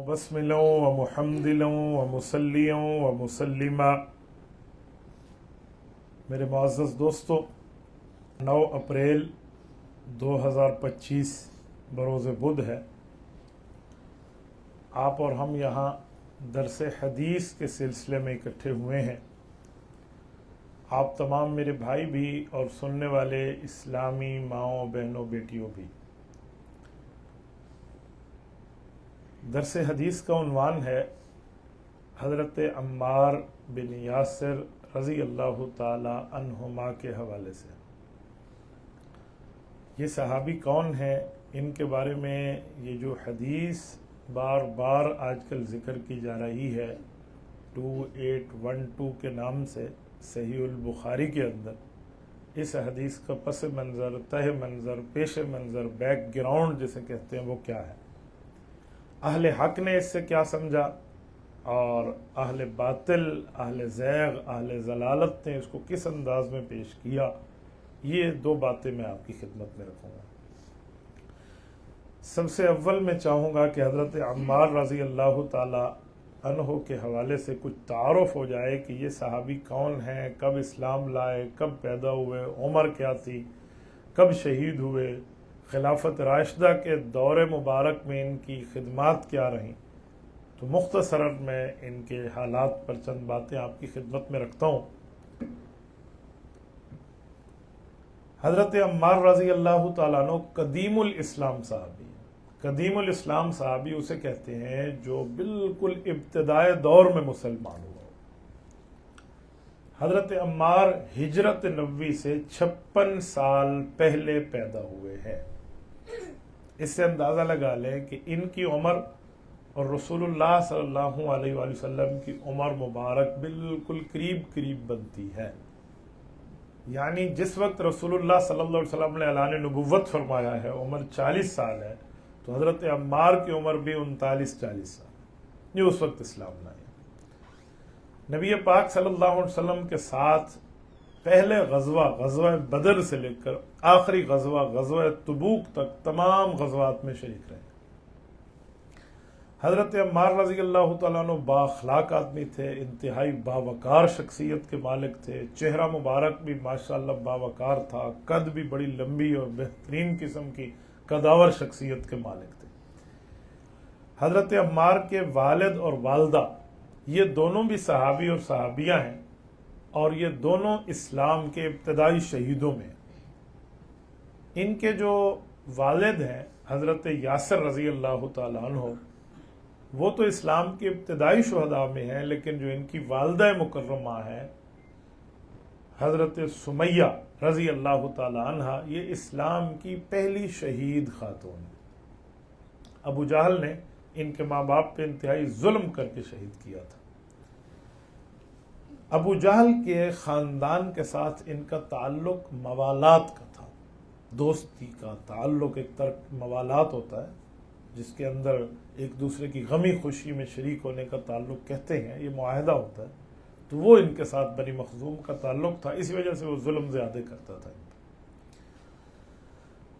وبسملا ومحمدلا ومصلیا ومسلما۔ میرے معزز دوستو، 9 اپریل 2025 بروز بدھ ہے۔ آپ اور ہم یہاں درس حدیث کے سلسلے میں اکٹھے ہوئے ہیں۔ آپ تمام میرے بھائی بھی اور سننے والے اسلامی ماؤں بہنوں بیٹیوں بھی۔ درس حدیث کا عنوان ہے حضرت عمار بن یاسر رضی اللہ تعالی عنہما کے حوالے سے۔ یہ صحابی کون ہیں، ان کے بارے میں یہ جو حدیث بار بار آج کل ذکر کی جا رہی ہے 2812 کے نام سے صحیح البخاری کے اندر، اس حدیث کا پس منظر، تہ منظر، پیش منظر، بیک گراؤنڈ جسے کہتے ہیں، وہ کیا ہے؟ اہل حق نے اس سے کیا سمجھا اور اہل باطل، اہل زیغ، اہل ضلالت نے اس کو کس انداز میں پیش کیا، یہ 2 باتیں میں آپ کی خدمت میں رکھوں گا۔ سب سے اول میں چاہوں گا کہ حضرت عمار رضی اللہ تعالی عنہ کے حوالے سے کچھ تعارف ہو جائے کہ یہ صحابی کون ہیں، کب اسلام لائے، کب پیدا ہوئے، عمر کیا تھی، کب شہید ہوئے، خلافت راشدہ کے دور مبارک میں ان کی خدمات کیا رہیں۔ تو مختصراً میں ان کے حالات پر چند باتیں آپ کی خدمت میں رکھتا ہوں۔ حضرت عمار رضی اللہ تعالیٰ عنہ قدیم الاسلام صحابی ہیں۔ قدیم الاسلام صحابی اسے کہتے ہیں جو بالکل ابتدائے دور میں مسلمان ہوا۔ حضرت عمار ہجرت نبوی سے 56 سال پہلے پیدا ہوئے ہیں۔ اس سے اندازہ لگا لیں کہ ان کی عمر اور رسول اللہ صلی اللہ علیہ وآلہ وسلم کی عمر مبارک بالکل قریب بنتی ہے۔ یعنی جس وقت رسول اللہ صلی اللہ علیہ وسلم نے اعلان نبوت فرمایا ہے عمر 40 سال ہے، تو حضرت عمار کی عمر بھی 39-40 سال، یہ اس وقت اسلام لائے۔ نبی پاک صلی اللہ علیہ وسلم کے ساتھ پہلے غزوہ بدر سے لے کر آخری غزوہ تبوک تک تمام غزوات میں شریک رہے۔ حضرت عمار رضی اللہ تعالیٰ عنہ بااخلاق آدمی تھے، انتہائی باوقار شخصیت کے مالک تھے، چہرہ مبارک بھی ماشاءاللہ باوقار تھا، قد بھی بڑی لمبی اور بہترین قسم کی قداور شخصیت کے مالک تھے۔ حضرت عمار کے والد اور والدہ یہ دونوں بھی صحابی اور صحابیہ ہیں، اور یہ دونوں اسلام کے ابتدائی شہیدوں میں۔ ان کے جو والد ہیں حضرت یاسر رضی اللہ تعالیٰ عنہ، وہ تو اسلام کے ابتدائی شہداء میں ہیں، لیکن جو ان کی والدہ مکرمہ ہیں حضرت سمیہ رضی اللہ تعالیٰ عنہ، یہ اسلام کی پہلی شہید خاتون ہیں۔ ابو جہل نے ان کے ماں باپ پہ انتہائی ظلم کر کے شہید کیا تھا۔ ابو جہل کے خاندان کے ساتھ ان کا تعلق موالات کا تھا، دوستی کا تعلق، ایک طرح موالات ہوتا ہے جس کے اندر ایک دوسرے کی غمی خوشی میں شریک ہونے کا تعلق کہتے ہیں، یہ معاہدہ ہوتا ہے۔ تو وہ ان کے ساتھ بنی مخزوم کا تعلق تھا، اسی وجہ سے وہ ظلم زیادہ کرتا تھا۔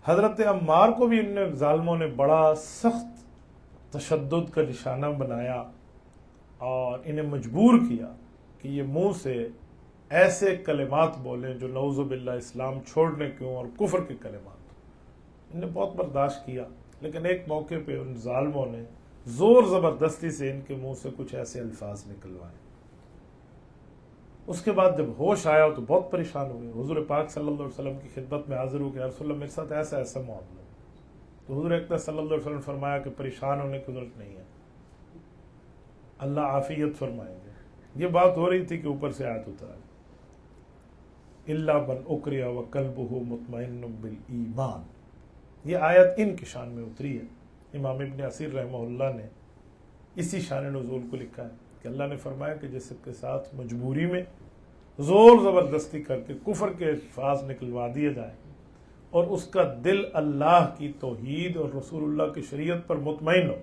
حضرت عمار کو بھی ان ظالموں نے بڑا سخت تشدد کا نشانہ بنایا اور انہیں مجبور کیا کہ یہ منہ سے ایسے کلمات بولیں جو نعوذ باللہ اسلام چھوڑنے کیوں اور کفر کے کلمات۔ انہیں بہت برداشت کیا، لیکن ایک موقع پہ ان ظالموں نے زور زبردستی سے ان کے منہ سے کچھ ایسے الفاظ نکلوائے۔ اس کے بعد جب ہوش آیا تو بہت پریشان ہوئے، حضور پاک صلی اللہ علیہ وسلم کی خدمت میں حاضر ہو کہ یا رسول اللہ میرے ساتھ ایسا معاملہ۔ تو حضور اکرم صلی اللہ علیہ وسلم نے فرمایا کہ پریشان ہونے کی ضرورت نہیں ہے، اللہ عافیت فرمائیں گے۔ یہ بات ہو رہی تھی کہ اوپر سے آیت اتر آئی، الا من اکرہ وقلبہ مطمئن بالایمان۔ یہ آیت ان کی شان میں اتری ہے۔ امام ابن اسیر رحمہ اللہ نے اسی شان نزول کو لکھا ہے کہ اللہ نے فرمایا کہ جس کے ساتھ مجبوری میں زور زبردستی کر کے کفر کے الفاظ نکلوا دیے جائیں اور اس کا دل اللہ کی توحید اور رسول اللہ کی شریعت پر مطمئن ہو،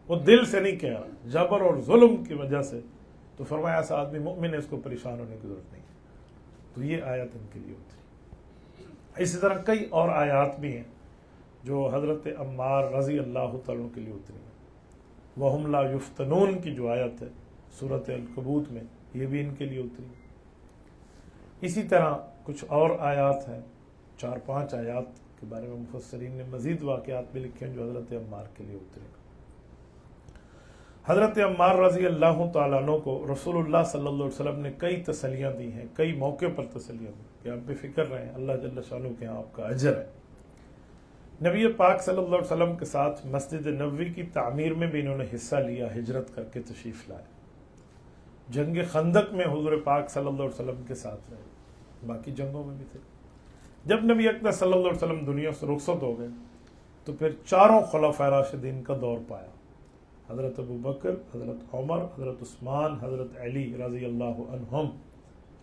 وہ دل سے نہیں کہہ رہا، جبر اور ظلم کی وجہ سے، تو فرمایا ایسا آدمی مومن ہے، اس کو پریشان ہونے کی ضرورت نہیں ہے۔ تو یہ آیت ان کے لیے اتری۔ اسی طرح کئی اور آیات بھی ہیں جو حضرت عمار رضی اللہ تعالیٰ کے لیے اتری ہیں۔ وَهُمْ لَا يُفْتَنُونَ کی جو آیت ہے سورۃ العنکبوت میں، یہ بھی ان کے لیے اتری۔ اسی طرح کچھ اور آیات ہیں، 4-5 آیات کے بارے میں مفسرین نے مزید واقعات بھی لکھے ہیں جو حضرت عمار کے لیے اترے۔ حضرت عمار رضی اللہ تعالیٰ عنہ کو رسول اللہ صلی اللہ علیہ وسلم نے کئی تسلیاں دی ہیں، کئی موقع پر تسلیاں دی کہ آپ بے فکر رہیں، اللہ جل شانہ کے ہاں آپ کا اجر ہے۔ نبی پاک صلی اللہ علیہ وسلم کے ساتھ مسجد نبوی کی تعمیر میں بھی انہوں نے حصہ لیا، ہجرت کر کے تشریف لائے۔ جنگ خندق میں حضور پاک صلی اللہ علیہ وسلم کے ساتھ رہے، باقی جنگوں میں بھی تھے۔ جب نبی اکرم صلی اللہ علیہ وسلم دنیا سے رخصت ہو گئے تو پھر 4 خلفائے راشدین کا دور پایا، حضرت ابو بکر، حضرت عمر، حضرت عثمان، حضرت علی رضی اللہ عنہم،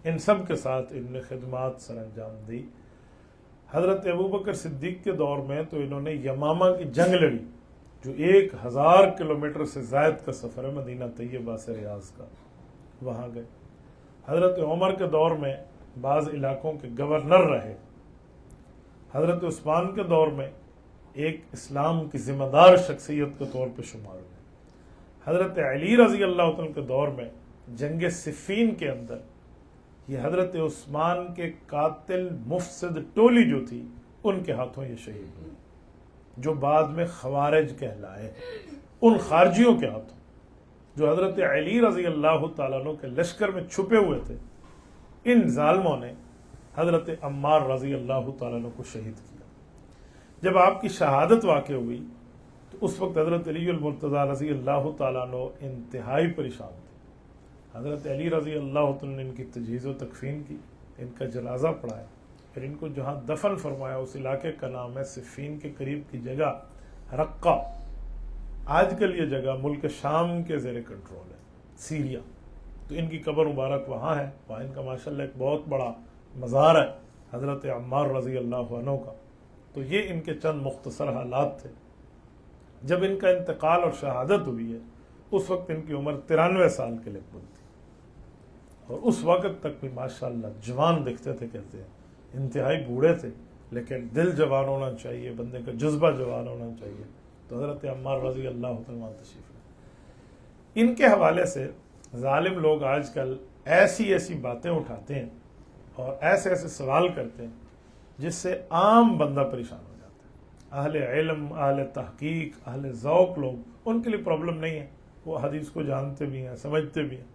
ان سب کے ساتھ انہوں نے خدمات سر انجام دی۔ حضرت ابو بکر صدیق کے دور میں تو انہوں نے یمامہ کی جنگ لڑی، جو 1000 کلومیٹر سے زائد کا سفر ہے مدینہ طیبہ سے ریاض کا، وہاں گئے۔ حضرت عمر کے دور میں بعض علاقوں کے گورنر رہے۔ حضرت عثمان کے دور میں ایک اسلام کی ذمہ دار شخصیت کے طور پہ شمار ہوئے۔ حضرت علی رضی اللہ عنہ کے دور میں جنگ صفین کے اندر یہ حضرت عثمان کے قاتل مفسد ٹولی جو تھی ان کے ہاتھوں یہ شہید ہوئے، جو بعد میں خوارج کہلائے، ان خارجیوں کے ہاتھوں جو حضرت علی رضی اللہ تعالیٰ عنہ کے لشکر میں چھپے ہوئے تھے۔ ان ظالموں نے حضرت عمار رضی اللہ تعالیٰ عنہ کو شہید کیا۔ جب آپ کی شہادت واقع ہوئی تو اس وقت حضرت علی المرتضیٰ رضی اللہ تعالیٰ عنہ انتہائی پریشان تھے۔ حضرت علی رضی اللہ عنہ نے ان کی تجہیز و تکفین کی، ان کا جنازہ پڑھایا، پھر ان کو جہاں دفن فرمایا اس علاقے کا نام ہے صفین کے قریب کی جگہ رقہ۔ آج کل یہ جگہ ملک شام کے زیر کنٹرول ہے، سیریا۔ تو ان کی قبر مبارک وہاں ہے، وہاں ان کا ماشاءاللہ ایک بہت بڑا مزار ہے حضرت عمار رضی اللہ عنہ کا۔ تو یہ ان کے چند مختصر حالات تھے۔ جب ان کا انتقال اور شہادت ہوئی ہے اس وقت ان کی عمر 93 سال کے لگ بھگ تھی، اور اس وقت تک بھی ماشاءاللہ جوان دکھتے تھے، کہتے ہیں انتہائی بوڑھے تھے، لیکن دل جوان ہونا چاہیے، بندے کا جذبہ جوان ہونا چاہیے۔ تو حضرت عمار رضی اللہ عنہ تشریف لائے۔ ان کے حوالے سے ظالم لوگ آج کل ایسی باتیں اٹھاتے ہیں اور ایسے سوال کرتے ہیں جس سے عام بندہ پریشان ہو جاتا ہے۔ اہل علم، اہل تحقیق، اہل ذوق لوگ، ان کے لیے پرابلم نہیں ہے، وہ حدیث کو جانتے بھی ہیں، سمجھتے بھی ہیں،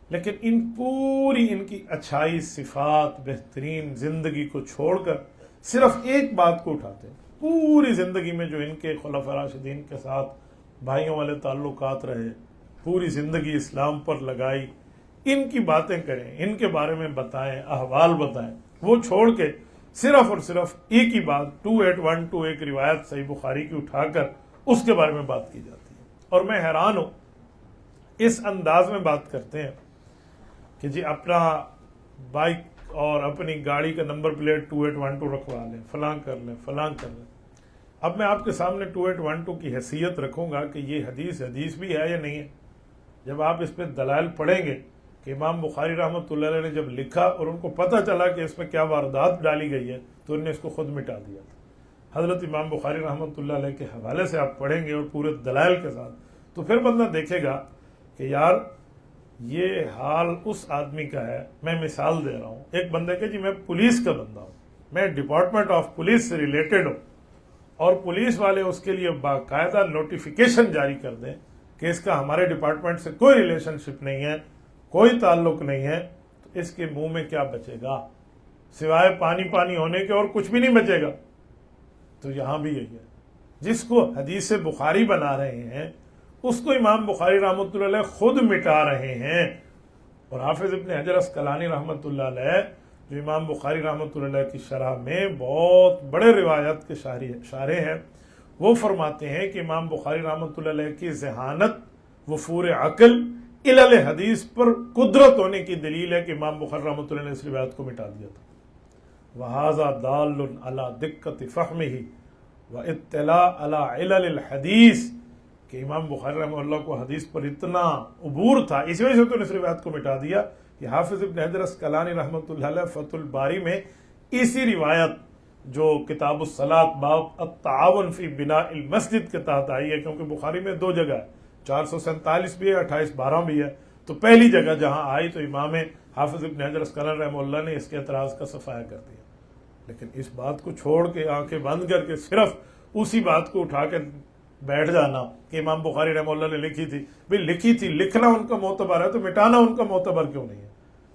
لیکن ان کی اچھائی، صفات، بہترین زندگی کو چھوڑ کر صرف ایک بات کو اٹھاتے ہیں۔ پوری زندگی میں جو ان کے خلفائے راشدین کے ساتھ بھائیوں والے تعلقات رہے، پوری زندگی اسلام پر لگائی، ان کی باتیں کریں، ان کے بارے میں بتائیں، احوال بتائیں، وہ چھوڑ کے صرف اور صرف ایک ہی بات 2812 ایک روایت صحیح بخاری کی اٹھا کر اس کے بارے میں بات کی جاتی ہے۔ اور میں حیران ہوں، اس انداز میں بات کرتے ہیں کہ جی اپنا بائک اور اپنی گاڑی کا نمبر پلیٹ 2812 رکھوا لیں، فلاں کر لیں، فلاں کر لیں۔ اب میں آپ کے سامنے 2812 کی حیثیت رکھوں گا کہ یہ حدیث بھی ہے یا نہیں ہے۔ جب آپ اس پہ دلائل پڑھیں گے کہ امام بخاری رحمۃ اللہ علیہ نے جب لکھا اور ان کو پتہ چلا کہ اس میں کیا واردات ڈالی گئی ہے تو انہوں نے اس کو خود مٹا دیا تھا۔ حضرت امام بخاری رحمۃ اللہ علیہ کے حوالے سے آپ پڑھیں گے اور پورے دلائل کے ساتھ، تو پھر بندہ دیکھے گا کہ یار یہ حال اس آدمی کا ہے۔ میں مثال دے رہا ہوں، ایک بندے کے جی میں پولیس کا بندہ ہوں، میں ڈپارٹمنٹ آف پولیس سے ریلیٹڈ ہوں، اور پولیس والے اس کے لیے باقاعدہ نوٹیفیکیشن جاری کر دیں کہ اس کا ہمارے ڈپارٹمنٹ سے کوئی ریلیشن شپ نہیں ہے، کوئی تعلق نہیں ہے، تو اس کے منہ میں کیا بچے گا سوائے پانی ہونے کے، اور کچھ بھی نہیں بچے گا۔ تو یہاں بھی یہی ہے، جس کو حدیث بخاری بنا رہے ہیں اس کو امام بخاری رحمۃ اللہ علیہ خود مٹا رہے ہیں۔ اور حافظ ابن حجر عسقلانی رحمۃ اللہ علیہ جو امام بخاری رحمۃ اللہ علیہ کی شرح میں بہت بڑے روایت کے شارح ہیں، وہ فرماتے ہیں کہ امام بخاری رحمۃ اللہ علیہ کی ذہانت، وفور عقل، علل حدیث پر قدرت ہونے کی دلیل ہے کہ امام بخاری رحمۃ اللہ نے اس روایت کو مٹا دیا تھا۔ وَهَذَا دَالٌ عَلَى دِقَّةِ فَهْمِهِ وَاطِّلَاعٍ عَلَى عِلَلِ الْحَدِيثِ، کہ امام بخاری رحمہ اللہ کو حدیث پر اتنا عبور تھا، اس وجہ سے تو نے اس روایت کو مٹا دیا کہ حافظ ابن حجر عسقلانی رحمۃ اللہ علیہ فتح الباری میں اسی روایت جو کتاب الصلاۃ باب التعاون فی بناء المسجد کے تحت آئی ہے، کیونکہ بخاری میں دو جگہ ہے، 447 بھی ہے، 2812 بھی ہے، تو پہلی جگہ جہاں آئی تو امام حافظ ابن حجر اسقلانی رحمہ اللہ نے اس کے اعتراض کا صفایا کر دیا۔ لیکن اس بات کو چھوڑ کے آنکھیں بند کر کے صرف اسی بات کو اٹھا کے بیٹھ جانا کہ امام بخاری رحمہ اللہ نے لکھی تھی، بھئی لکھی تھی، لکھنا ان کا معتبر ہے تو مٹانا ان کا معتبر کیوں نہیں ہے؟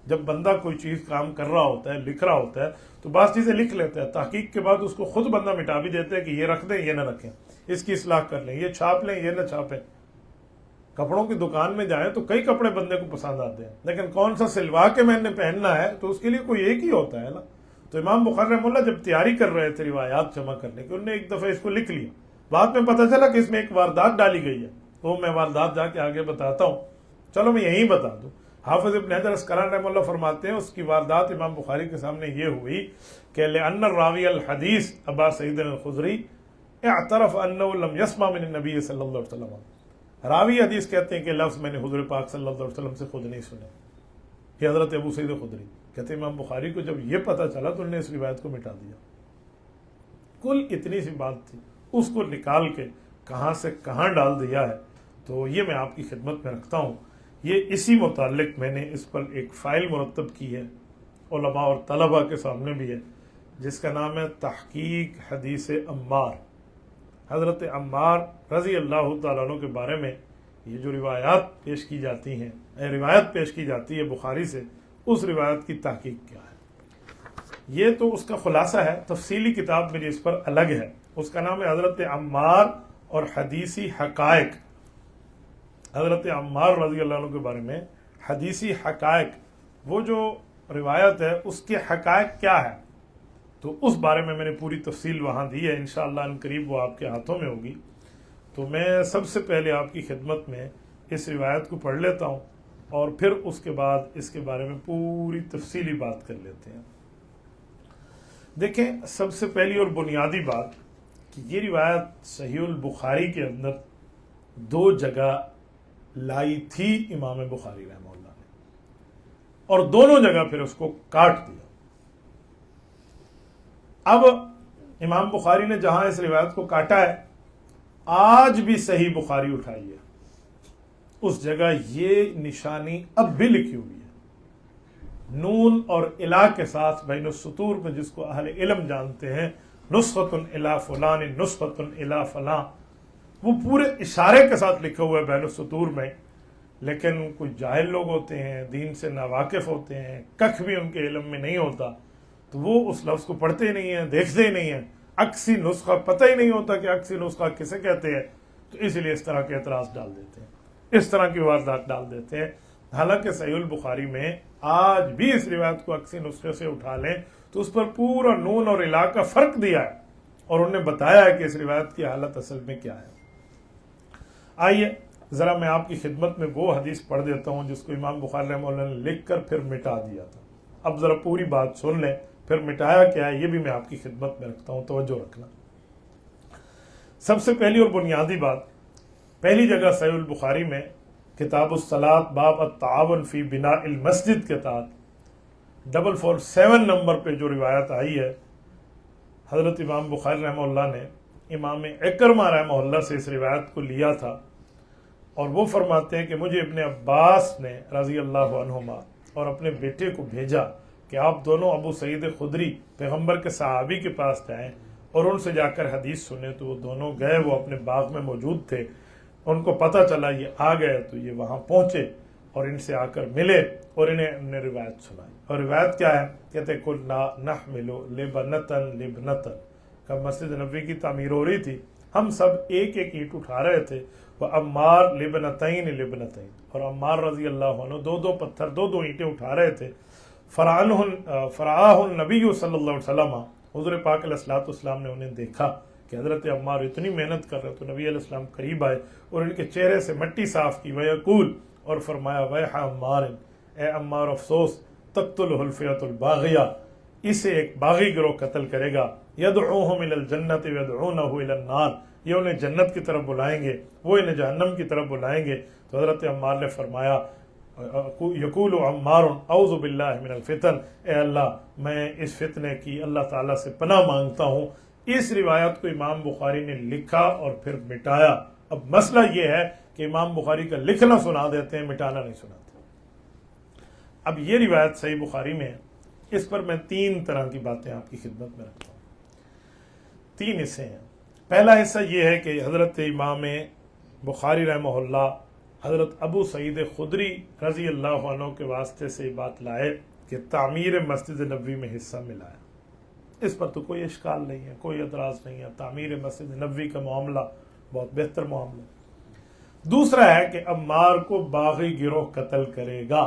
جب بندہ کوئی چیز کام کر رہا ہوتا ہے، لکھ رہا ہوتا ہے، تو بعض چیزیں لکھ لیتا ہے، تحقیق کے بعد اس کو خود بندہ مٹا بھی دیتا ہے کہ یہ رکھ دیں، یہ نہ رکھیں، اس کی اصلاح کر لیں، یہ چھاپ لیں، یہ نہ چھاپیں۔ کپڑوں کی دکان میں جائیں تو کئی کپڑے بندے کو پسند آتے ہیں، لیکن کون سا سلوا کے میں نے پہننا ہے تو اس کے لیے کوئی ایک ہی ہوتا ہے نا۔ تو امام بخاری رحمہ اللہ جب تیاری کر رہے تھے روایات جمع کرنے کی، انہوں نے ایک دفعہ اس کو لکھ لیا، بعد میں پتہ چلا کہ اس میں ایک واردات ڈالی گئی ہے، تو میں واردات جا کے آگے بتاتا ہوں، چلو میں یہیں بتا دوں۔ حافظ ابن حجر اسقلانی رحمہ اللہ فرماتے ہیں اس کی واردات امام بخاری کے سامنے یہ ہوئی کہ لأن الراوی الحدیث ابا سعید الخدری اعترف انه لم يسمع من النبی صلی اللہ علیہ وسلم، راوی حدیث کہتے ہیں کہ لفظ میں نے حضور پاک صلی اللہ علیہ وسلم سے خود نہیں سنے، یہ حضرت ابو سعید خدری کہتے ہیں امام بخاری کو جب یہ پتہ چلا تو انہوں نے اس روایت کو مٹا دیا۔ کل اتنی سی بات تھی، اس کو نکال کے کہاں سے کہاں ڈال دیا ہے، تو یہ میں آپ کی خدمت میں رکھتا ہوں۔ یہ اسی متعلق میں نے اس پر ایک فائل مرتب کی ہے، علماء اور طلباء کے سامنے بھی ہے، جس کا نام ہے تحقیق حدیث عمار۔ حضرت عمار رضی اللہ تعالیٰ عنہ کے بارے میں یہ جو روایات پیش کی جاتی ہیں، روایت پیش کی جاتی ہے بخاری سے، اس روایت کی تحقیق کیا ہے، یہ تو اس کا خلاصہ ہے۔ تفصیلی کتاب میری اس پر الگ ہے، اس کا نام ہے حضرت عمار اور حدیثی حقائق۔ حضرت عمار رضی اللہ عنہ کے بارے میں حدیثی حقائق، وہ جو روایت ہے اس کے حقائق کیا ہے، تو اس بارے میں نے پوری تفصیل وہاں دی ہے، انشاءاللہ ان قریب وہ آپ کے ہاتھوں میں ہوگی۔ تو میں سب سے پہلے آپ کی خدمت میں اس روایت کو پڑھ لیتا ہوں اور پھر اس کے بعد اس کے بارے میں پوری تفصیلی بات کر لیتے ہیں۔ دیکھیں، سب سے پہلی اور بنیادی بات کہ یہ روایت صحیح البخاری کے اندر دو جگہ لائی تھی امام بخاری رحمہ اللہ نے، اور دونوں جگہ پھر اس کو کاٹ دیا۔ اب امام بخاری نے جہاں اس روایت کو کاٹا ہے، آج بھی صحیح بخاری اٹھائی ہے، اس جگہ یہ نشانی اب بھی لکھی ہوئی ہے، نون اور الا کے ساتھ بین السطور میں، جس کو اہل علم جانتے ہیں، نسخۃ الی فلان، نسخۃ الی فلاں، وہ پورے اشارے کے ساتھ لکھا ہوا ہے بین السطور میں۔ لیکن کچھ جاہل لوگ ہوتے ہیں، دین سے ناواقف ہوتے ہیں، ککھ بھی ان کے علم میں نہیں ہوتا، تو وہ اس لفظ کو پڑھتے ہی نہیں ہیں، دیکھتے ہی نہیں ہیں، عکسی نسخہ پتہ ہی نہیں ہوتا کہ عکسی نسخہ کسے کہتے ہیں، تو اس لیے اس طرح کے اعتراض ڈال دیتے ہیں، اس طرح کی واردات ڈال دیتے ہیں۔ حالانکہ صحیح البخاری میں آج بھی اس روایت کو عکسی نسخے سے اٹھا لیں تو اس پر پورا نون اور الا کا فرق دیا ہے، اور انہوں نے بتایا ہے کہ اس روایت کی حالت اصل میں کیا ہے۔ آئیے ذرا میں آپ کی خدمت میں وہ حدیث پڑھ دیتا ہوں جس کو امام بخاری رحمہ اللہ نے لکھ کر پھر مٹا دیا تھا۔ اب ذرا پوری بات سن لیں، پھر مٹایا کیا ہے یہ بھی میں آپ کی خدمت میں رکھتا ہوں، توجہ رکھنا۔ سب سے پہلی اور بنیادی بات، پہلی جگہ صحیح البخاری میں کتاب الصلاۃ باب التعاون فی بناء المسجد کے تحت 447 نمبر پہ جو روایت آئی ہے، حضرت امام بخاری رحمہ اللہ نے امام عکرمہ رحمہ اللہ سے اس روایت کو لیا تھا، اور وہ فرماتے ہیں کہ مجھے ابن عباس نے رضی اللہ عنہما اور اپنے بیٹے کو بھیجا کہ آپ دونوں ابو سعید خدری پیغمبر کے صحابی کے پاس جائیں اور ان سے جا کر حدیث سنیں۔ تو وہ دونوں گئے، وہ اپنے باغ میں موجود تھے، ان کو پتہ چلا یہ آ گئے، تو یہ وہاں پہنچے اور ان سے آ کر ملے اور انہیں روایت سنائی۔ اور روایت کیا ہے؟ کہتے کنا نحمل لبنتن لبنتن، کب مسجد نبوی کی تعمیر ہو رہی تھی، ہم سب ایک ایک اینٹ اٹھا رہے تھے، وہ عمار لبنتین لبنتین، اور عمار رضی اللہ عنہ دو دو پتھر، دو دو اینٹیں اٹھا رہے تھے۔ فرعاہ النبی صلی اللہ علیہ وسلم، حضور پاک علیہ الصلوۃ والسلام نے انہیں دیکھا کہ حضرت عمار اتنی محنت کر رہے، تو نبی علیہ السلام قریب آئے اور ان کے چہرے سے مٹی صاف کی، ویقول، اور فرمایا ویح عمار، اے عمار افسوس، تقتلہ الفئۃ الباغیہ، اسے ایک باغی گروہ قتل کرے گا، یدعوہم الی الجنۃ ویدعونہ الی النار، یہ انہیں جنت کی طرف بلائیں گے، وہ انہیں جہنم کی طرف بلائیں گے۔ تو حضرت عمار نے فرمایا یقول عمار اعوذ باللہ من الفتن، اے اللہ میں اس فتنے کی اللہ تعالیٰ سے پناہ مانگتا ہوں۔ اس روایت کو امام بخاری نے لکھا اور پھر مٹایا۔ اب مسئلہ یہ ہے کہ امام بخاری کا لکھنا سنا دیتے ہیں، مٹانا نہیں سناتے۔ اب یہ روایت صحیح بخاری میں ہے، اس پر میں 3 طرح کی باتیں آپ کی خدمت میں رکھتا ہوں۔ 3 حصے ہیں۔ پہلا حصہ یہ ہے کہ حضرت امام بخاری رحمہ اللہ حضرت ابو سعید خدری رضی اللہ عنہ کے واسطے سے یہ بات لائے کہ تعمیر مسجد نبوی میں حصہ ملا ہے۔ اس پر تو کوئی اشکال نہیں ہے، کوئی اعتراض نہیں ہے، تعمیر مسجد نبوی کا معاملہ بہت بہتر معاملہ ہے۔ دوسرا ہے کہ عمار کو باغی گروہ قتل کرے گا،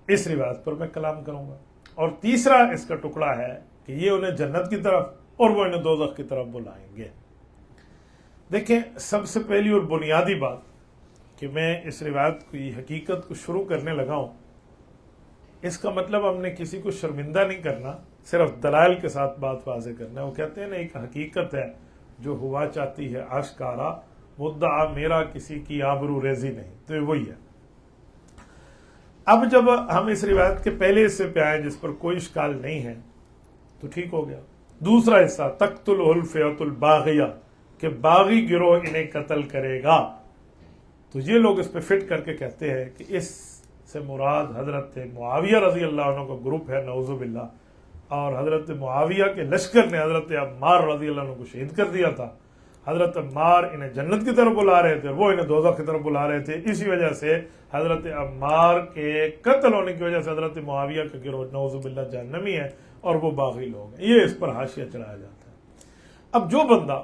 اس روایت پر میں کلام کروں گا۔ اور تیسرا اس کا ٹکڑا ہے کہ یہ انہیں جنت کی طرف اور وہ انہیں دوزخ کی طرف بلائیں گے۔ دیکھیں، سب سے پہلی اور بنیادی بات کہ میں اس روایت کی حقیقت کو شروع کرنے لگا ہوں، اس کا مطلب ہم نے کسی کو شرمندہ نہیں کرنا، صرف دلائل کے ساتھ بات واضح کرنا ہے۔ وہ کہتے ہیں نا، ایک حقیقت ہے جو ہوا چاہتی ہے آشکارا، مدعا میرا کسی کی آبرو ریزی نہیں، تو یہ وہی ہے۔ اب جب ہم اس روایت کے پہلے حصے پہ آئے جس پر کوئی اشکال نہیں ہے تو ٹھیک ہو گیا۔ دوسرا حصہ تقتلہ الفئۃ الباغیہ، کہ باغی گروہ انہیں قتل کرے گا، تو یہ لوگ اس پہ فٹ کر کے کہتے ہیں کہ اس سے مراد حضرت معاویہ رضی اللہ عنہ کا گروپ ہے، نعوذ باللہ، اور حضرت معاویہ کے لشکر نے حضرت عمار رضی اللہ عنہ کو شہید کر دیا تھا۔ حضرت عمار انہیں جنت کی طرف بلا رہے تھے، وہ انہیں دوزخ کی طرف بلا رہے تھے۔ اسی وجہ سے حضرت عمار کے قتل ہونے کی وجہ سے حضرت معاویہ کا گروہ نعوذ باللہ جہنمی ہے اور وہ باغی لوگ ہیں۔ یہ اس پر حاشیہ چڑھایا جاتا ہے۔ اب جو بندہ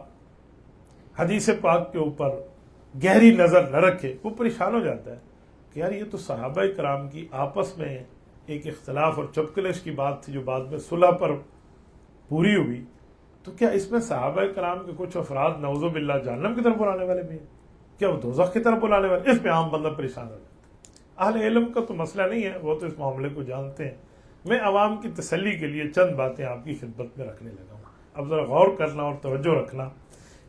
حدیث پاک کے اوپر گہری نظر نہ رکھے وہ پریشان ہو جاتا ہے کہ یار یہ تو صحابہ کرام کی آپس میں ایک اختلاف اور چپکلش کی بات تھی جو بعد میں صلح پر پوری ہوئی، تو کیا اس میں صحابہ کرام کے کچھ افراد نعوذ باللہ جہنم کی طرف بلانے والے بھی ہیں؟ کیا وہ دوزخ کی طرف بلانے والے؟ اس پہ عام بندہ پریشان ہو جاتا ہے۔ اہل علم کا تو مسئلہ نہیں ہے، وہ تو اس معاملے کو جانتے ہیں۔ میں عوام کی تسلی کے لیے چند باتیں آپ کی خدمت میں رکھنے لگا ہوں۔ اب ذرا غور کرنا اور توجہ رکھنا۔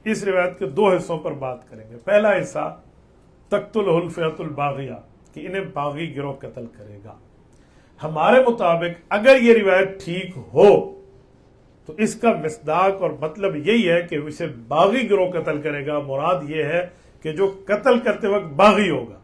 اس روایت کے 2 حصوں پر بات کریں گے۔ پہلا حصہ تقتلہ الفئۃ الباغیہ، کہ انہیں باغی گروہ قتل کرے گا۔ ہمارے مطابق اگر یہ روایت ٹھیک ہو تو اس کا مصداق اور مطلب یہی ہے کہ اسے باغی گروہ قتل کرے گا۔ مراد یہ ہے کہ جو قتل کرتے وقت باغی ہوگا۔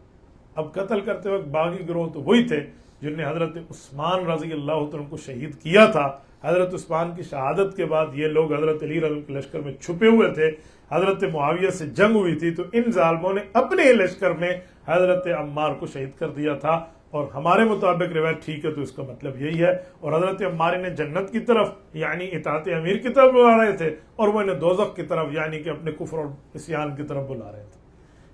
اب قتل کرتے وقت باغی گروہ تو وہی تھے جن نے حضرت عثمان رضی اللہ عنہ کو شہید کیا تھا۔ حضرت عثمان کی شہادت کے بعد یہ لوگ حضرت علی رضی اللہ عنہ کے لشکر میں چھپے ہوئے تھے، حضرت معاویہ سے جنگ ہوئی تھی، تو ان ظالموں نے اپنے لشکر میں حضرت عمار کو شہید کر دیا تھا۔ اور ہمارے مطابق روایت ٹھیک ہے تو اس کا مطلب یہی ہے، اور حضرت عمار نے جنت کی طرف یعنی اطاعت امیر کی طرف بلا رہے تھے، اور وہ انہیں دوزخ کی طرف یعنی کہ اپنے کفر اور عصیان کی طرف بلا رہے تھے۔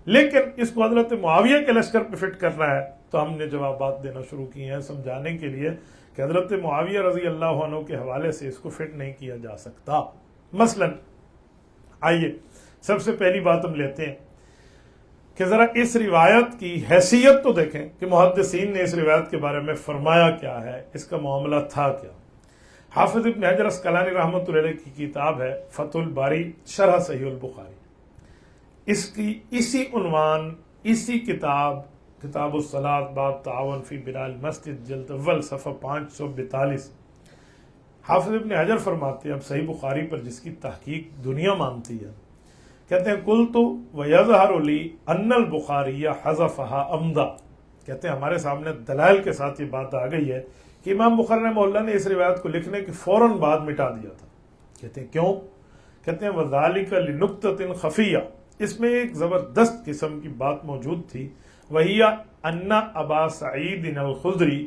لیکن اس کو حضرت معاویہ کے لشکر پہ فٹ کرنا ہے تو ہم نے جوابات دینا شروع کیے ہیں سمجھانے کے لیے کہ حضرت معاویہ رضی اللہ عنہ کے حوالے سے اس کو فٹ نہیں کیا جا سکتا۔ مثلا آئیے سب سے پہلی بات ہم لیتے ہیں کہ ذرا اس روایت کی حیثیت تو دیکھیں کہ محدثین نے اس روایت کے بارے میں فرمایا کیا ہے، اس کا معاملہ تھا کیا۔ حافظ ابن حجر عسقلانی رحمۃ اللہ علیہ کی کتاب ہے فتح الباری شرح صحیح البخاری، اس کی اسی عنوان، اسی کتاب الصلاۃ باب تعاون فی بناء المسجد جلد اول صفحہ 542، حافظ ابن حجر فرماتے ہیں، اب صحیح بخاری پر جس کی تحقیق دنیا مانتی ہے، کہتے ہیں قلت ویظہر لی ان البخاری حذفها عمدا، کہتے ہیں ہمارے سامنے دلائل کے ساتھ یہ بات آ گئی ہے کہ امام بخاری رحمہ اللہ نے اس روایت کو لکھنے کے فوراً بعد مٹا دیا تھا۔ کہتے ہیں کیوں؟ کہتے ہیں وذالک لنکتۃ خفیہ، اس میں ایک زبردست قسم کی بات موجود تھی، وہی ان ابا سعید الخدری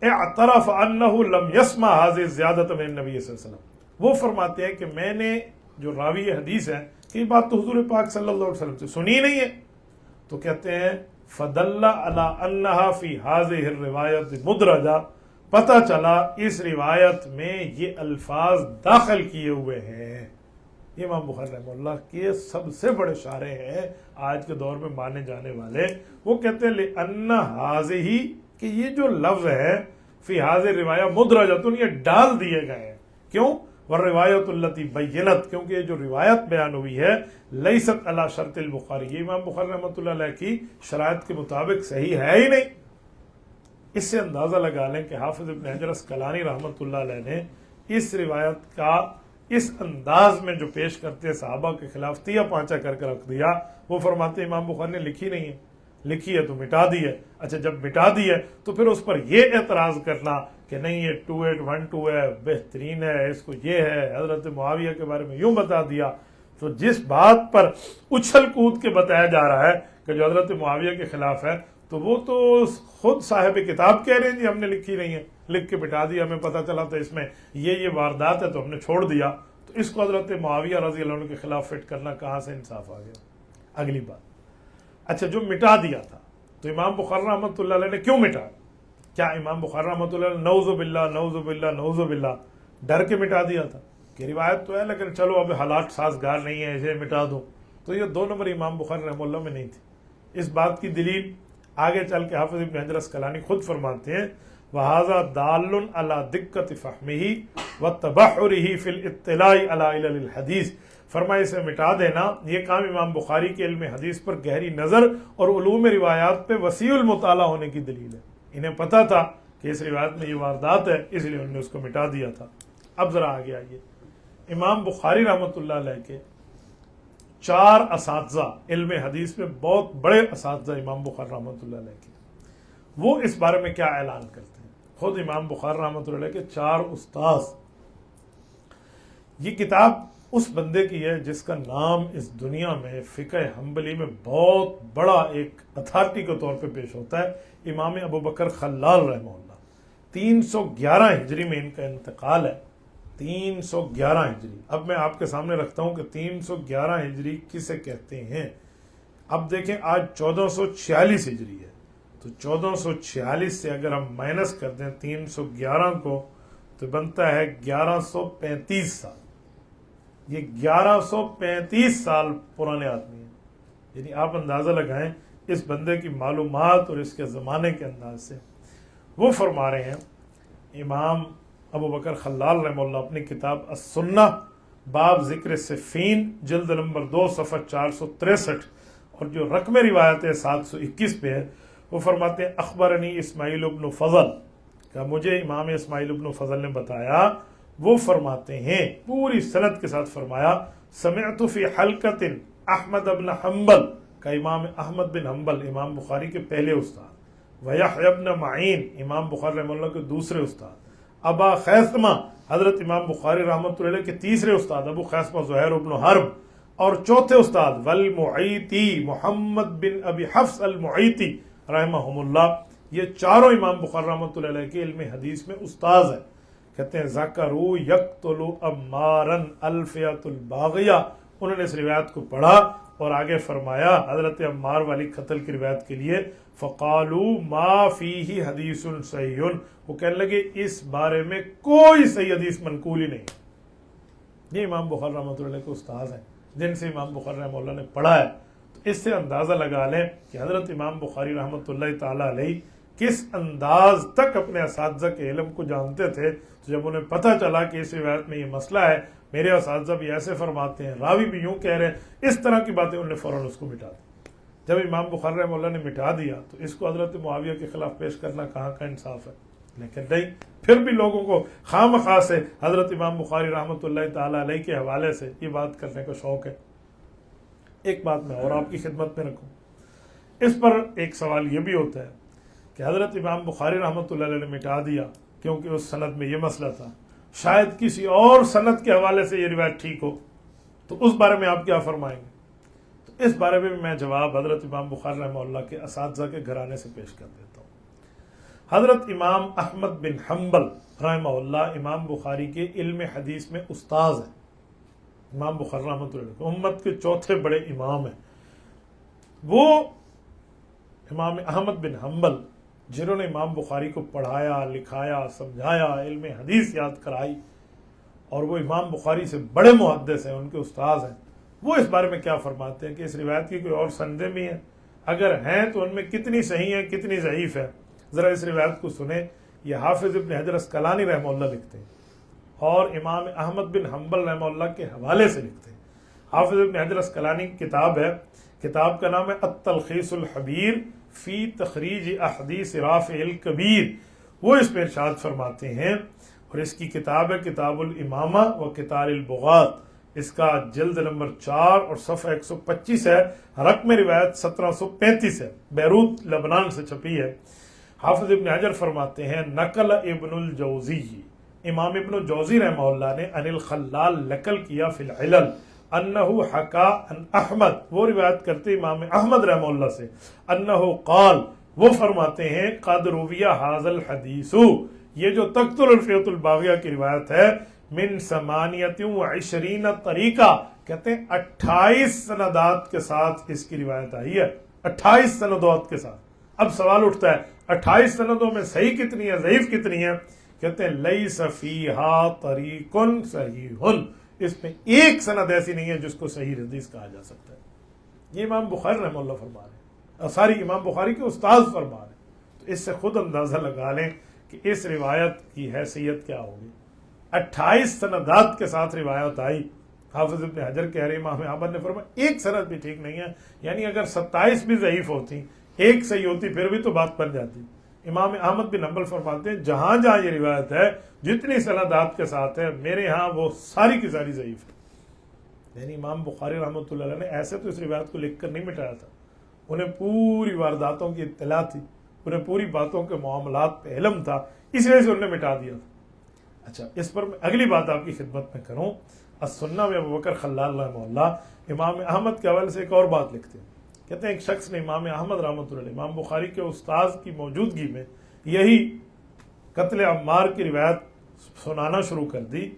اعترف انہ لم یسمع هذه زیادۃ من النبی صلی اللہ علیہ وسلم، وہ فرماتے ہیں کہ میں نے جو راوی حدیث ہے کہ یہ بات تو حضور پاک صلی اللہ علیہ وسلم سے سنی نہیں ہے، تو کہتے ہیں فدل علی انہا فی هذه الروایت مدرجہ، پتہ چلا اس روایت میں یہ الفاظ داخل کیے ہوئے ہیں۔ یہ امام بخاری رحمہ اللہ کے سب سے بڑے شارح ہیں آج کے دور میں مانے جانے والے، وہ کہتے ہیں لِأَنَّ هَذِهِ کہ یہ جو لفظ ہے فی هذه الروایہ مدرجۃ، یہ ڈال دیے گئے ہیں۔ کیوں؟ والروایت التی بینت، کیونکہ یہ جو روایت بیان ہوئی ہے لیست علی شرط البخاری، یہ امام بخاری رحمۃ اللہ علیہ کی شرائط کے مطابق صحیح ہے ہی نہیں۔ اس سے اندازہ لگا لیں کہ حافظ ابن حجر اسقلانی رحمۃ اللہ علیہ نے اس روایت کا اس انداز میں جو پیش کرتے ہیں صحابہ کے خلاف تیا پانچا کر کے رکھ دیا۔ وہ فرماتے ہیں امام بخاری نے لکھی نہیں ہے، لکھی ہے تو مٹا دی ہے۔ اچھا جب مٹا دی ہے تو پھر اس پر یہ اعتراض کرنا کہ نہیں یہ 2812 ہے، بہترین ہے، اس کو یہ ہے، حضرت معاویہ کے بارے میں یوں بتا دیا۔ تو جس بات پر اچھل کود کے بتایا جا رہا ہے کہ جو حضرت معاویہ کے خلاف ہے، تو وہ تو خود صاحب کتاب کہہ رہے ہیں جی ہم نے لکھی نہیں ہے، لکھ کے مٹا دیا، ہمیں پتہ چلا تو اس میں یہ واردات ہے تو ہم نے چھوڑ دیا۔ تو اس کو حضرت معاویہ رضی اللہ عنہ کے خلاف فٹ کرنا کہاں سے انصاف آ گیا؟ اگلی بات، اچھا جو مٹا دیا تھا تو امام بخاری رحمۃ اللہ علیہ نے کیوں مٹا؟ کیا امام بخاری رحمۃ اللہ علیہ نعوذ باللہ نعوذ باللہ نعوذ باللہ ڈر کے مٹا دیا تھا کہ روایت تو ہے لیکن چلو اب حالات سازگار نہیں ہے اسے مٹا دو؟ تو یہ 2 نمبر امام بخاری رحمۃ اللہ میں نہیں تھی۔ اس بات کی دلیل آگے چل کے حافظ ابن حجر اسقلانی خود فرماتے ہیں وَهَذَا دَالٌ عَلَى دِقَّةِ فَهْمِهِ وَتَبَحُّرِهِ فِي الْاطِّلَاعِ عَلَى عِلَلِ الْحَدِيث، فرمایا اسے مٹا دینا یہ کام امام بخاری کے علم حدیث پر گہری نظر اور علوم روایات پہ وسیع المطالعہ ہونے کی دلیل ہے۔ انہیں پتہ تھا کہ اس روایت میں یہ واردات ہے، اس لیے انہوں نے اس کو مٹا دیا تھا۔ اب ذرا آگے آئیے، امام بخاری رحمۃ اللہ علیہ کے 4 اساتذہ علم حدیث میں بہت بڑے اساتذہ امام بخاری رحمۃ اللہ علیہ کے، وہ اس بارے میں کیا اعلان کرتے ہیں؟ خود امام بخاری رحمۃ اللہ علیہ کے 4 استاذ، یہ کتاب اس بندے کی ہے جس کا نام اس دنیا میں فقہ حنبلی میں بہت بڑا ایک اتھارٹی کے طور پہ پیش ہوتا ہے، امام ابو بکر خلال رحمہ اللہ۔ 311 ہجری میں ان کا انتقال ہے، 311 ہجری۔ اب میں آپ کے سامنے رکھتا ہوں کہ 311 ہجری کسے کہتے ہیں۔ اب دیکھیں آج 1446 ہجری ہے، تو 1446 سے اگر ہم مائنس کر دیں 311 کو تو بنتا ہے 1135 سال۔ یہ 1135 سال پرانے آدمی ہیں، یعنی آپ اندازہ لگائیں اس بندے کی معلومات اور اس کے زمانے کے انداز سے۔ وہ فرما رہے ہیں امام ابو بکر خلال رحمہ اللہ اپنی کتاب السنہ باب ذکر صفین جلد نمبر 2 صفحہ 463 اور جو رقم روایت ہے 721 پہ ہے، وہ فرماتے ہیں اخبرنی اسماعیل ابن فضل، کہ مجھے امام اسماعیل ابن فضل نے بتایا۔ وہ فرماتے ہیں پوری سند کے ساتھ فرمایا سمعت فی حلقۃ احمد بن حنبل، کا امام احمد بن حنبل امام بخاری کے پہلے استاد، ویحیی بن معین امام بخاری رحمہ اللہ کے دوسرے استاد، ابا خیثمہ حضرت امام بخاری رحمۃ اللہ علیہ کے تیسرے استاد ابو خیثمہ زہیر بن حرب، اور چوتھے استاد والمعیتی محمد بن ابی حفص المعیتی رحمہم اللہ۔ یہ چاروں امام بخاری رحمۃ اللہ علیہ کے علم حدیث میں استاذ ہیں۔ کہتے ہیں ذکروا یقتل عمارا الفیۃ الباغیہ، انہوں نے اس روایت کو پڑھا اور آگے فرمایا حضرت عمار والی قتل کی روایت کے لیے فقالوا ما فیہ حدیث صحیح، وہ کہنے لگے اس بارے میں کوئی صحیح حدیث منقول ہی نہیں۔ یہ امام بخاری رحمۃ اللہ علیہ کے استاذ ہیں جن سے امام بخاری رحمۃ اللہ نے پڑھا ہے۔ تو اس سے اندازہ لگا لیں کہ حضرت امام بخاری رحمۃ اللہ تعالیٰ علیہ کس انداز تک اپنے اساتذہ کے علم کو جانتے تھے۔ تو جب انہیں پتہ چلا کہ اس روایت میں یہ مسئلہ ہے، میرے اساتذہ بھی ایسے فرماتے ہیں، راوی بھی یوں کہہ رہے ہیں، اس طرح کی باتیں انہوں نے فوراً اس کو مٹا دی۔ جب امام بخاری رحمہ اللہ نے مٹا دیا تو اس کو حضرت معاویہ کے خلاف پیش کرنا کہاں کا انصاف ہے؟ لیکن نہیں، پھر بھی لوگوں کو خواہ مخواہ سے حضرت امام بخاری رحمۃ اللہ تعالیٰ علیہ کے حوالے سے یہ بات کرنے کا شوق ہے۔ ایک بات میں اور آپ کی خدمت میں رکھوں، اس پر ایک سوال یہ بھی ہوتا ہے کہ حضرت امام بخاری رحمۃ اللہ علیہ نے مٹا دیا کیونکہ اس سند میں یہ مسئلہ تھا، شاید کسی اور سند کے حوالے سے یہ روایت ٹھیک ہو، تو اس بارے میں آپ کیا فرمائیں گے؟ تو اس بارے میں میں جواب حضرت امام بخاری رحمہ اللہ کے اساتذہ کے گھرانے سے پیش کر دیتا ہوں۔ حضرت امام احمد بن حنبل رحمہ اللہ امام بخاری کے علم حدیث میں استاذ ہیں۔ امام بخاری رحمۃ اللہ علیہ امت کے چوتھے بڑے امام ہیں۔ وہ امام احمد بن حنبل جنہوں نے امام بخاری کو پڑھایا، لکھایا، سمجھایا، علم حدیث یاد کرائی، اور وہ امام بخاری سے بڑے محدث ہیں، ان کے استاذ ہیں، وہ اس بارے میں کیا فرماتے ہیں کہ اس روایت کی کوئی اور سندیں بھی ہیں، اگر ہیں تو ان میں کتنی صحیح ہیں کتنی ضعیف ہے۔ ذرا اس روایت کو سنیں، یہ حافظ ابن حجر اسقلانی رحمہ اللہ لکھتے ہیں، اور امام احمد بن حنبل رحمہ اللہ کے حوالے سے لکھتے ہیں۔ حافظ ابن حجر اسقلانی کی کتاب ہے، کتاب کا نام ہے التلخیص الحبیر فی تخریج احادیث رافع الکبیر۔ وہ اس میں ارشاد فرماتے ہیں، اور اس کی کتاب ہے کتاب الامامہ و قتال البغاة، اس کا جلد نمبر 4 اور صفحہ 125 ہے، رقم روایت 1735 ہے، بیروت لبنان سے چھپی ہے۔ حافظ ابن حجر فرماتے ہیں نقل ابن الجوزی، امام ابن الجوزی رحمہ اللہ نے عن الخلال نقل کیا فی العلل انہو حکا ان احمد، وہ روایت کرتے امام احمد رحمہ اللہ سے، انہو قال، وہ فرماتے ہیں قد رویہ ھذا الحدیث، یہ جو تقتل الفیۃ الباغیہ کی روایت ہے، من 28 طریقہ، کہتے ہیں 28 سندات کے ساتھ اس کی روایت آئی ہے، 28 سندات کے ساتھ۔ اب سوال اٹھتا ہے 28 سندوں میں صحیح کتنی ہے، ضعیف کتنی ہے؟ کہتے ہیں لیس فیہا طریق صحیح، اس میں ایک سند ایسی نہیں ہے جس کو صحیح حدیث کہا جا سکتا ہے۔ یہ امام بخاری رحمہ اللہ فرما رہے ہیں، ساری امام بخاری کے استاد فرما رہے ہیں، تو اس سے خود اندازہ لگا لیں کہ اس روایت کی حیثیت کیا ہوگی۔ 28 سندات کے ساتھ روایت آئی، حافظ ابن حجر کہہ رہے امام احمد نے فرمایا ایک سند بھی ٹھیک نہیں ہے، یعنی اگر 27 بھی ضعیف ہوتی، ایک صحیح ہوتی، پھر بھی تو بات بن جاتی۔ امام احمد بن حنبل فرماتے ہیں جہاں جہاں یہ روایت ہے، جتنی سندات کے ساتھ ہے، میرے ہاں وہ ساری کی ساری ضعیف ہے۔ یعنی امام بخاری رحمۃ اللہ علیہ نے ایسے تو اس روایت کو لکھ کر نہیں مٹایا تھا، انہیں پوری وارداتوں کی اطلاع تھی، انہیں پوری باتوں کے معاملات پہ علم تھا، اس وجہ سے انہوں نے مٹا دیا تھا۔ اچھا، اس پر میں اگلی بات آپ کی خدمت میں کروں، السنہ میں ابوبکر خلال رحمہ اللہ امام احمد کے حوالے سے ایک اور بات لکھتے ہیں، کہتے ہیں ایک شخص نے امام احمد رحمۃ اللہ علیہ، امام بخاری کے استاذ کی موجودگی میں یہی قتل عمار کی روایت سنانا شروع کر دی،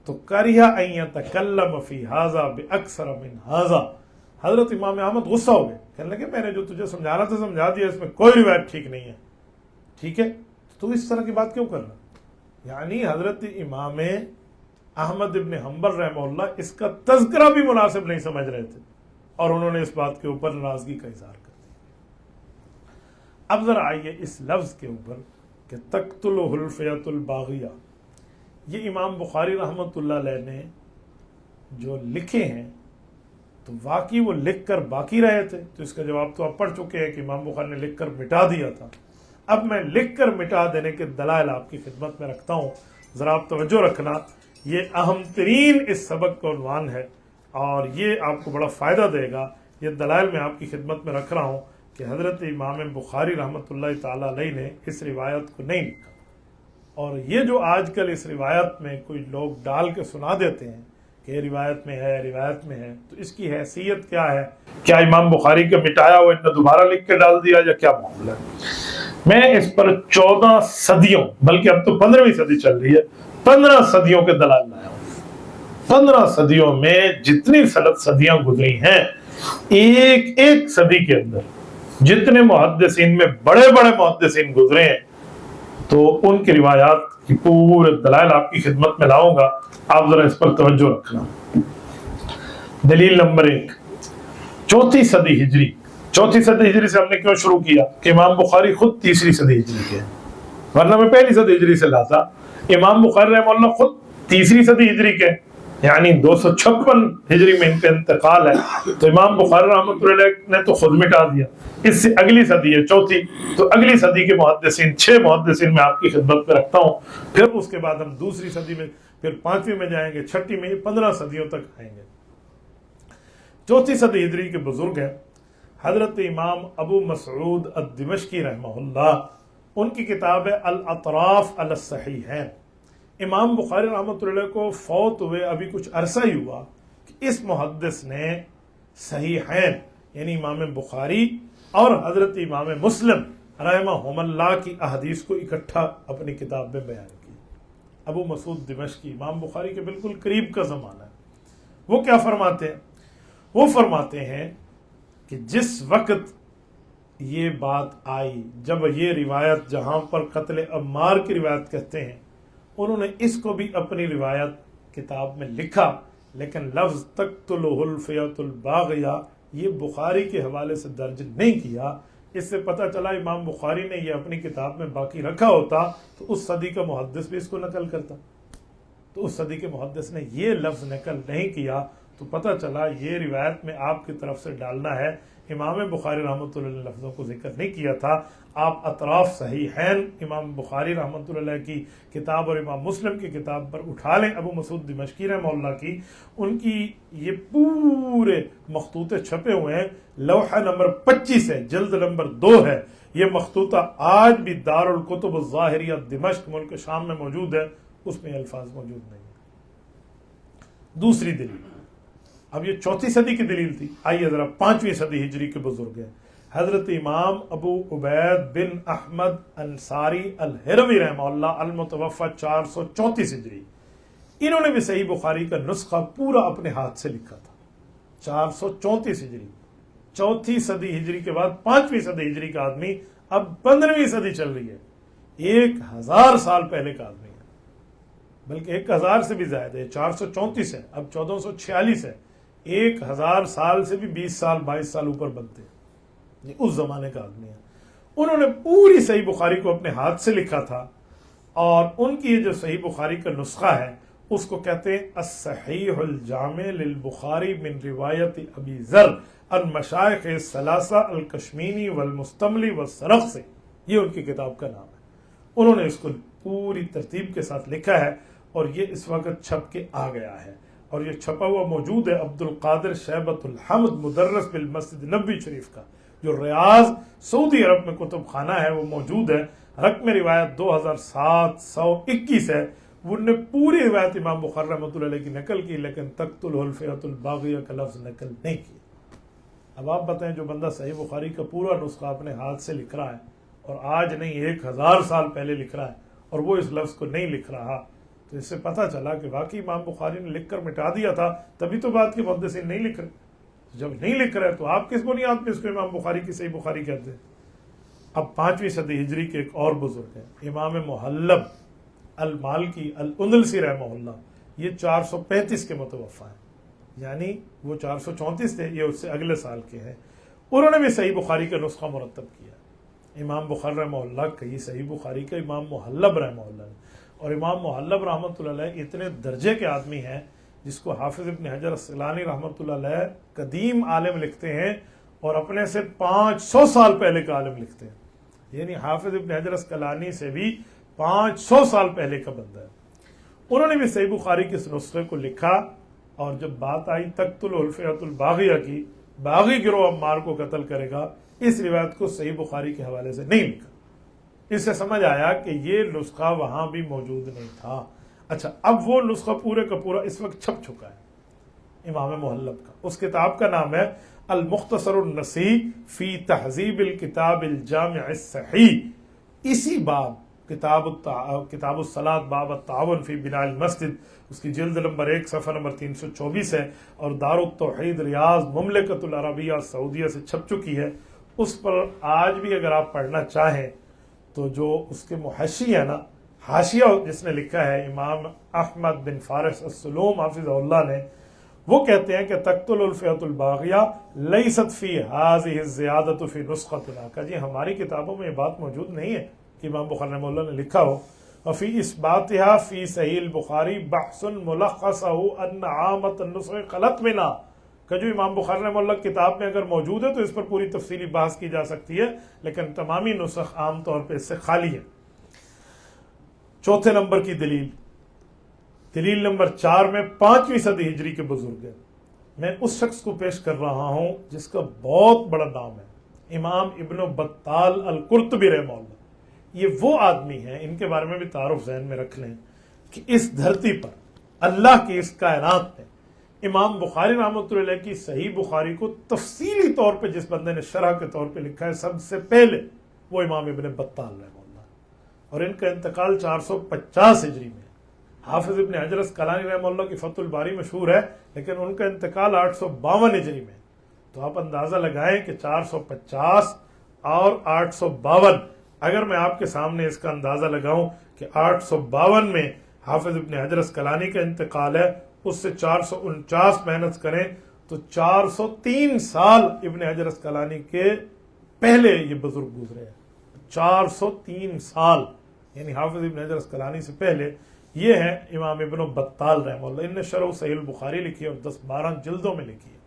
تو کریہ ان یتکلم فی ھذا باکثر من ھذا، حضرت امام احمد غصہ ہو گئے، کہنے لگے میں نے جو تجھے سمجھانا تھا سمجھا دیا، اس میں کوئی روایت ٹھیک نہیں ہے، ٹھیک ہے تو اس طرح کی بات کیوں کر رہا؟ یعنی حضرت امام احمد ابن حنبل رحمہ اللہ اس کا تذکرہ بھی مناسب نہیں سمجھ رہے تھے، اور انہوں نے اس بات کے اوپر ناراضگی کا اظہار کر دیا۔ اب ذرا آئیے اس لفظ کے اوپر کہ تقتلہ الفیۃ الباغیہ، یہ امام بخاری رحمۃ اللہ علیہ نے جو لکھے ہیں تو واقعی وہ لکھ کر باقی رہے تھے؟ تو اس کا جواب تو آپ پڑھ چکے ہیں کہ امام بخاری نے لکھ کر مٹا دیا تھا۔ اب میں لکھ کر مٹا دینے کے دلائل آپ کی خدمت میں رکھتا ہوں، ذرا آپ توجہ رکھنا، یہ اہم ترین اس سبق کا عنوان ہے اور یہ آپ کو بڑا فائدہ دے گا۔ یہ دلائل میں آپ کی خدمت میں رکھ رہا ہوں کہ حضرت امام بخاری رحمۃ اللہ تعالیٰ علیہ نے اس روایت کو نہیں لکھا، اور یہ جو آج کل اس روایت میں کوئی لوگ ڈال کے سنا دیتے ہیں کہ روایت میں ہے، روایت میں ہے، تو اس کی حیثیت کیا ہے؟ کیا امام بخاری کا مٹایا ہوا انہیں دوبارہ لکھ کے ڈال دیا یا کیا معاملہ ہے؟ میں اس پر 14 صدیوں، بلکہ اب تو 15ویں صدی چل رہی ہے، 15 صدیوں کے دلائل لایا ہوں۔ 15 صدیوں میں جتنی صدیاں گزری ہیں، ایک ایک صدی کے اندر جتنے محدثین میں بڑے بڑے محدثین گزرے ہیں، تو ان کی روایات کی پورے دلائل آپ کی خدمت میں لاؤں گا، آپ ذرا اس پر توجہ رکھنا۔ دلیل نمبر 1، 4 صدی ہجری۔ 4 صدی ہجری سے ہم نے کیوں شروع کیا کہ امام بخاری خود 3 صدی ہجری کے، ورنہ میں 1 صدی ہجری سے لاتا۔ امام بخاری رحمہ اللہ خود 3 صدی ہجری کے، یعنی 256 ہجری میں ان کا انتقال ہے، تو امام بخاری رحمۃ اللہ علیہ نے تو خود مٹا دیا۔ اس سے اگلی صدی ہے 4، تو اگلی صدی کے محدثین 6 محدثین میں آپ کی خدمت میں رکھتا ہوں، پھر اس کے بعد ہم دوسری صدی میں، پھر 5ویں میں جائیں گے، 6 میں، 15 صدیوں تک آئیں گے۔ 4 صدی ہجری کے بزرگ ہیں حضرت امام ابو مسعود الدمشقی رحمہ اللہ، ان کی کتاب ہے الاطراف علی الصحیحین۔ امام بخاری رحمۃ اللہ کو فوت ہوئے ابھی کچھ عرصہ ہی ہوا کہ اس محدث نے صحیحین یعنی امام بخاری اور حضرت امام مسلم رحمہم اللہ کی احادیث کو اکٹھا اپنی کتاب میں بیان کی۔ ابو مسعود دمشقی امام بخاری کے بالکل قریب کا زمانہ ہے۔ وہ کیا فرماتے ہیں؟ وہ فرماتے ہیں کہ جس وقت یہ بات آئی، جب یہ روایت جہاں پر قتل عمار کی روایت کہتے ہیں، انہوں نے اس کو بھی اپنی روایت کتاب میں لکھا، لیکن لفظ تقتلہ الفیۃ الباغیہ یہ بخاری کے حوالے سے درج نہیں کیا۔ اس سے پتہ چلا امام بخاری نے یہ اپنی کتاب میں باقی رکھا ہوتا تو اس صدی کا محدث بھی اس کو نقل کرتا۔ تو اس صدی کے محدث نے یہ لفظ نقل نہیں کیا، تو پتہ چلا یہ روایت میں آپ کی طرف سے ڈالنا ہے۔ امام بخاری رحمۃ اللہ علیہ لفظوں کو ذکر نہیں کیا تھا۔ آپ اطراف صحیحین امام بخاری رحمۃ اللہ علیہ کی کتاب اور امام مسلم کی کتاب پر اٹھا لیں، ابو مسعود دمشقی رحمہ اللہ کی، ان کی یہ پورے مخطوطے چھپے ہوئے ہیں، لوحہ نمبر 25 ہے، جلد نمبر 2 ہے۔ یہ مخطوطہ آج بھی دار الکتب الظاہریہ دمشق ملک شام میں موجود ہے، اس میں الفاظ موجود نہیں ہیں۔ دوسری دلیل، اب یہ 4 صدی کی دلیل تھی، آئیے ذرا 5ویں صدی ہجری کے بزرگ ہیں، حضرت امام ابو عبید بن احمد انصاری الہروی رحمہ اللہ، المتوفى 434 ہجری، انہوں نے بھی صحیح بخاری کا نسخہ پورا اپنے ہاتھ سے لکھا تھا۔ 434 ہجری، 4 صدی ہجری کے بعد 5ویں صدی ہجری کا آدمی، اب 15ویں صدی چل رہی ہے، 1000 سال پہلے کا آدمی ہے، بلکہ 1000 سے بھی زیادہ ہے، 434 ہے، اب 1446 ہے، 1000 سال سے بھی 20 سال 22 سال اوپر بنتے ہیں، یہ اس زمانے کا آدمی ہے۔ انہوں نے پوری صحیح بخاری کو اپنے ہاتھ سے لکھا تھا، اور ان کی یہ جو صحیح بخاری کا نسخہ ہے اس کو کہتے ہیں الصحیح الجامع للبخاری من روایت ابی ذر عن مشائخ الثلاثہ الکشمینی والمستملی والسرخسی، یہ ان کی کتاب کا نام ہے۔ انہوں نے اس کو پوری ترتیب کے ساتھ لکھا ہے، اور یہ اس وقت چھپ کے آ گیا ہے، اور یہ چھپا ہوا موجود ہے عبد القادر شیبۃ الحمد مدرس بالمسجد نبوی شریف کا، جو ریاض سعودی عرب میں کتب خانہ ہے، وہ موجود ہے۔ رقم روایت 2721 ہے۔ وہ نے پوری روایت امام بخاری رحمۃ اللہ علیہ کی نقل کی، لیکن تقتلہ الفئۃ الباغیہ کا لفظ نقل نہیں کیا۔ اب آپ بتائیں، جو بندہ صحیح بخاری کا پورا نسخہ اپنے ہاتھ سے لکھ رہا ہے، اور آج نہیں 1000 سال پہلے لکھ رہا ہے، اور وہ اس لفظ کو نہیں لکھ رہا، تو اس سے پتہ چلا کہ واقعی امام بخاری نے لکھ کر مٹا دیا تھا، تبھی تو بات کی محدثین نہیں لکھ رہے۔ جب نہیں لکھ رہے تو آپ کس بنیاد پہ اس کو امام بخاری کی صحیح بخاری کہتے ہیں؟ اب 5ویں صدی ہجری کے ایک اور بزرگ ہیں، امام محلب المالکی الاندلسی رحمہ اللہ، یہ 435 کے متوفى ہیں، یعنی وہ 434 تھے، یہ اس سے اگلے سال کے ہیں۔ انہوں نے بھی صحیح بخاری کا نسخہ مرتب کیا۔ امام بخاری رحمہ اللہ کا یہ صحیح بخاری کا امام محلب رحمہ اللہ نے، اور امام محلب رحمۃ اللہ علیہ اتنے درجے کے آدمی ہیں جس کو حافظ ابن حجر العسقلانی رحمۃ اللہ علیہ قدیم عالم لکھتے ہیں، اور اپنے سے 500 سال پہلے کا عالم لکھتے ہیں، یعنی حافظ ابن حجر العسقلانی سے بھی 500 سال پہلے کا بندہ ہے۔ انہوں نے بھی صحیح بخاری کے اس نسخے کو لکھا، اور جب بات آئی تقتلہ الفئۃ الباغیہ کی، باغی گروہ عمار کو قتل کرے گا، اس روایت کو صحیح بخاری کے حوالے سے نہیں لکھا۔ اس سے سمجھ آیا کہ یہ نسخہ وہاں بھی موجود نہیں تھا۔ اچھا، اب وہ نسخہ پورے کا پورا اس وقت چھپ چکا ہے امام محلب کا۔ اس کتاب کا نام ہے المختصر النصیح فی تہذیب الکتاب الجامع الصحیح۔ اسی باب کتاب الصلاۃ باب التعاون فی بناء المسجد، اس کی جلد نمبر 1 صفحہ نمبر 324 ہے، اور دار التوحید ریاض مملکت العربیہ سعودیہ سے چھپ چکی ہے۔ اس پر آج بھی اگر آپ پڑھنا چاہیں تو جو اس کے محشی ہے نا، حاشیہ جس نے لکھا ہے امام احمد بن فارس السلوم حافظہ اللہ نے، وہ کہتے ہیں کہ تقتل الفئۃ الباغیہ لیست فی ہذہ الزیادۃ فی نسختنا، کہ جی ہماری کتابوں میں یہ بات موجود نہیں ہے کہ امام بخاری رحمہ اللہ نے لکھا ہو۔ وفی اثباتها فی صحیح البخاری بحث ملخصہ ان عامۃ النسخ خلط منا، کہ جو امام بخاری رحمہ اللہ کتاب میں اگر موجود ہے تو اس پر پوری تفصیلی بحث کی جا سکتی ہے، لیکن تمامی نسخ عام طور پہ اس سے خالی ہے۔ چوتھے نمبر کی دلیل نمبر 4 میں 5ویں صدی ہجری کے بزرگ ہیں۔ میں اس شخص کو پیش کر رہا ہوں جس کا بہت بڑا نام ہے، امام ابن بطال القرطبی رحمہ اللہ۔ یہ وہ آدمی ہیں، ان کے بارے میں بھی تعارف ذہن میں رکھ لیں کہ اس دھرتی پر اللہ کی اس کائنات میں امام بخاری رحمۃ اللہ علیہ کی صحیح بخاری کو تفصیلی طور پہ جس بندے نے شرح کے طور پہ لکھا ہے سب سے پہلے، وہ امام ابن بطال رحمہ اللہ، اور ان کا انتقال 450 ہجری میں۔ حافظ ابن حجر العسقلانی رحمہ اللہ کی فتح الباری مشہور ہے، لیکن ان کا انتقال 852 ہجری میں۔ تو آپ اندازہ لگائیں کہ 450 اور 852، اگر میں آپ کے سامنے اس کا اندازہ لگاؤں کہ 852 میں حافظ ابن حجر العسقلانی کا انتقال ہے، اس سے 449 محنت کریں تو 403 سال ابن حجر العسقلانی کے پہلے یہ بزرگ گزرے ہیں۔ 403 سال، یعنی حافظ ابن حجر العسقلانی سے پہلے یہ ہے امام ابن بطال رحمہ اللہ، ان نے شرح صحیح البخاری لکھی ہے اور 10-12 جلدوں میں لکھی ہے۔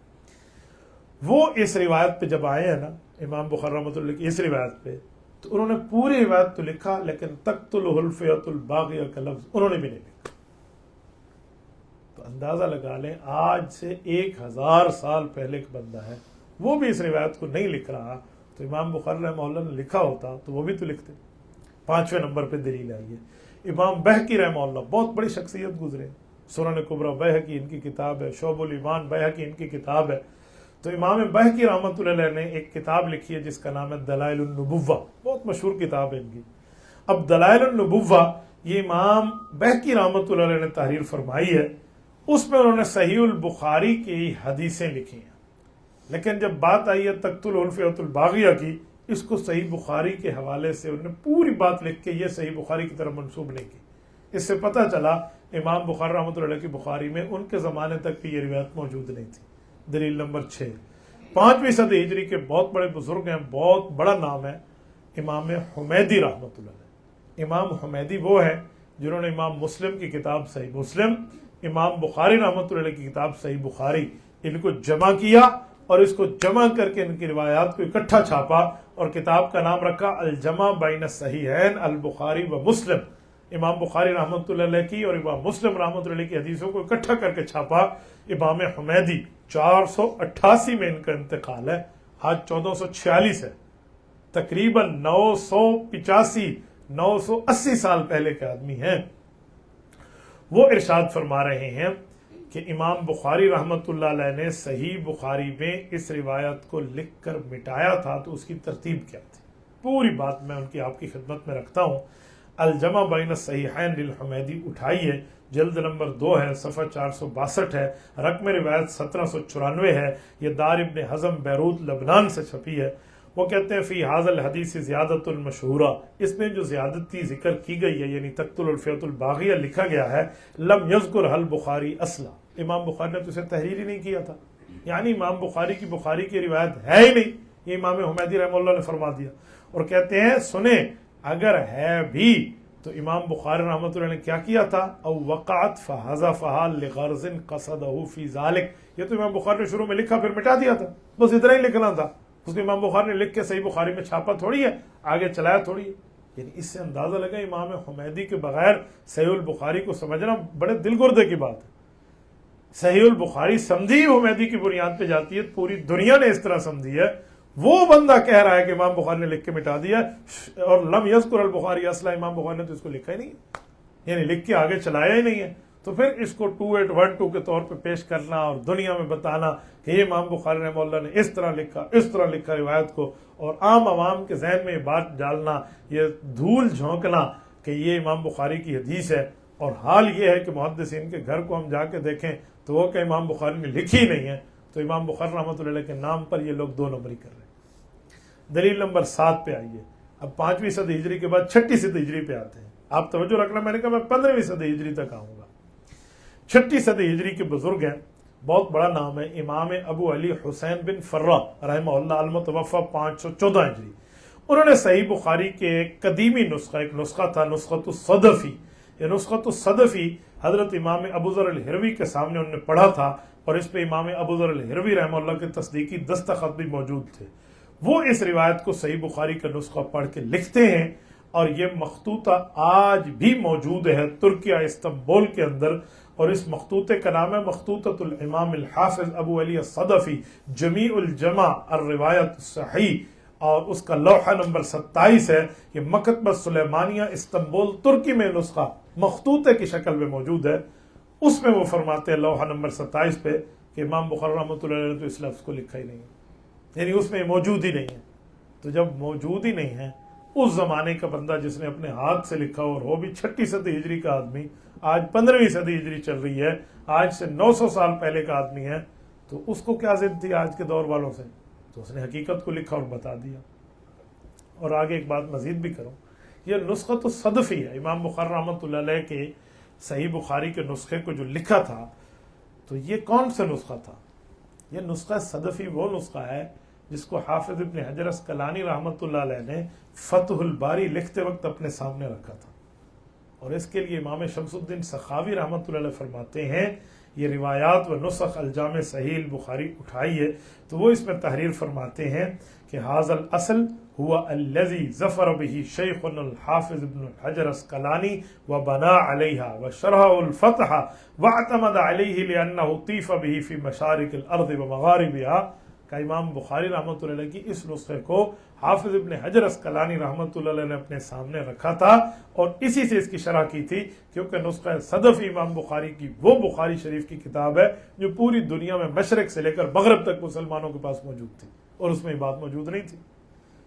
وہ اس روایت پہ جب آئے ہیں نا امام بخاری رحمۃ اللہ کی اس روایت پہ، تو انہوں نے پوری روایت تو لکھا لیکن تقتلہ الفئۃ الباغیہ کا لفظ انہوں نے بھی نہیں لکھا۔ تو اندازہ لگا لیں آج سے 1000 سال پہلے کا بندہ ہے، وہ بھی اس روایت کو نہیں لکھ رہا، تو امام بخاری رحمہ اللہ نے لکھا ہوتا تو وہ بھی تو لکھتے۔ 5ویں نمبر پہ دلیل آئی ہے امام بہقی رحمہ اللہ، بہت بڑی شخصیت گزرے، سنن کبریٰ بہقی ان کی کتاب ہے، شعب الایمان بہقی ان کی کتاب ہے۔ تو امام بہقی رحمۃ اللہ علیہ نے ایک کتاب لکھی ہے جس کا نام ہے دلائل النبوہ، بہت مشہور کتاب ہے ان کی۔ اب دلائل النبوہ یہ امام بہقی رحمۃ اللہ علیہ نے تحریر فرمائی ہے، اس میں انہوں نے صحیح البخاری کی حدیثیں لکھی ہیں، لیکن جب بات آئی ہے تقتل الفئۃ الباغیہ کی، اس کو صحیح بخاری کے حوالے سے انہوں نے پوری بات لکھ کے یہ صحیح بخاری کی طرف منسوب نہیں کی۔ اس سے پتہ چلا امام بخاری رحمۃ اللہ علیہ کی بخاری میں ان کے زمانے تک بھی یہ روایت موجود نہیں تھی۔ دلیل نمبر 6، 5ویں صدی ہجری کے بہت بڑے بزرگ ہیں، بہت بڑا نام ہے امام حمیدی رحمۃ اللہ علیہ۔ امام حمیدی وہ ہیں جنہوں نے امام مسلم کی کتاب صحیح مسلم، امام بخاری رحمۃ اللہ علیہ کی کتاب صحیح بخاری، ان کو جمع کیا اور اس کو جمع کر کے ان کی روایات کو اکٹھا چھاپا اور کتاب کا نام رکھا الجمع بین الصحیحین البخاری و مسلم۔ امام بخاری رحمۃ اللہ علیہ کی اور امام مسلم رحمۃ اللہ علیہ کی حدیثوں کو اکٹھا کر کے چھاپا امام حمیدی۔ 488 میں ان کا انتقال ہے، آج 1446 ہے، تقریباً 980 سال پہلے کے آدمی ہیں۔ وہ ارشاد فرما رہے ہیں کہ امام بخاری رحمۃ اللہ علیہ نے صحیح بخاری میں اس روایت کو لکھ کر مٹایا تھا، تو اس کی ترتیب کیا تھی؟ پوری بات میں ان کی آپ کی خدمت میں رکھتا ہوں۔ الجمع بین الصحیحین للحمیدی اٹھائیے، جلد نمبر 2 ہے، صفحہ 462 ہے، رقم روایت 1794 ہے، یہ دار ابن حزم بیروت لبنان سے چھپی ہے۔ وہ کہتے ہیں فی ھذا الحدیث زیادۃ المشہورہ، اس میں جو زیادتی ذکر کی گئی ہے یعنی تقتل الفئۃ الباغیہ لکھا گیا ہے، لم یذکر البخاری اصلا، امام بخاری نے تو اسے تحریر ہی نہیں کیا تھا، یعنی امام بخاری کی روایت ہے ہی نہیں، یہ امام حمیدی رحمہ اللہ نے فرما دیا۔ اور کہتے ہیں سنیں اگر ہے بھی تو امام بخاری رحمۃ اللہ نے کیا کیا تھا، او وقعت فحذفها لغرض قصده فی ذلک، یہ تو امام بخاری نے شروع میں لکھا پھر مٹا دیا تھا، بس اتنا ہی لکھنا تھا، اس کو امام بخاری نے لکھ کے صحیح بخاری میں چھاپا تھوڑی ہے، آگے چلایا تھوڑی ہے۔ یعنی اس سے اندازہ لگا امام حمیدی کے بغیر صحیح البخاری کو سمجھنا بڑے دل گردے کی بات ہے۔ صحیح البخاری سمجھی حمیدی کی بنیاد پہ جاتی ہے، پوری دنیا نے اس طرح سمجھی ہے، وہ بندہ کہہ رہا ہے کہ امام بخاری نے لکھ کے مٹا دیا، اور لم یذکر البخاری اصلا، امام بخاری نے تو اس کو لکھا ہی نہیں ہے، یعنی لکھ کے آگے چلایا ہی نہیں ہے، تو پھر اس کو 2812 کے طور پہ پیش کرنا اور دنیا میں بتانا کہ یہ امام بخاری رحمہ اللہ نے اس طرح لکھا روایت کو، اور عام عوام کے ذہن میں یہ بات ڈالنا، یہ دھول جھونکنا کہ یہ امام بخاری کی حدیث ہے، اور حال یہ ہے کہ محدثین کے گھر کو ہم جا کے دیکھیں تو وہ کہ امام بخاری نے لکھی نہیں ہے، تو امام بخاری رحمۃ اللہ علیہ کے نام پر یہ لوگ 2 نمبری کر رہے ہیں۔ دلیل نمبر 7 پہ آئیے، اب 5ویں صدی ہجری کے بعد 6ٹھی صدی ہجری پہ آتے ہیں، آپ توجہ رکھنا، میں نے کہا میں 15ویں صدی ہجری تک آؤں گا۔ 6ٹھی صدی ہجری کے بزرگ ہیں، بہت بڑا نام ہے، امام ابو علی حسین بن فرہ رحمہ اللہ، المتوفى 514 ہجری۔ انہوں نے صحیح بخاری کے قدیمی ایک نسخہ تھا نسخۃ الصدفی، یہ نسخۃ الصدفی حضرت امام ابو ذر الہروی کے سامنے انہوں نے پڑھا تھا، اور اس پہ امام ابو ذر الہروی رحمہ اللہ کے تصدیقی دستخط بھی موجود تھے۔ وہ اس روایت کو صحیح بخاری کا نسخہ پڑھ کے لکھتے ہیں، اور یہ مخطوطہ آج بھی موجود ہے ترکیہ استنبول کے اندر، اور اس مخطوطے کا نام ہے مخطوطۃ الامام الحافظ ابو علی الصدفی جمیع الجمع الروایت الصحیح، اور اس کا لوحہ نمبر 27 ہے، یہ مکتبہ سلیمانیہ استنبول ترکی میں نسخہ مخطوطے کی شکل میں موجود ہے، اس میں وہ فرماتے ہیں لوحہ نمبر 27 پہ کہ امام بخاری رحمۃ اللہ علیہ نے تو اس لفظ کو لکھا ہی نہیں ہے، یعنی اس میں موجود ہی نہیں ہے۔ تو جب موجود ہی نہیں ہے، اس زمانے کا بندہ جس نے اپنے ہاتھ سے لکھا اور وہ بھی 6ٹھی صدی ہجری کا آدمی، آج 15ویں صدی ہجری چل رہی ہے، آج سے 900 سال پہلے کا آدمی ہے، تو اس کو کیا ضد تھی آج کے دور والوں سے؟ تو اس نے حقیقت کو لکھا اور بتا دیا۔ اور آگے ایک بات مزید بھی کروں، یہ نسخۃ الصدفی ہے، امام بخاری رحمۃ اللہ علیہ کے صحیح بخاری کے نسخے کو جو لکھا تھا، تو یہ کون سا نسخہ تھا؟ یہ نسخہ صدفی وہ نسخہ ہے جس کو حافظ ابن حجر اسقلانی رحمۃ اللہ علیہ نے فتح الباری لکھتے وقت اپنے سامنے رکھا تھا، اور اس کے لیے امام شمس الدین سخاوی رحمۃ اللہ علیہ فرماتے ہیں یہ روایات و نسخ الجامع صحیح البخاری اٹھائیے تو وہ اس میں تحریر فرماتے ہیں کہ حاذا الاصل هو الذي ظفر به شیخنا الحافظ ابن حجر اسقلانی وبنى عليها وشرحه الفتح واعتمد عليه لانه طيف به في مشارق الارض ومغاربها کہ امام بخاری رحمۃ اللہ علیہ کی اس نسخے کو حافظ ابن حجر اسقلانی رحمۃ اللہ علیہ نے اپنے سامنے رکھا تھا اور اسی سے اس کی شرح کی تھی، کیونکہ نسخہ صدف امام بخاری کی وہ بخاری شریف کی کتاب ہے جو پوری دنیا میں مشرق سے لے کر مغرب تک مسلمانوں کے پاس موجود تھی اور اس میں یہ بات موجود نہیں تھی۔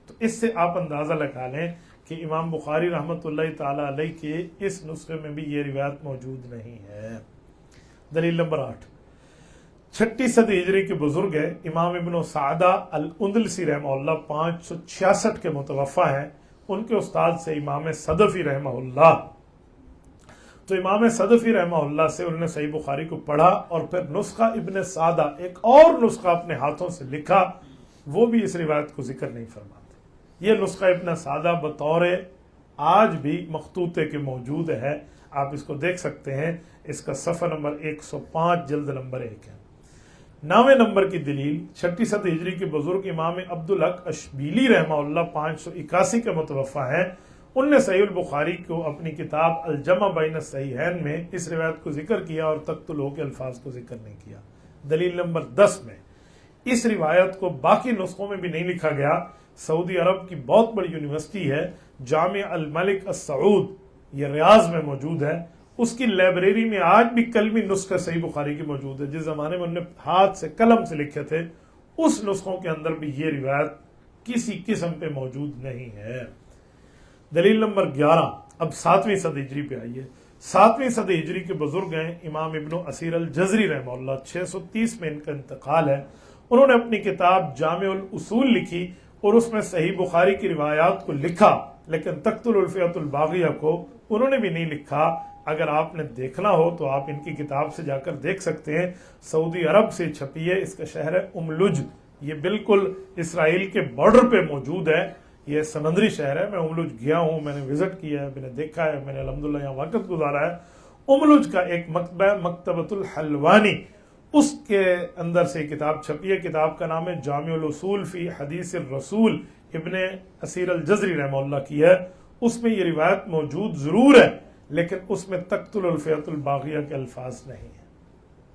تو اس سے آپ اندازہ لگا لیں کہ امام بخاری رحمۃ اللہ تعالی علیہ کے اس نسخے میں بھی یہ روایت موجود نہیں ہے۔ دلیل نمبر 8، 6 صدی ہجری کے بزرگ ہیں امام ابن سعدہ الاندلسی رحمہ اللہ 566 کے متوفی ہیں، ان کے استاد سے امام صدفی رحمہ اللہ۔ تو امام صدفی رحمہ اللہ سے انہوں نے صحیح بخاری کو پڑھا اور پھر نسخہ ابن سعدہ ایک اور نسخہ اپنے ہاتھوں سے لکھا، وہ بھی اس روایت کو ذکر نہیں فرماتے۔ یہ نسخہ ابن سعدہ بطور آج بھی مخطوطے کے موجود ہے، آپ اس کو دیکھ سکتے ہیں، اس کا صفحہ نمبر 105 جلد نمبر 1 ہے۔ 9ویں نمبر کی دلیل 6 صدی ہجری کے بزرگ امام عبدالحق اشبیلی رحمہ اللہ 581 کے متوفی ہیں، ان نے صحیح البخاری کو اپنی کتاب الجمع بین الصحیحین میں اس روایت کو ذکر کیا اور تقتلہ کے الفاظ کو ذکر نہیں کیا۔ دلیل نمبر 10 میں اس روایت کو باقی نسخوں میں بھی نہیں لکھا گیا۔ سعودی عرب کی بہت بڑی یونیورسٹی ہے جامع الملک السعود، یہ ریاض میں موجود ہے، اس کی لائبریری میں آج بھی کلمی نسخے صحیح بخاری کی موجود ہے۔ جس زمانے میں انہوں نے ہاتھ سے قلم سے لکھے تھے اس نسخوں کے اندر بھی یہ روایت کسی قسم پہ موجود نہیں ہے۔ دلیل نمبر 11، اب 7ویں صدی ہجری پہ آئیے۔ 7ویں صدی ہجری کے بزرگ ہیں امام ابن اسیر الجزری رحمہ اللہ، 630 میں ان کا انتقال ہے۔ انہوں نے اپنی کتاب جامع الاصول لکھی اور اس میں صحیح بخاری کی روایات کو لکھا، لیکن تقتل الفئۃ الباغیہ کو انہوں نے بھی نہیں لکھا۔ اگر آپ نے دیکھنا ہو تو آپ ان کی کتاب سے جا کر دیکھ سکتے ہیں، سعودی عرب سے چھپی ہے، اس کا شہر ہے املج، یہ بالکل اسرائیل کے بارڈر پہ موجود ہے، یہ سمندری شہر ہے۔ میں املج گیا ہوں، میں نے وزٹ کیا ہے، میں نے دیکھا ہے، میں نے الحمدللہ یہاں وقت گزارا ہے۔ املج کا ایک مکتبہ مکتبۃ الحلوانی، اس کے اندر سے کتاب چھپی ہے، کتاب کا نام ہے جامع الاصول فی حدیث الرسول، ابن اسیر الجزری رحمہ اللہ کی ہے۔ اس میں یہ روایت موجود ضرور ہے لیکن اس میں تقتل الفئۃ الباغیہ کے الفاظ نہیں ہیں،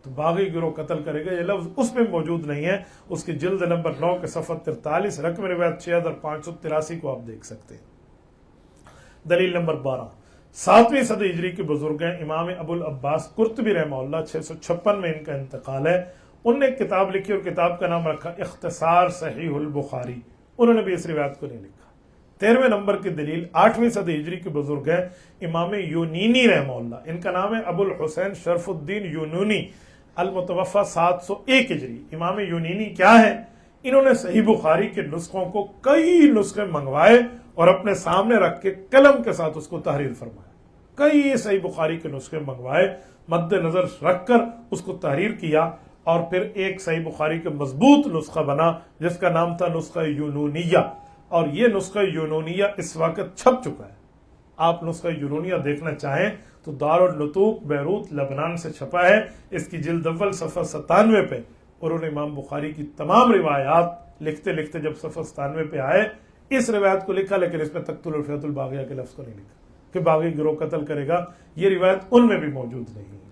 تو باغی گروہ قتل کرے گا یہ لفظ اس میں موجود نہیں ہے۔ اس کی جلد نمبر 9 کے صفحہ 43 رقم روایت 6583 کو آپ دیکھ سکتے ہیں۔ دلیل نمبر 12، 7ویں صدی ہجری کے بزرگ ہیں امام ابو العباس قرطبی رحمہ اللہ، 656 میں ان کا انتقال ہے۔ انہوں نے ایک کتاب لکھی اور کتاب کا نام رکھا اختصار صحیح البخاری، انہوں نے بھی اس روایت کو نہیں لکھا۔ 13ویں نمبر کی دلیل 8ویں صدی ہجری کے بزرگ ہیں امام یونینی رحمہ اللہ، ان کا نام ہے ابو الحسین شرف الدین یونونی، المتوفی 701 ہجری۔ امام یونینی کیا ہے؟ انہوں نے صحیح بخاری کے نسخوں کو کئی نسخے منگوائے اور اپنے سامنے رکھ کے قلم کے ساتھ اس کو تحریر فرمایا، کئی صحیح بخاری کے نسخے منگوائے، مد نظر رکھ کر اس کو تحریر کیا اور پھر ایک صحیح بخاری کا مضبوط نسخہ بنا جس کا نام تھا نسخہ یونونیہ، اور یہ نسخہ یونونیہ اس وقت چھپ چکا ہے۔ آپ نسخہ یونونیہ دیکھنا چاہیں تو دارالنطوق بیروت لبنان سے چھپا ہے، اس کی جلد اول صفحہ 97 پہ، اور انہوں نے امام بخاری کی تمام روایات لکھتے لکھتے جب صفحہ 97 پہ آئے اس روایت کو لکھا، لیکن اس میں تقتل الفئۃ الباغیہ کے لفظ کو نہیں لکھا کہ باغی گروہ قتل کرے گا، یہ روایت ان میں بھی موجود نہیں ہے۔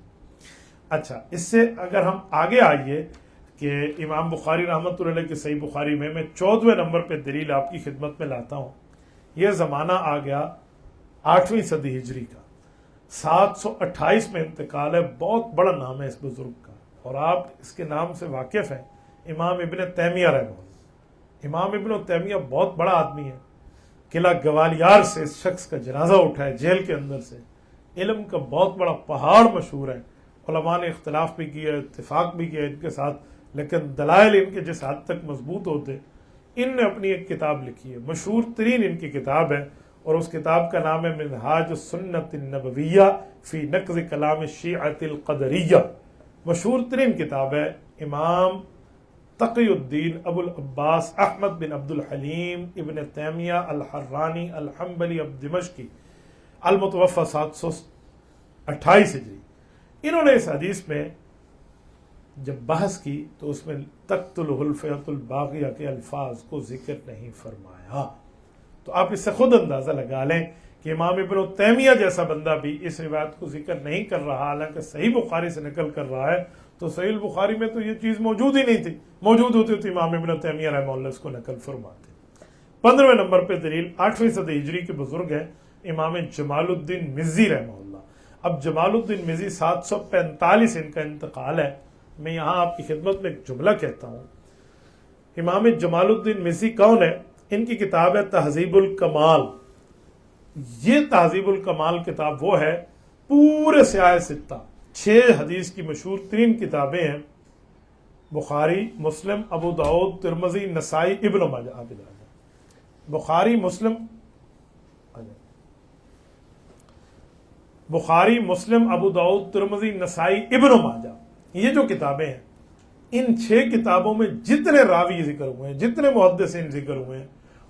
اچھا، اس سے اگر ہم آگے آئیے کہ امام بخاری رحمۃ اللہ علیہ کی صحیح بخاری میں 14ویں نمبر پہ دلیل آپ کی خدمت میں لاتا ہوں۔ یہ زمانہ آ گیا 8ویں صدی ہجری کا، 728 میں انتقال ہے، بہت بڑا نام ہے اس بزرگ کا، اور آپ اس کے نام سے واقف ہیں، امام ابن تیمیہ رحمہ اللہ۔ امام ابن تیمیہ بہت بڑا آدمی ہے، قلعہ گوالیار سے اس شخص کا جنازہ اٹھا ہے جیل کے اندر سے، علم کا بہت بڑا پہاڑ مشہور ہے، علماء نے اختلاف بھی کیا، اتفاق بھی کیا ان کے ساتھ، لیکن دلائل ان کے جس حد تک مضبوط ہوتے، ان نے اپنی ایک کتاب لکھی ہے، مشہور ترین ان کی کتاب ہے، اور اس کتاب کا نام ہے منہاج السنت النبویہ فی نقض کلام الشیعۃ القدریہ، مشہور ترین کتاب ہے۔ امام تقی الدین ابو العباس احمد بن عبد الحلیم ابن تیمیہ الحرانی الحنبلی الدمشقی المتوفا 728 ہجری. انہوں نے اس حدیث میں جب بحث کی تو اس میں تقتلہ الفئۃ الباغیہ کے الفاظ کو ذکر نہیں فرمایا. تو آپ اس سے خود اندازہ لگا لیں کہ امام ابن تیمیہ جیسا بندہ بھی اس روایت کو ذکر نہیں کر رہا، حالانکہ صحیح بخاری سے نقل کر رہا ہے. تو صحیح البخاری میں تو یہ چیز موجود ہی نہیں تھی، موجود ہوتی تو امام ابن تیمیہ رحمہ اللہ اس کو نقل فرماتے. 15ویں نمبر پہ دلیل 8ویں صدی ہجری کے بزرگ ہیں امام جمال الدین مزی رحمہ اللہ. اب جمال الدین مزی 745 ان کا انتقال ہے. میں یہاں آپ کی خدمت میں ایک جملہ کہتا ہوں. امام جمال الدین مزی کون ہے؟ ان کی کتاب ہے تہذیب الکمال. یہ تہذیب الکمال کتاب وہ ہے پورے سیاہ ستہ 6 حدیث کی مشہور ترین کتابیں ہیں، بخاری، مسلم، ابو داؤد، ترمذی، نسائی، ابن ماجہ. بخاری، مسلم، ابو داؤد، ترمذی، نسائی، ابن ماجہ، یہ جو کتابیں ہیں، ان 6 کتابوں میں جتنے راوی ذکر ہوئے ہیں، جتنے محدثین ذکر ہوئے ہیں،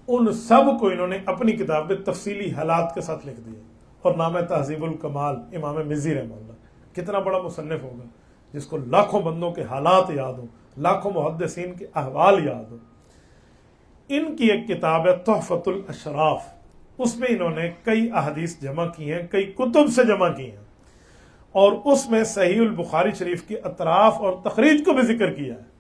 ان سب کو انہوں نے اپنی کتاب میں تفصیلی حالات کے ساتھ لکھ دیے، اور نام ہے تہذیب الکمال. امام مزی رحمہ اللہ کتنا بڑا مصنف ہوگا جس کو لاکھوں بندوں کے حالات یاد ہوں، لاکھوں محدثین کے احوال یاد ہوں. ان کی ایک کتاب ہے تحفۃ الاشراف. اس میں انہوں نے کئی احادیث جمع کی ہیں، کئی کتب سے جمع کی ہیں، اور اس میں صحیح البخاری شریف کے اطراف اور تخریج کو بھی ذکر کیا ہے.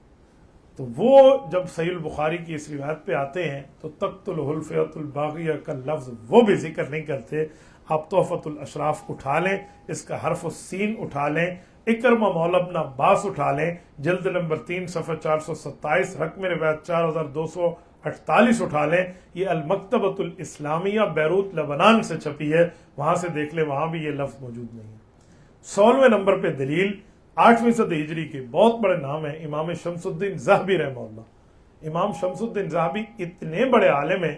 تو وہ جب صحیح البخاری کی اس روایت پہ آتے ہیں تو تقتلہ الفئۃ الباغیہ کا لفظ وہ بھی ذکر نہیں کرتے. آپ تحفۃ الاشراف اٹھا لیں، اس کا حرف السین اٹھا لیں، اکرمہ مولا ابن عباس اٹھا لیں، جلد نمبر 3 صفحہ 427، رقم روایت 4248 اٹھا لیں. یہ المکتبۃ الاسلامیہ بیروت لبنان سے چھپی ہے، وہاں سے دیکھ لیں، وہاں بھی یہ لفظ موجود نہیں ہے. 16ویں نمبر پہ دلیل 8ویں صدی ہجری کے بہت بڑے نام ہیں امام شمس الدین ذہبی رحمہ اللہ. امام شمس الدین ذہبی اتنے بڑے عالم ہیں.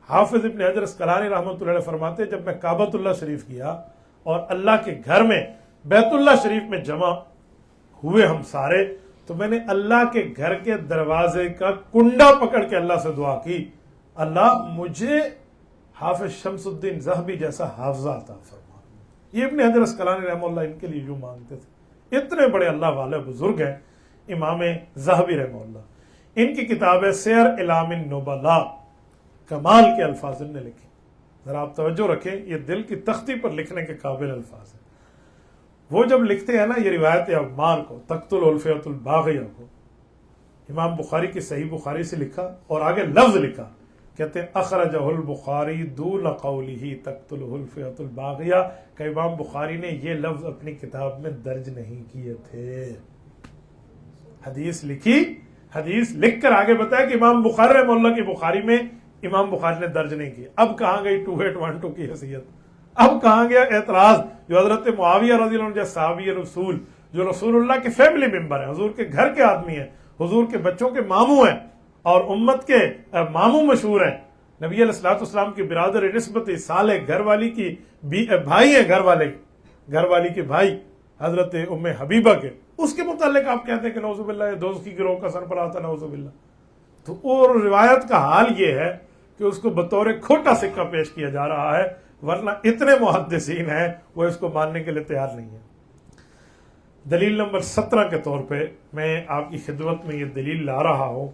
حافظ ابن حجر اسقلانی رحمۃ اللہ علیہ فرماتے ہیں جب میں کعبۃ اللہ شریف گیا اور اللہ کے گھر میں بیت اللہ شریف میں جمع ہوئے ہم سارے، تو میں نے اللہ کے گھر کے دروازے کا کنڈا پکڑ کے اللہ سے دعا کی، اللہ مجھے حافظ شمس الدین ذہبی جیسا حافظہ عطا فرما. یہ ابن حجر اسقلانی رحمہ اللہ ان کے لیے یوں مانگتے تھے. اتنے بڑے اللہ والے بزرگ ہیں امام ذہبی رحمہ اللہ. ان کی کتاب ہے سیر اعلام النبلاء. کمال کے الفاظ ان نے لکھے. ذرا آپ توجہ رکھیں، یہ دل کی تختی پر لکھنے کے قابل الفاظ ہیں. وہ جب لکھتے ہیں نا یہ روایت عمار کو، تقتل الفئۃ الباغیہ کو، امام بخاری کی صحیح بخاری سے لکھا اور آگے لفظ لکھا، کہتے ہیں اخرجہ البخاری دون قولہ تقتلہ الفئۃ الباغیہ، کہ امام بخاری نے یہ لفظ اپنی کتاب میں درج نہیں کیے تھے. حدیث لکھی، حدیث لکھ کر آگے بتایا کہ امام بخاری رحمہ اللہ کی بخاری میں امام بخاری نے درج نہیں کی. اب کہاں گئی 2812 کی حیثیت؟ اب کہاں گیا اعتراض جو حضرت معاویہ رضی اللہ عنہ جیسے صحابی رسول، جو رسول اللہ کے فیملی ممبر ہیں، حضور کے گھر کے آدمی ہیں، حضور کے بچوں کے ماموں ہیں اور امت کے ماموں مشہور ہیں، نبی علیہ الصلوۃ والسلام کی برادر نسبت سالے، گھر والی کی بھائی ہیں، گھر والی کے بھائی حضرت ام حبیبہ کے، اس کے متعلق آپ کہتے ہیں کہ نعوذ باللہ یہ دوزخی گروہ کا سربراہ تھا، نعوذ باللہ. تو اور روایت کا حال یہ ہے کہ اس کو بطور کھوٹا سکہ پیش کیا جا رہا ہے، ورنہ اتنے محدثین ہیں وہ اس کو ماننے کے لیے تیار نہیں ہیں. دلیل نمبر 17 کے طور پہ میں آپ کی خدمت میں یہ دلیل لا رہا ہوں،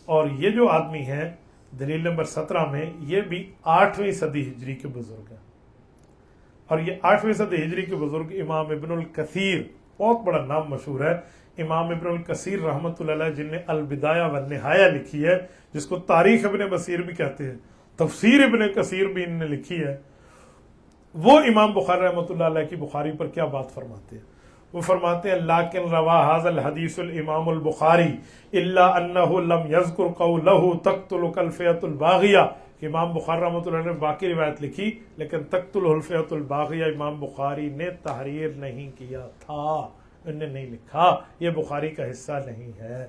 اور یہ جو آدمی ہیں دلیل نمبر 17 میں، یہ بھی 8ویں صدی ہجری کے بزرگ ہیں. اور یہ 8ویں صدی ہجری کے بزرگ امام ابن الکثیر، بہت بڑا نام مشہور ہے امام ابن الکثیر رحمۃ اللہ علیہ، جن نے البدایہ والنہایہ لکھی ہے، جس کو تاریخ ابن بصیر بھی کہتے ہیں، تفسیر ابن کثیر بھی ان نے لکھی ہے. وہ امام بخاری رحمۃ اللہ علیہ کی بخاری پر کیا بات فرماتے ہیں؟ وہ فرماتے ہیں لیکن روا ھذا الحدیث الامام البخاری الا انه لم يذكر قوله تقتلك الفئۃ الباغیہ، کہ امام بخاری رحمۃ اللہ علیہ نے باقی روایت لکھی لیکن تقتلہ الفئۃ الباغیہ امام بخاری نے تحریر نہیں کیا تھا، انہوں نے نہیں لکھا، یہ بخاری کا حصہ نہیں ہے.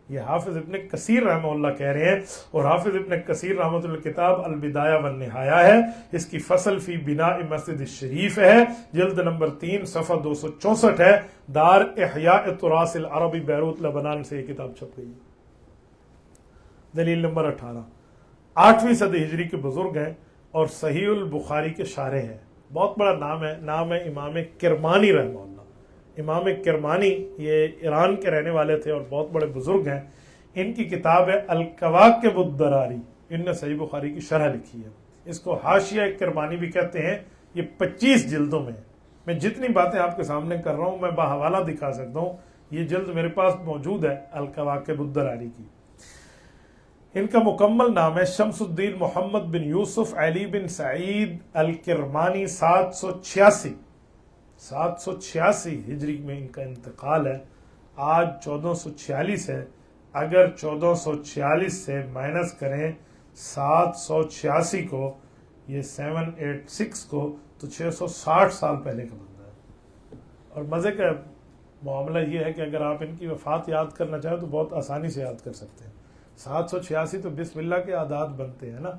یہ حافظ ابن کثیر رحمہ اللہ کہہ رہے ہیں، اور حافظ ابن کثیر رحمۃ اللہ کتاب البدایہ والنہایہ ہے، اس کی فصل فی بناء مسجد الشریف ہے، جلد نمبر 3 صفحہ 264 ہے، دار احیاء تراث العربی بیروت لبنان سے یہ کتاب چھپ گئی. دلیل نمبر 18 8ویں صدی ہجری کے بزرگ ہیں اور صحیح البخاری کے شارح ہیں. بہت بڑا نام ہے امام کرمانی رحمہ اللہ۔ امام کرمانی یہ ایران کے رہنے والے تھے اور بہت بڑے بزرگ ہیں۔ ان کی کتاب ہے الکواکب الدراری، ان نے صحیح بخاری کی شرح لکھی ہے، اس کو حاشیہ کرمانی بھی کہتے ہیں۔ یہ 25 جلدوں میں ہے۔ میں جتنی باتیں آپ کے سامنے کر رہا ہوں میں بحوالہ دکھا سکتا ہوں، یہ جلد میرے پاس موجود ہے الکواکب الدراری کی۔ ان کا مکمل نام ہے شمس الدین محمد بن یوسف علی بن سعید الکرمانی، 786 ہجری میں ان کا انتقال ہے۔ آج 1446 ہے، اگر 1446 سے مائنس کریں 786 کو، یہ 786 کو، تو 660 سال پہلے کا بندہ ہے۔ اور مزے کا معاملہ یہ ہے کہ اگر آپ ان کی وفات یاد کرنا چاہیں تو بہت آسانی سے یاد کر سکتے ہیں۔ 786 تو بسم اللہ کے اعداد بنتے ہیں نا،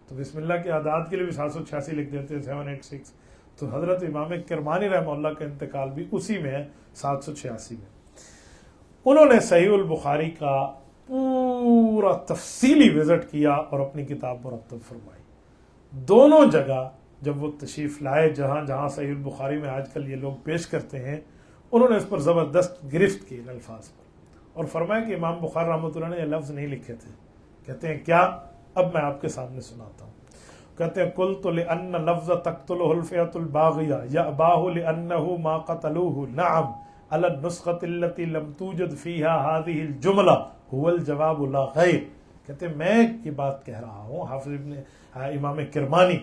تو بسم اللہ کے اعداد کے لیے بھی 786 لکھ دیتے ہیں، 786۔ تو حضرت امام کرمانی رحمہ اللہ کا انتقال بھی اسی میں ہے، 786 میں۔ انہوں نے صحیح البخاری کا پورا تفصیلی وزٹ کیا اور اپنی کتاب مرتب فرمائی۔ دونوں جگہ جب وہ تشریف لائے، جہاں جہاں صحیح البخاری میں آج کل یہ لوگ پیش کرتے ہیں، انہوں نے اس پر زبردست گرفت کی ان الفاظ پر، اور فرمایا کہ امام بخاری رحمۃ اللہ نے یہ لفظ نہیں لکھے تھے۔ کہتے ہیں کیا؟ اب میں آپ کے سامنے سناتا ہوں۔ کہتے ہیں قلت لأن لفظ تقتلہ الفئۃ الباغیہ یأباہ لأنہ ما قتلوہ نعم علی النسخۃ التي لم توجد فیہا ہذہ الجملہ هو الجواب لا غیر۔ کہتے ہیں میں یہ بات کہہ رہا ہوں، حافظ امام کرمانی،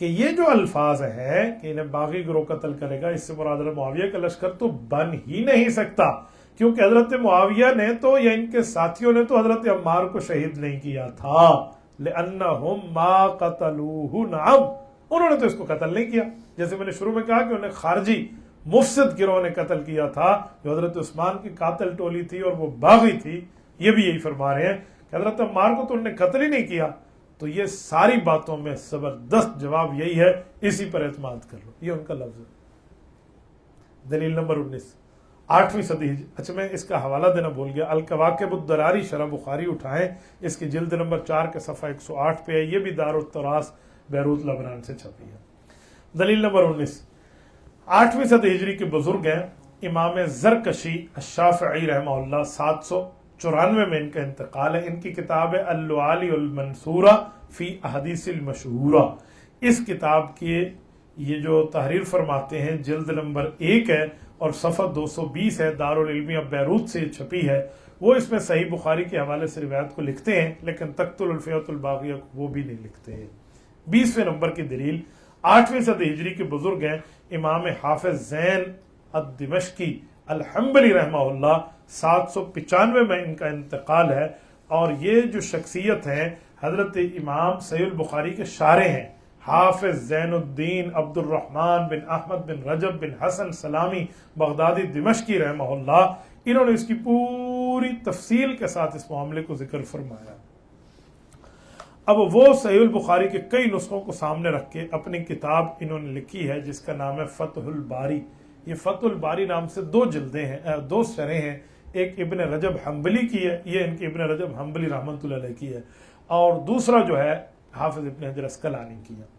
کہ یہ جو الفاظ ہیں کہ انہیں باغی گروہ قتل کرے گا، اس سے مراد حضرت معاویہ کا لشکر تو بن ہی نہیں سکتا، کیونکہ حضرت معاویہ نے تو یا ان کے ساتھیوں نے تو حضرت عمار کو شہید نہیں کیا تھا، لأنہم ما قتلوہ نعم، انہوں نے تو اس کو قتل نہیں کیا۔ جیسے میں نے شروع میں کہا کہ انہیں خارجی مفسد گروہ نے قتل کیا تھا، جو حضرت عثمان کی قاتل ٹولی تھی اور وہ باغی تھی، یہ بھی یہی فرما رہے ہیں کہ حضرت عمار کو تو انہوں نے قتل ہی نہیں کیا۔ تو یہ ساری باتوں میں زبردست جواب یہی ہے، اسی پر اعتماد کر لو، یہ ان کا لفظ ہے۔ دلیل نمبر 19، 8ویں صدی۔ اچھا میں اس کا حوالہ دینا بھول گیا، الکواکب الدراری شرح بخاری اٹھائیں، اس کی جلد نمبر 4 کے صفحہ 108 پہ ہے، یہ بھی دار التراث بیروت لبنان سے چھپی ہے۔ دلیل نمبر 19، 8ویں صدی ہجری کے بزرگ ہیں امام زرکشی الشافعی رحمہ اللہ، 794 میں ان کا انتقال ہے۔ ان کی کتاب ہے اللعالی المنصورہ فی احادیث المشہورہ۔ اس کتاب کی یہ جو تحریر فرماتے ہیں جلد نمبر 1 ہے اور صفحہ 220 ہے، دارالعلمیہ بیروت سے چھپی ہے۔ وہ اس میں صحیح بخاری کے حوالے سے روایت کو لکھتے ہیں، لیکن تقتل الفئۃ الباغیہ کو وہ بھی نہیں لکھتے ہیں۔ 20ویں نمبر کی دلیل، 8ویں صدی ہجری کے بزرگ ہیں امام حافظ زین الدمشقی الحنبلی رحمہ اللہ، 795 میں ان کا انتقال ہے، اور یہ جو شخصیت ہیں حضرت امام صحیح البخاری کے شارح ہیں، حافظ زین الدین عبد الرحمن بن احمد بن رجب بن حسن سلامی بغدادی دمشقی رحمہ اللہ، انہوں نے اس کی پوری تفصیل کے ساتھ اس معاملے کو ذکر فرمایا۔ اب وہ صحیح البخاری کے کئی نسخوں کو سامنے رکھ کے اپنی کتاب انہوں نے لکھی ہے جس کا نام ہے فتح الباری۔ یہ فتح الباری نام سے 2 جلدیں ہیں، 2 شرح ہیں، ایک ابن رجب حنبلی کی ہے، یہ ان کی ابن رجب حنبلی رحمۃ اللہ علیہ کی ہے، اور دوسرا جو ہے حافظ ابن حجر اسقلانی کی ہے۔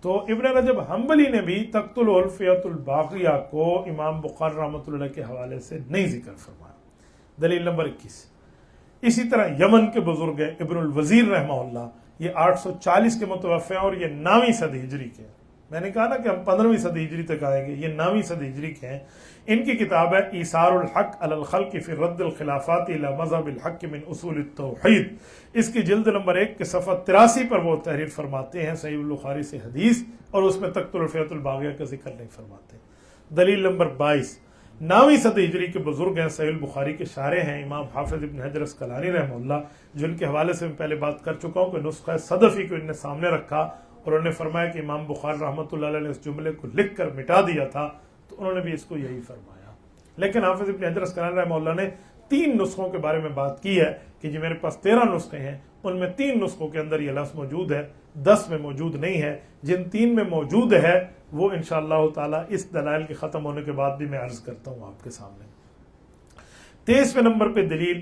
تو ابن رجب حنبلی نے بھی تقتل الفئۃ الباغیہ کو امام بخاری رحمۃ اللہ کے حوالے سے نہیں ذکر فرمایا۔ دلیل نمبر 21، اسی طرح یمن کے بزرگ ہیں ابن الوزیر رحمہ اللہ، یہ 840 کے متوفی ہیں اور یہ 9ویں صدی ہجری کے ہیں۔ میں نے کہا نا کہ ہم 15ویں صدی ہجری تک آئیں گے، یہ 9ویں صدی ہجری کے ہیں۔ ان کی کتاب ہے ایثار الحق علی الخلق فی رد الخلافات الی مذہب الحق من اصول التوحید۔ اس کی جلد نمبر 1 کے صفحہ 83 پر وہ تحریر فرماتے ہیں صحیح البخاری سے حدیث، اور اس میں تقتل الفئۃ الباغیہ کا ذکر نہیں فرماتے۔ دلیل نمبر 22، 9ویں صدی ہجری کے بزرگ ہیں صحیح البخاری کے شارح ہیں امام حافظ ابن حجر اسقلانی رحمہ اللہ، جن کے حوالے سے میں پہلے بات کر چکا ہوں کہ نسخہ صدفی کو ان نے سامنے رکھا اور انہوں نے فرمایا کہ امام بخاری رحمۃ اللہ علیہ نے اس جملے کو لکھ کر مٹا دیا تھا، تو انہوں نے بھی اس کو یہی فرمایا۔ لیکن حافظ ابن حجر اسقلانی رحمہ اللہ نے 3 نسخوں کے بارے میں بات کی ہے کہ جی میرے پاس 13 نسخے ہیں، ان میں 3 نسخوں کے اندر یہ لفظ موجود ہے، 10 میں موجود نہیں ہے۔ جن 3 میں موجود ہے وہ انشاءاللہ تعالی اس دلائل کے ختم ہونے کے بعد بھی میں عرض کرتا ہوں آپ کے سامنے۔ 23ویں نمبر پہ دلیل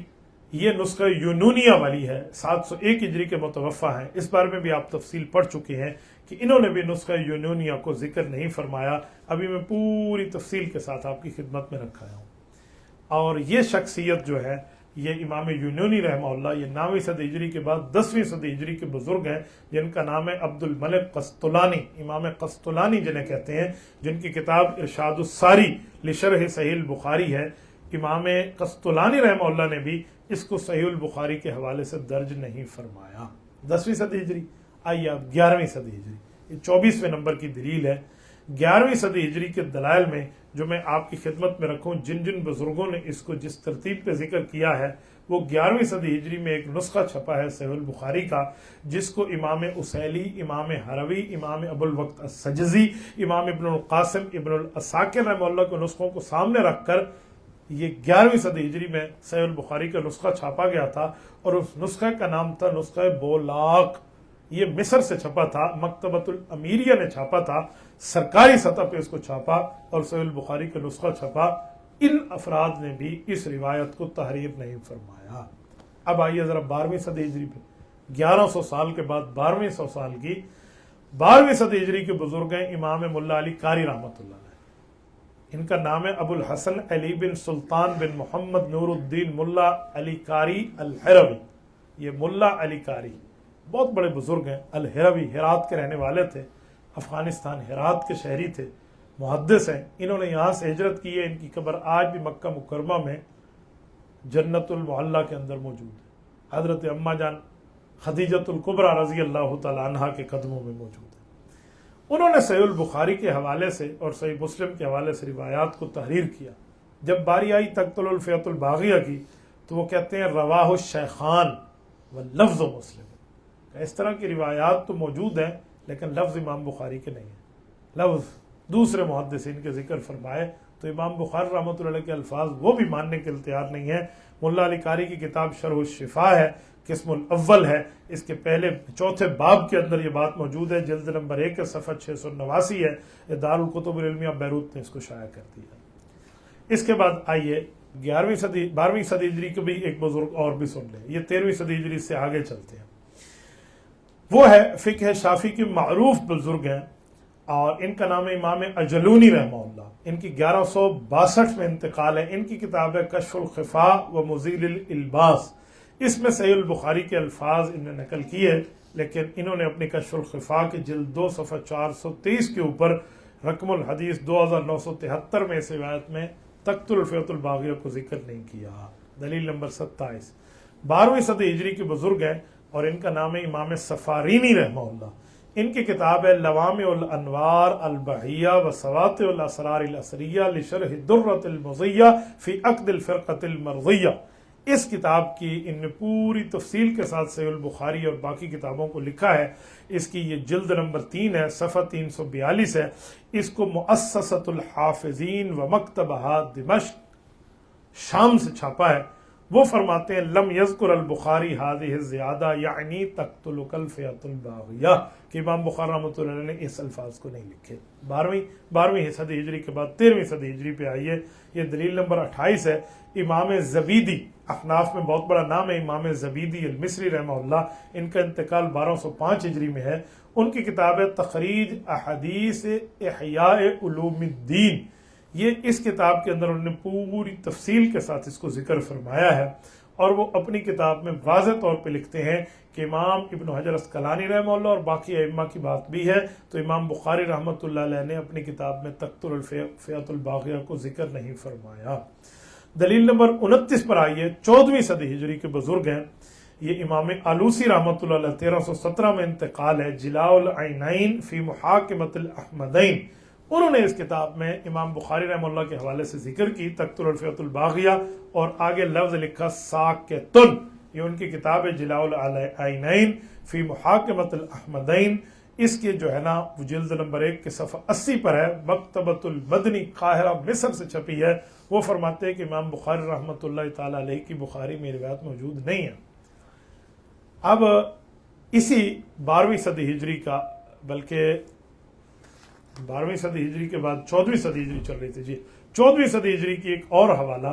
یہ نسخہ یونونیہ والی ہے، 701 ہجری کے متوفہ ہیں. اس بارے میں بھی آپ تفصیل پڑھ چکے ہیں کہ انہوں نے بھی نسخہ یونونیہ کو ذکر نہیں فرمایا. ابھی میں پوری تفصیل کے ساتھ آپ کی خدمت میں رکھا ہوں. اور یہ شخصیت جو ہے یہ امام یونونی رحمہ اللہ، یہ 9ویں صدی ہجری کے بعد 10ویں صدی ہجری کے بزرگ ہیں جن کا نام ہے عبد الملک قسطلانی، امام قسطلانی جنہیں کہتے ہیں، جن کی کتاب ارشاد الساری لشرح صحیح البخاری ہے. امام قسطلانی رحمہ اللہ نے بھی اس کو صحیح البخاری کے حوالے سے درج نہیں فرمایا. 10ویں صدی ہجری. آئیے اب 11ویں صدی ہجری، یہ 24ویں نمبر کی دلیل ہے. 11ویں صدی ہجری کے دلائل میں جو میں آپ کی خدمت میں رکھوں، جن جن بزرگوں نے اس کو جس ترتیب پہ ذکر کیا ہے، وہ 11ویں صدی ہجری میں ایک نسخہ چھپا ہے صحیح البخاری کا، جس کو امام اسیلی، امام ہروی، امام ابو الوقت السجزی، امام ابن القاسم ابن الاساکر رحمہ اللہ کے نسخوں کو سامنے رکھ کر یہ 11ویں صدی ہجری میں صحیح البخاری کا نسخہ چھاپا گیا تھا. اور اس نسخے کا نام تھا نسخہ بولاق. یہ مصر سے چھپا تھا، مکتبۃ الامیریہ نے چھاپا تھا، سرکاری سطح پہ اس کو چھاپا اور صحیح البخاری کا نسخہ چھپا. ان افراد نے بھی اس روایت کو تحریر نہیں فرمایا. اب آئیے ذرا 12ویں صدی ہجری پہ. 1100 سال کے بعد 1200 سال کی 12ویں صدی ہجری کے بزرگ ہیں امام ملا علی قاری رحمۃ اللہ علیہ. ان کا نام ہے ابو الحسن علی بن سلطان بن محمد نور الدین ملا علی قاری الحروی. یہ ملا علی قاری بہت بڑے بزرگ ہیں. الحروی ہرات کے رہنے والے تھے، افغانستان ہرات کے شہری تھے، محدث ہیں. انہوں نے یہاں سے ہجرت کی ہے. ان کی قبر آج بھی مکہ مکرمہ میں جنت المعلا کے اندر موجود ہے. حضرت اماں جان خدیجۃ الکبریٰ رضی اللہ تعالی عنہا کے قدموں میں موجود ہے. انہوں نے صحیح البخاری کے حوالے سے اور صحیح مسلم کے حوالے سے روایات کو تحریر کیا. جب باری آئی تقتل الفیۃ الباغیہ کی تو وہ کہتے ہیں رواہ الشیخان واللفظ مسلم. اس طرح کی روایات تو موجود ہیں لیکن لفظ امام بخاری کے نہیں ہیں، لفظ دوسرے محدثین کے ذکر فرمائے تو امام بخاری رحمۃ اللہ علیہ کے الفاظ وہ بھی ماننے کے تیار نہیں ہیں. ملا علی قاری کی کتاب شرح الشفا ہے، قسم الاول ہے. اس کے پہلے 4 باب کے اندر یہ بات موجود ہے، جلد نمبر 1 صفحہ 689 ہے. یہ دارالکتب العلمیہ بیروت نے اس کو شائع کر دیا. اس کے بعد آئیے 12ویں صدی ہجری کے بھی ایک بزرگ اور بھی سن لیں. یہ 13ویں صدی ہجری سے آگے چلتے ہیں. وہ ہے فقہ شافی کے معروف بزرگ ہیں اور ان کا نام ہے امام اجلونی رحمہ اللہ. ان کی 1162 میں انتقال ہے. ان کی کتاب ہے کشف الخفاء و مزیل الالباس. اس میں صحیح البخاری کے الفاظ انہوں نے نقل کیے، لیکن انہوں نے اپنی کشف الخفاء کے جلد 2 صفحہ 423 کے اوپر رقم الحدیث 2973 میں اس روایت میں تقتل الفیۃ الباغیہ کو ذکر نہیں کیا. دلیل نمبر 27. 12ویں صدی ہجری کے بزرگ ہیں اور ان کا نام ہے امام سفارینی رحمہ اللہ. ان کی کتاب ہے لوامع الانوار البہیہ و سواطع الاسرار الاسریہ لشرح الدرۃ المضیہ فی عقد الفرقۃ المرضیہ. اس کتاب کی ان نے پوری تفصیل کے ساتھ صحیح البخاری اور باقی کتابوں کو لکھا ہے. اس کی یہ جلد نمبر 3 ہے، صفحہ 342 ہے. اس کو مؤسسۃ الحافظین و مکتبہ دمشق شام سے چھاپا ہے. وہ فرماتے ہیں لم یذکر البخاری هذه الزیادہ یعنی تقتلک الفیۃ الباغیہ، کہ امام بخاری رحمۃ اللہ علیہ نے اس الفاظ کو نہیں لکھے. 12ویں صدی ہجری کے بعد 13ویں صدی ہجری پہ آئیے. یہ دلیل نمبر 28 ہے. امام زبیدی، احناف میں بہت بڑا نام ہے، امام زبیدی المصری رحمہ اللہ. ان کا انتقال 1205 ہجری میں ہے. ان کی کتاب ہے تخریج احادیث احیاء علوم الدین. یہ اس کتاب کے اندر انہوں نے پوری تفصیل کے ساتھ اس کو ذکر فرمایا ہے اور وہ اپنی کتاب میں واضح طور پہ لکھتے ہیں کہ امام ابن حجر اسقلانی رحمہ اللہ اور باقی ائمہ کی بات بھی ہے تو امام بخاری رحمۃ اللہ علیہ نے اپنی کتاب میں تقتل الفیۃ الباغیہ کو ذکر نہیں فرمایا. دلیل نمبر 29 پر آئیے. 14ویں صدی ہجری کے بزرگ ہیں. یہ امام آلوسی رحمۃ اللہ علیہ 1317 میں انتقال ہے. جلاء العینین فی محاکمۃ الاحمدین. انہوں نے اس کتاب میں امام بخاری رحمہ اللہ کے حوالے سے ذکر کی تقتل الفیۃ الباغیہ اور آگے لفظ لکھا ساکتن. یہ ان کی کتاب ہے جلاء العینین فی محاکمۃ الاحمدین. اس کے جو ہے نا وہ جلد نمبر 1 کے صفحہ 80 پر ہے. مکتبۃ المدنی قاہرہ مصر سے چھپی ہے. وہ فرماتے ہیں کہ امام بخاری رحمۃ اللہ تعالی علیہ کی بخاری میں روایت موجود نہیں ہے. اب اسی 12ویں صدی ہجری کا، بلکہ 12ویں صدی ہجری کے بعد 14ویں صدی ہجری چل رہی تھی. 14ویں صدی ہجری کی ایک اور حوالہ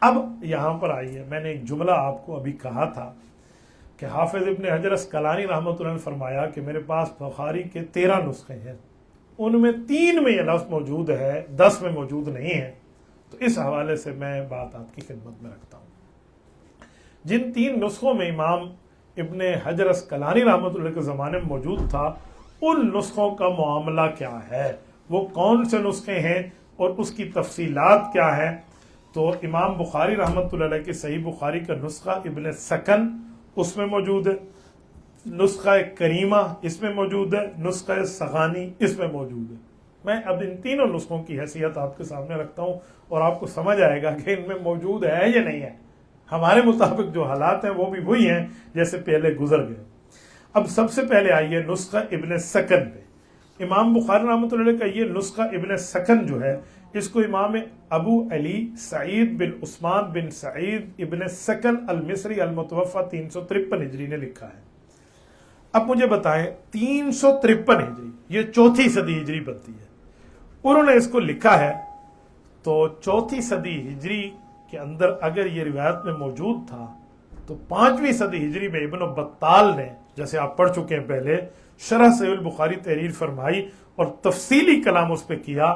اب یہاں پر آئیے، میں نے ایک جملہ آپ کو ابھی کہا تھا کہ حافظ ابن حجر اسقلانی رحمۃ اللہ نے فرمایا کہ میرے پاس بخاری کے 13 نسخے ہیں، ان میں 3 میں یہ لفظ موجود ہے، 10 میں موجود نہیں ہے۔ تو اس حوالے سے میں بات آپ کی خدمت میں رکھتا ہوں۔ جن 3 نسخوں میں امام ابن حجر اسقلانی رحمۃ اللہ کے زمانے میں موجود تھا، ان نسخوں کا معاملہ کیا ہے، وہ کون سے نسخے ہیں اور اس کی تفصیلات کیا ہیں؟ تو امام بخاری رحمۃ اللہ علیہ کی صحیح بخاری کا نسخہ ابن سکن اس میں موجود ہے، نسخہ کریمہ اس میں موجود ہے، نسخہ سغانی اس میں موجود ہے۔ میں اب ان تینوں نسخوں کی حیثیت آپ کے سامنے رکھتا ہوں اور آپ کو سمجھ آئے گا کہ ان میں موجود ہے یا نہیں ہے۔ ہمارے مطابق جو حالات ہیں وہ بھی وہی ہیں جیسے پہلے گزر گئے۔ اب سب سے پہلے آئیے نسخہ ابن سکن پہ۔ امام بخاری رحمۃ اللہ علیہ کا یہ نسخہ ابن سکن جو ہے، اس کو امام ابو علی سعید بن عثمان بن سعید ابن سکن المصری المتوفہ 353 ہجری نے لکھا ہے۔ اب مجھے بتائیں 353 ہجری، یہ 4 صدی ہجری بنتی ہے، انہوں نے اس کو لکھا ہے، تو 4 صدی ہجری کے اندر اگر یہ روایت میں موجود تھا تو 5ویں صدی ہجری میں ابن بطال نے، جیسے آپ پڑھ چکے ہیں پہلے، شرح صحیح البخاری تحریر فرمائی اور تفصیلی کلام اس پہ کیا،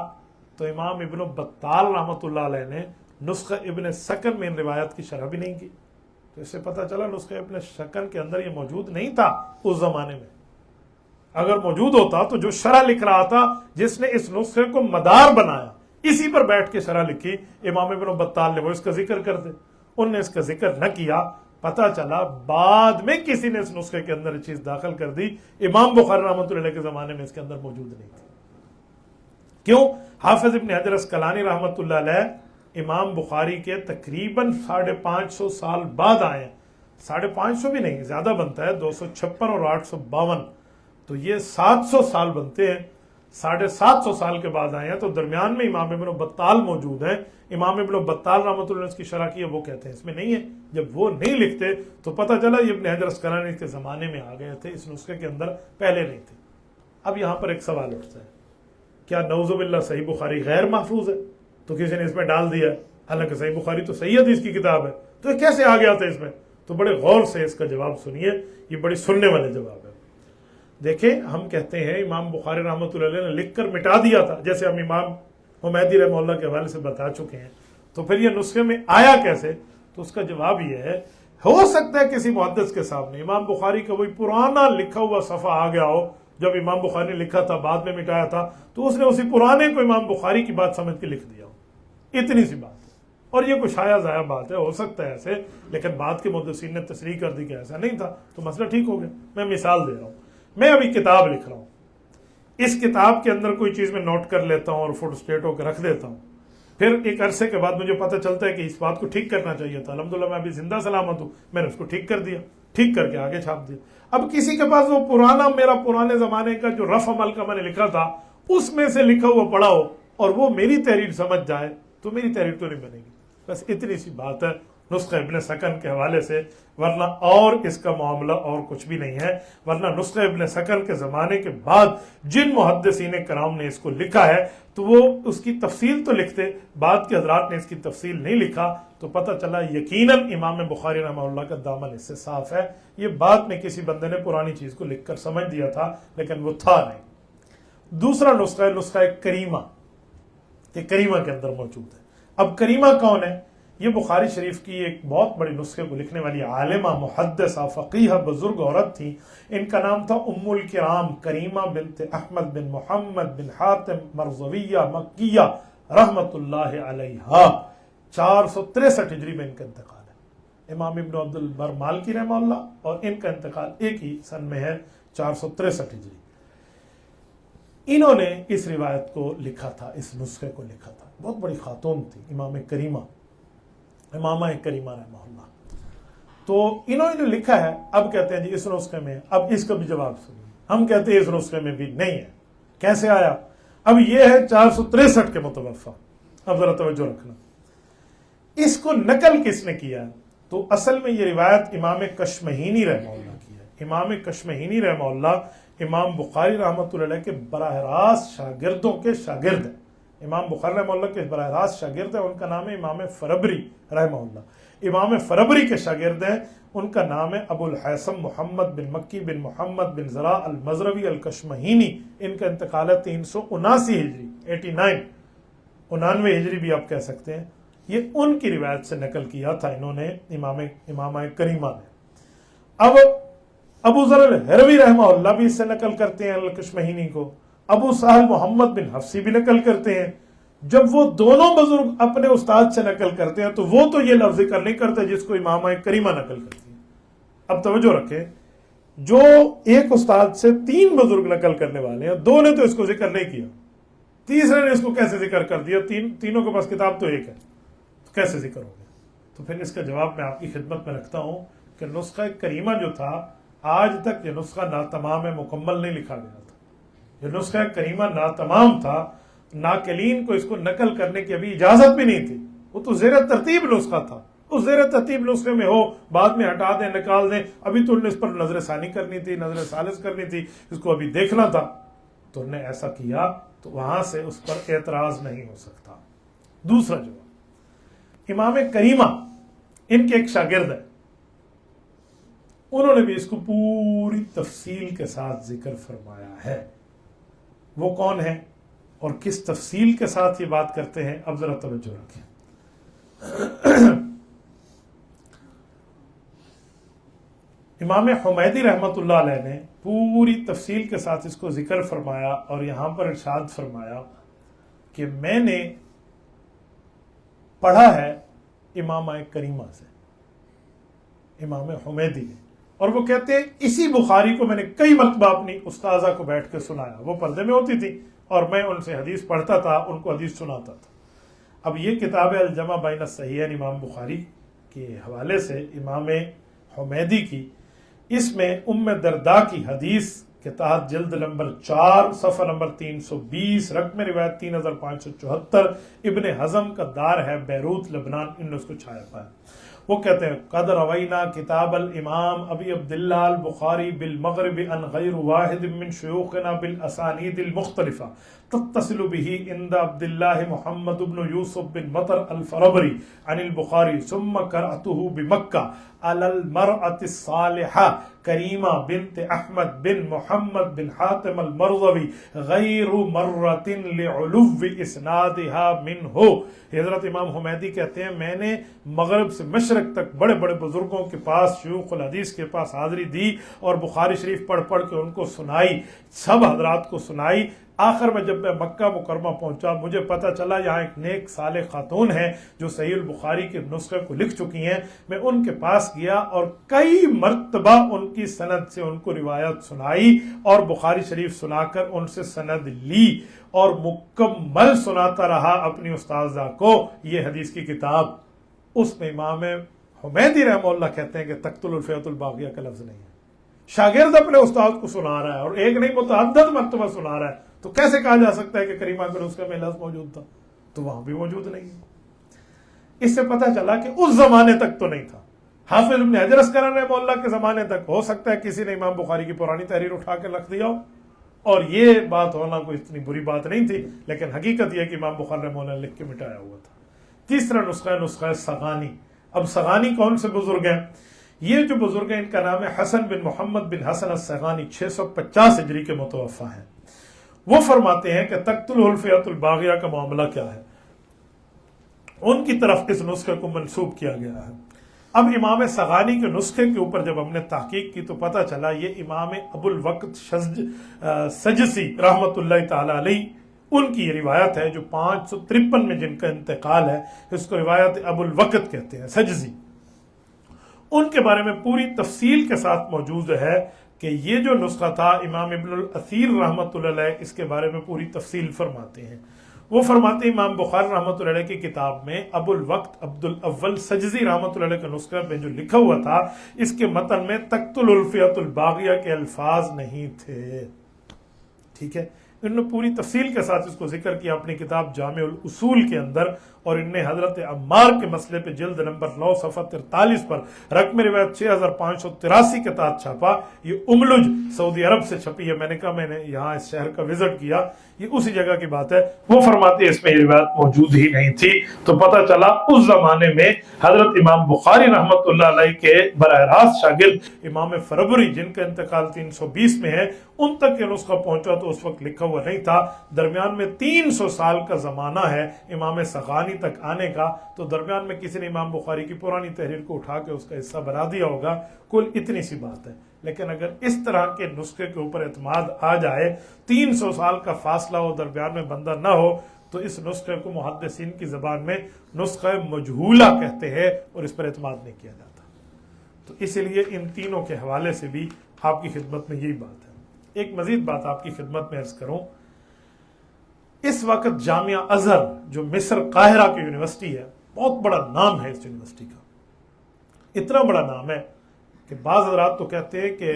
تو امام ابن بطال رحمۃ اللہ علیہ نے نسخہ ابن سکن میں ان روایت کی شرح بھی نہیں کی۔ تو اس سے پتہ چلا نسخہ ابن سکن کے اندر یہ موجود نہیں تھا اس زمانے میں۔ اگر موجود ہوتا تو جو شرح لکھ رہا تھا، جس نے اس نسخے کو مدار بنایا، اسی پر بیٹھ کے شرح لکھی امام ابن بطال نے، وہ اس کا ذکر کرتے، انہوں نے اس کا ذکر نہ کیا۔ پتہ چلا بعد میں کسی نے اس نسخے کے اندر چیز داخل کر دی، امام بخاری رحمۃ اللہ علیہ کے زمانے میں اس کے اندر موجود نہیں تھی۔ کیوں؟ حافظ ابن حجر اسقلانی رحمۃ اللہ علیہ امام بخاری کے تقریباً 550 سال بعد آئے ہیں، 550 بھی نہیں، زیادہ بنتا ہے، 256 اور 852، تو یہ 700 سال بنتے ہیں، 750 سال کے بعد آئے ہیں، تو درمیان میں امام ابن بطال موجود ہیں۔ امام ابن بطال رحمۃ اللہ نے اس کی شرح کی ہے، وہ کہتے ہیں اس میں نہیں ہے۔ جب وہ نہیں لکھتے تو پتہ چلا یہ ابن حجر اسقلانی کے زمانے میں آ گئے تھے، اس نسخے کے اندر پہلے نہیں تھے۔ اب یہاں پر ایک سوال اٹھتا ہے، کیا نعوذ باللہ صحیح بخاری غیر محفوظ ہے تو کسی نے اس میں ڈال دیا ہے؟ حالانکہ صحیح بخاری تو صحیح حدیث کی کتاب ہے، تو یہ کیسے آ گیا تھا اس میں؟ تو بڑے غور سے اس کا جواب سنیے، یہ بڑی سننے والے جواب ہے۔ دیکھیں، ہم کہتے ہیں امام بخاری رحمۃ اللہ علیہ نے لکھ کر مٹا دیا تھا، جیسے ہم امام حمیدی رحمہ اللہ کے حوالے سے بتا چکے ہیں، تو پھر یہ نسخے میں آیا کیسے؟ تو اس کا جواب یہ ہے، ہو سکتا ہے کسی محدث کے سامنے امام بخاری کا وہی پرانا لکھا ہوا صفحہ آ گیا ہو، جب امام بخاری نے لکھا تھا بعد میں مٹایا تھا، تو اس نے اسی پرانے کو امام بخاری کی بات سمجھ کے لکھ دیا ہو، اتنی سی بات ہے۔ اور یہ کوئی شایع ضائع بات ہے، ہو سکتا ہے ایسے، لیکن بعد کے محدثین نے تصریح کر دی کہ ایسا نہیں تھا، تو مسئلہ ٹھیک ہو گیا۔ میں مثال دے رہا ہوں، میں ابھی کتاب لکھ رہا ہوں، اس کتاب کے اندر کوئی چیز میں نوٹ کر لیتا ہوں اور فوٹو اسٹیٹ ہو کے رکھ دیتا ہوں، پھر ایک عرصے کے بعد مجھے پتہ چلتا ہے کہ اس بات کو ٹھیک کرنا چاہیے تھا، الحمدللہ میں ابھی زندہ سلامت ہوں، میں نے اس کو ٹھیک کر دیا، ٹھیک کر کے آگے چھاپ دیا۔ اب کسی کے پاس وہ پرانا، میرا پرانے زمانے کا جو رف عمل کا میں نے لکھا تھا، اس میں سے لکھا ہوا پڑھا ہو اور وہ میری تحریر سمجھ جائے، تو میری تحریر تو نہیں بنے گی۔ بس اتنی سی بات ہے نسخہ ابن سکن کے حوالے سے، ورنہ اور اس کا معاملہ اور کچھ بھی نہیں ہے۔ ورنہ نسخہ ابن سکن کے زمانے کے بعد جن محدثین کرام نے اس کو لکھا ہے تو وہ اس کی تفصیل تو لکھتے، بعد کے حضرات نے اس کی تفصیل نہیں لکھا، تو پتہ چلا یقیناً امام بخاری رحمہ اللہ کا دامن اس سے صاف ہے۔ یہ بعد میں کسی بندے نے پرانی چیز کو لکھ کر سمجھ دیا تھا، لیکن وہ تھا نہیں۔ دوسرا نسخہ ہے نسخہ کریمہ، یہ کریمہ کے اندر موجود ہے۔ اب کریمہ کون ہے؟ یہ بخاری شریف کی ایک بہت بڑی نسخے کو لکھنے والی عالمہ، محدثہ، فقیہ، بزرگ عورت تھی۔ ان کا نام تھا ام الکرام کریمہ بنت احمد بن محمد بن حاتم مرزویہ مکیہ رحمت اللہ علیہا۔ 463 ہجری میں ان کا انتقال ہے۔ امام ابن عبد البر مالکی رحمہ اللہ اور ان کا انتقال ایک ہی سن میں ہے، 463 ہجری۔ انہوں نے اس روایت کو لکھا تھا، اس نسخے کو لکھا تھا۔ بہت بڑی خاتون تھی امام کریمہ، امامہ کریمہ رحمہ اللہ۔ تو انہوں نے جو لکھا ہے، اب کہتے ہیں جی اس نسخے میں، اب اس کا بھی جواب سنیے، ہم کہتے ہیں اس نسخے میں بھی نہیں ہے۔ کیسے آیا؟ اب یہ ہے 463 کے متوفہ، اب ذرا توجہ رکھنا۔ اس کو نقل کس نے کیا ہے؟ تو اصل میں یہ روایت امام کشمہینی رحمہ اللہ کی ہے۔ امام کشمہینی رحمہ اللہ امام بخاری رحمۃ اللہ علیہ کے براہ راست شاگردوں کے شاگرد ہیں۔ امام بخاری رحمہ اللہ کے براہ راست شاگرد ہیں، ان کا نام ہے امام فربری رحمہ اللہ۔ امام فربری کے شاگرد ہیں، ان کا نام ہے ابو الحیثم محمد بن مکی بن محمد بن زرع المزروی الکشمہینی، ان کا انتقال ہے 379 ہجری 89 99 ہجری بھی آپ کہہ سکتے ہیں۔ یہ ان کی روایت سے نقل کیا تھا انہوں نے امامہ کریمہ نے۔ اب ابو ذر الحروی رحمہ اللہ بھی اس سے نقل کرتے ہیں الکشمہینی کو، ابو سہل محمد بن حفصی بھی نقل کرتے ہیں۔ جب وہ دونوں بزرگ اپنے استاد سے نقل کرتے ہیں تو وہ تو یہ لفظ ذکر نہیں کرتے جس کو امامہ کریمہ نقل کرتی ہیں۔ اب توجہ رکھیں، جو ایک استاد سے 3 بزرگ نقل کرنے والے ہیں، 2 نے تو اس کو ذکر نہیں کیا، تیسرے نے اس کو کیسے ذکر کر دیا؟ تینوں کے پاس کتاب تو ایک ہے، تو کیسے ذکر ہو گیا؟ تو پھر اس کا جواب میں آپ کی خدمت میں رکھتا ہوں کہ نسخہ کریمہ جو تھا، آج تک یہ نسخہ ناتمام مکمل نہیں لکھا گیا تھا۔ یہ نسخہ کریمہ ناتمام تھا، ناقلین کو اس کو نقل کرنے کی ابھی اجازت بھی نہیں تھی، وہ تو زیر ترتیب نسخہ تھا، اس زیر ترتیب نسخے میں ہو بعد میں ہٹا دیں نکال دیں، ابھی تو انہیں اس پر نظر ثانی کرنی تھی، نظر ثالث کرنی تھی، اس کو ابھی دیکھنا تھا، تو انہیں ایسا کیا تو وہاں سے اس پر اعتراض نہیں ہو سکتا۔ دوسرا جواب، امام کریمہ ان کے ایک شاگرد ہے، انہوں نے بھی اس کو پوری تفصیل کے ساتھ ذکر فرمایا ہے۔ وہ کون ہیں اور کس تفصیل کے ساتھ یہ بات کرتے ہیں؟ اب ذرا توجہ رکھیں۔ امام حمیدی رحمۃ اللہ علیہ نے پوری تفصیل کے ساتھ اس کو ذکر فرمایا اور یہاں پر ارشاد فرمایا کہ میں نے پڑھا ہے امامہ کریمہ سے، امام حمیدی نے، اور وہ کہتے ہیں اسی بخاری کو میں نے کئی مرتبہ اپنی استاذہ کو بیٹھ کے سنایا، وہ پردے میں ہوتی تھی اور میں ان سے حدیث پڑھتا تھا، ان کو حدیث سناتا تھا۔ اب یہ کتاب ہے الجمع بین الصحیحین امام بخاری کے حوالے سے امام حمیدی کی، اس میں ام درداء کی حدیث کے تحت جلد نمبر 4 صفحہ نمبر 320 رقم روایت 3574 ابن حزم کا دار ہے بیروت لبنان، ان نے اس کو چھایا پایا۔ وہ کہتے ہیں قد روینا کتاب الامام ابی عبداللہ البخاری بالمغرب عن غیر واحد من شیوخنا بالاسانید المختلفہ تتصل به عند عبداللہ محمد بن یوسف بن مطر الفربری عن البخاری ثم قرأته بمکہ علی المرأة الصالحہ کریمہ بنت احمد بن محمد بن حاتم المرضوی غیر مرۃ لعلو اسنادها منہ۔ حضرت امام حمیدی کہتے ہیں میں نے مغرب سے مشرق تک بڑے بڑے بزرگوں کے پاس، شیوخ الحدیث کے پاس حاضری دی اور بخاری شریف پڑھ پڑھ کے ان کو سنائی، سب حضرات کو سنائی۔ آخر میں جب میں مکہ مکرمہ پہنچا مجھے پتہ چلا یہاں ایک نیک صالح خاتون ہیں جو صحیح البخاری کے نسخے کو لکھ چکی ہیں۔ میں ان کے پاس گیا اور کئی مرتبہ ان کی سند سے ان کو روایت سنائی اور بخاری شریف سنا کر ان سے سند لی اور مکمل سناتا رہا اپنی استاذہ کو یہ حدیث کی کتاب۔ اس میں امام حمیدی رحمہ اللہ کہتے ہیں کہ تقتل الفیۃ الباغیہ کا لفظ نہیں ہے۔ شاگرد اپنے استاد کو سنا رہا ہے اور ایک نہیں متعدد مرتبہ سنا رہا ہے، تو کیسے کہا جا سکتا ہے کہ کریمہ کے نسخے میں لفظ موجود تھا؟ تو وہاں بھی موجود نہیں ہے۔ اس سے پتہ چلا کہ اس زمانے تک تو نہیں تھا۔ حافظ ابن حجر اسقلانی رحمہ اللہ کے زمانے تک ہو سکتا ہے کسی نے امام بخاری کی پرانی تحریر اٹھا کے رکھ دیا ہو، اور یہ بات ہونا کوئی اتنی بری بات نہیں تھی، لیکن حقیقت یہ کہ امام بخاری رحمہ اللہ نے لکھ کے مٹایا ہوا تھا۔ تیسرا نسخہ سغانی۔ اب سغانی کون سے بزرگ ہیں؟ یہ جو بزرگ ہیں ان کا نام ہے حسن بن محمد بن حسن السغانی، 650 ہجری کے متوفی ہیں۔ وہ فرماتے ہیں کہ تقتل الفیۃ الباغیہ کا معاملہ کیا ہے، ان کی طرف اس نسخے کو منسوب کیا گیا ہے۔ اب امام سغانی کے نسخے کے اوپر جب ہم نے تحقیق کی تو پتہ چلا یہ امام ابو الوقت سجسی رحمۃ اللہ تعالی علیہ ان کی یہ روایت ہے جو 553 میں جن کا انتقال ہے، اس کو روایت ابو الوقت کہتے ہیں سجزی۔ ان کے بارے میں پوری تفصیل کے ساتھ موجود ہے کہ یہ جو نسخہ تھا امام ابن الاثیر رحمۃ اللہ علیہ اس کے بارے میں پوری تفصیل فرماتے ہیں۔ وہ فرماتے ہیں امام بخاری رحمۃ اللہ علیہ کی کتاب میں ابو الوقت عبد الاول سجزی رحمۃ اللہ علیہ کے نسخے میں جو لکھا ہوا تھا اس کے متن میں تقتل الفیۃ الباغیہ کے الفاظ نہیں تھے، ٹھیک ہے، انہوں نے پوری تفصیل کے ساتھ اس کو ذکر کیا اپنی کتاب جامع الاصول کے اندر، اور ان نے حضرت عمار کے مسئلے پہ جلد نمبر 9 صفحہ 43 پر رقم روایت 6583 کے تحت چھاپا۔ یہ املج سعودی عرب سے چھپی ہے، میں نے کہا میں نے یہاں اس شہر کا وزٹ کیا، یہ اسی جگہ کی بات ہے۔ وہ فرماتے ہیں اس میں یہ روایت موجود ہی نہیں تھی، تو پتہ چلا اس زمانے میں حضرت امام بخاری رحمۃ اللہ علیہ کے براہ راست شاگرد امام فربری، جن کا انتقال 320 میں ہے، ان تک یہ نسخہ پہنچا تو اس وقت لکھا ہوا نہیں تھا۔ درمیان میں 300 سال کا زمانہ ہے امام صغانی تک آنے کا، تو درمیان میں کسی نے امام بخاری کی پرانی تحریر کو اٹھا کے اس کا حصہ بنا دیا ہوگا، کل اتنی سی بات ہے۔ لیکن اگر اس طرح کے نسخے کے اوپر اعتماد آ جائے، 300 سال کا فاصلہ ہو، درمیان میں بندہ نہ ہو، تو اس نسخے کو محدثین کی زبان میں نسخہ مجہولہ کہتے ہیں، اور اس پر اعتماد نہیں کیا جاتا۔ تو اس لیے ان تینوں کے حوالے سے بھی آپ کی خدمت میں یہی بات ہے۔ ایک مزید بات آپ کی خدمت میں عرض کروں، اس وقت جامعہ ازہر جو مصر قاہرہ کی یونیورسٹی ہے، بہت بڑا نام ہے اس یونیورسٹی کا، اتنا بڑا نام ہے کہ بعض حضرات تو کہتے ہیں کہ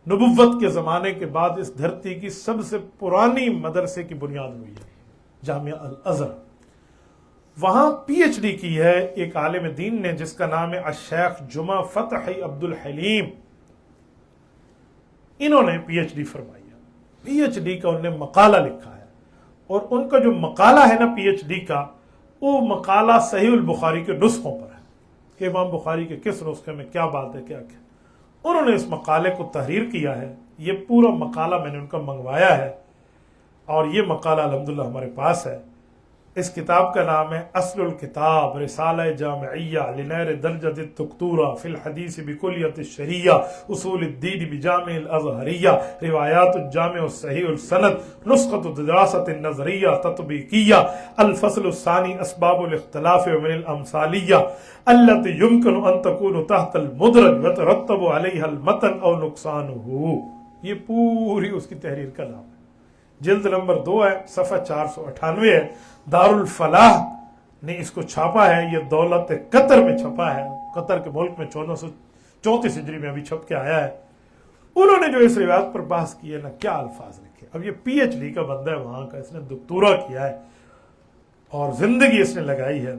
نبوت کے زمانے کے بعد اس دھرتی کی سب سے پرانی مدرسے کی بنیاد ہوئی ہے جامعہ الازہر۔ وہاں پی ایچ ڈی کی ہے ایک عالم دین نے جس کا نام ہے الشیخ جمعہ فتحی عبد الحلیم۔ انہوں نے پی ایچ ڈی فرمائی ہے، پی ایچ ڈی کا انہوں نے مقالہ لکھا ہے، اور ان کا جو مقالہ ہے نا پی ایچ ڈی کا، وہ مقالہ صحیح البخاری کے نسخوں پر ہے کہ امام بخاری کے کس نسخے میں کیا بات ہے، کیا کیا۔ انہوں نے اس مقالے کو تحریر کیا ہے، یہ پورا مقالہ میں نے ان کا منگوایا ہے، اور یہ مقالہ الحمدللہ ہمارے پاس ہے۔ اس کتاب کا نام ہے اصل الکتاب رسالہ جامعیہ لنیر درجۃ الدکتورہ فی الحدیث بکلیۃ الشریعہ اصول الدین بجامع الازہریہ روایات الجامع الصحیح السند نسخۃ دراست النظریہ تطبیقیہ الفصل الثانی اسباب الاختلاف من الامثالیہ التي يمكن ان تكون تحت المدرج ويترتب عليها المتن او نقصانه۔ یہ پوری اس کی تحریر کا نام ہے، جلد نمبر 2 ہے، صفحہ 498 ہے۔ دارالفلاح نے اس کو چھاپا ہے، یہ دولت قطر میں چھپا ہے، قطر کے ملک میں 1434 ہجری میں ابھی چھپ کے آیا ہے۔ انہوں نے جو اس روایت پر بحث کی ہے نا، کیا الفاظ لکھے۔ اب یہ پی ایچ ڈی کا بندہ ہے وہاں کا، اس نے دکتورا کیا ہے اور زندگی اس نے لگائی ہے۔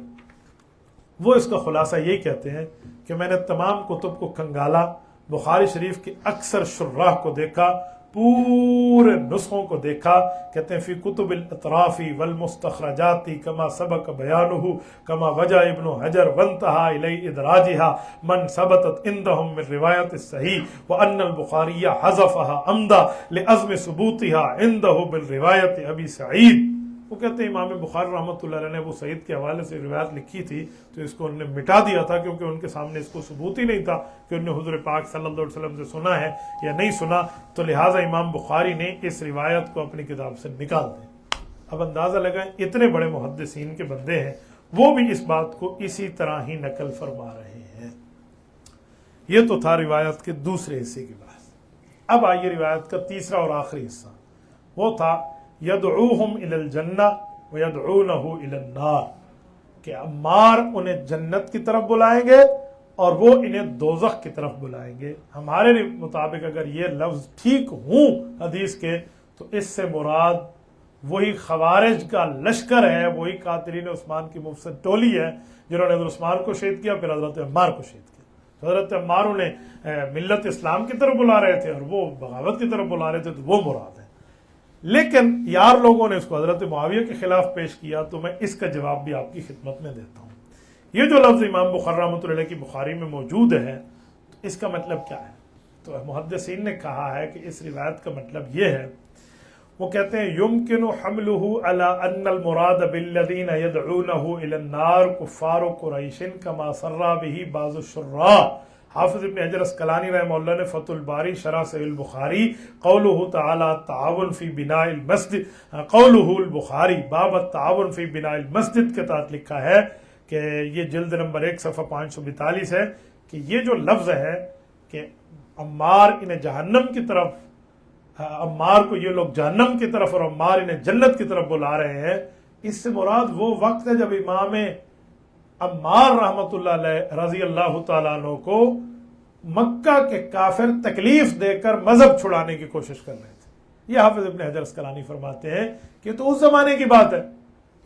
وہ اس کا خلاصہ یہی کہتے ہیں کہ میں نے تمام کتب کو کھنگالا، بخاری شریف کے اکثر شراح کو دیکھا، پورے نسخوں کو دیکھا، کہتے ہیں فی کتب الاطراف والمستخرجات کما سبق بیانہ کما وجہ ابن حجر وانتہا الی ادراجها من ثبتت عندهم من روایت الصحیح وان البخاری حذفها عمدا لعزم ثبوتها عنده بالروایت ابی سعید۔ وہ کہتے ہیں امام بخاری رحمۃ اللہ علیہ نے ابو سعید کے حوالے سے روایت لکھی تھی تو اس کو انہوں نے مٹا دیا تھا، کیونکہ ان کے سامنے اس کو ثبوت ہی نہیں تھا کہ انہوں نے حضور پاک صلی اللہ علیہ وسلم سے سنا ہے یا نہیں سنا، تو لہٰذا امام بخاری نے اس روایت کو اپنی کتاب سے نکال دیا۔ اب اندازہ لگائیں، اتنے بڑے محدثین کے بندے ہیں، وہ بھی اس بات کو اسی طرح ہی نقل فرما رہے ہیں۔ یہ تو تھا روایت کے دوسرے حصے کی بات۔ اب آئیے روایت کا تیسرا اور آخری حصہ، وہ تھا یدعوہم الی الجنہ ویدعونہ الی النار، کہ عمار انہیں جنت کی طرف بلائیں گے اور وہ انہیں دوزخ کی طرف بلائیں گے۔ ہمارے مطابق اگر یہ لفظ ٹھیک ہوں حدیث کے، تو اس سے مراد وہی خوارج کا لشکر ہے، وہی قاتلین عثمان کی مفسد ٹولی ہے جنہوں نے حضرت عثمان کو شہید کیا، پھر حضرت عمار کو شہید کیا۔ حضرت عمار انہیں ملت اسلام کی طرف بلا رہے تھے اور وہ بغاوت کی طرف بلا رہے تھے، تو وہ مراد ہے۔ لیکن یار لوگوں نے اس کو حضرت معاویہ کے خلاف پیش کیا، تو میں اس کا جواب بھی آپ کی خدمت میں دیتا ہوں۔ یہ جو لفظ امام بخاری رحمۃ اللہ علیہ کی بخاری میں موجود ہے، تو اس کا مطلب کیا ہے؟ تو محدثین نے کہا ہے کہ اس روایت کا مطلب یہ ہے، وہ کہتے ہیں یمکن حملہ علی ان المراد بالذین یدعونہ الی النار کفار قریش کما سرا بہ بعض الشراح۔ حافظ ابن حجر اسقلانی رحمہ اللہ نے فتح الباری شرح صحیح البخاری قولہ تعالی تعاون فی بناء المسجد، قولہ البخاری باب التعاون فی بناء المسجد کے تحت لکھا ہے کہ یہ جلد نمبر 1 صفحہ 542 ہے کہ یہ جو لفظ ہے کہ عمار انہیں جہنم کی طرف، عمار کو یہ لوگ جہنم کی طرف اور عمار انہیں جنت کی طرف بلا رہے ہیں، اس سے مراد وہ وقت ہے جب امام عمار رحمۃ اللہ علیہ رضی اللہ تعالیٰ عنہ کو مکہ کے کافر تکلیف دے کر مذہب چھڑانے کی کوشش کر رہے تھے۔ یہ حافظ ابن حجر اسقلانی فرماتے ہیں کہ تو اس زمانے کی بات ہے،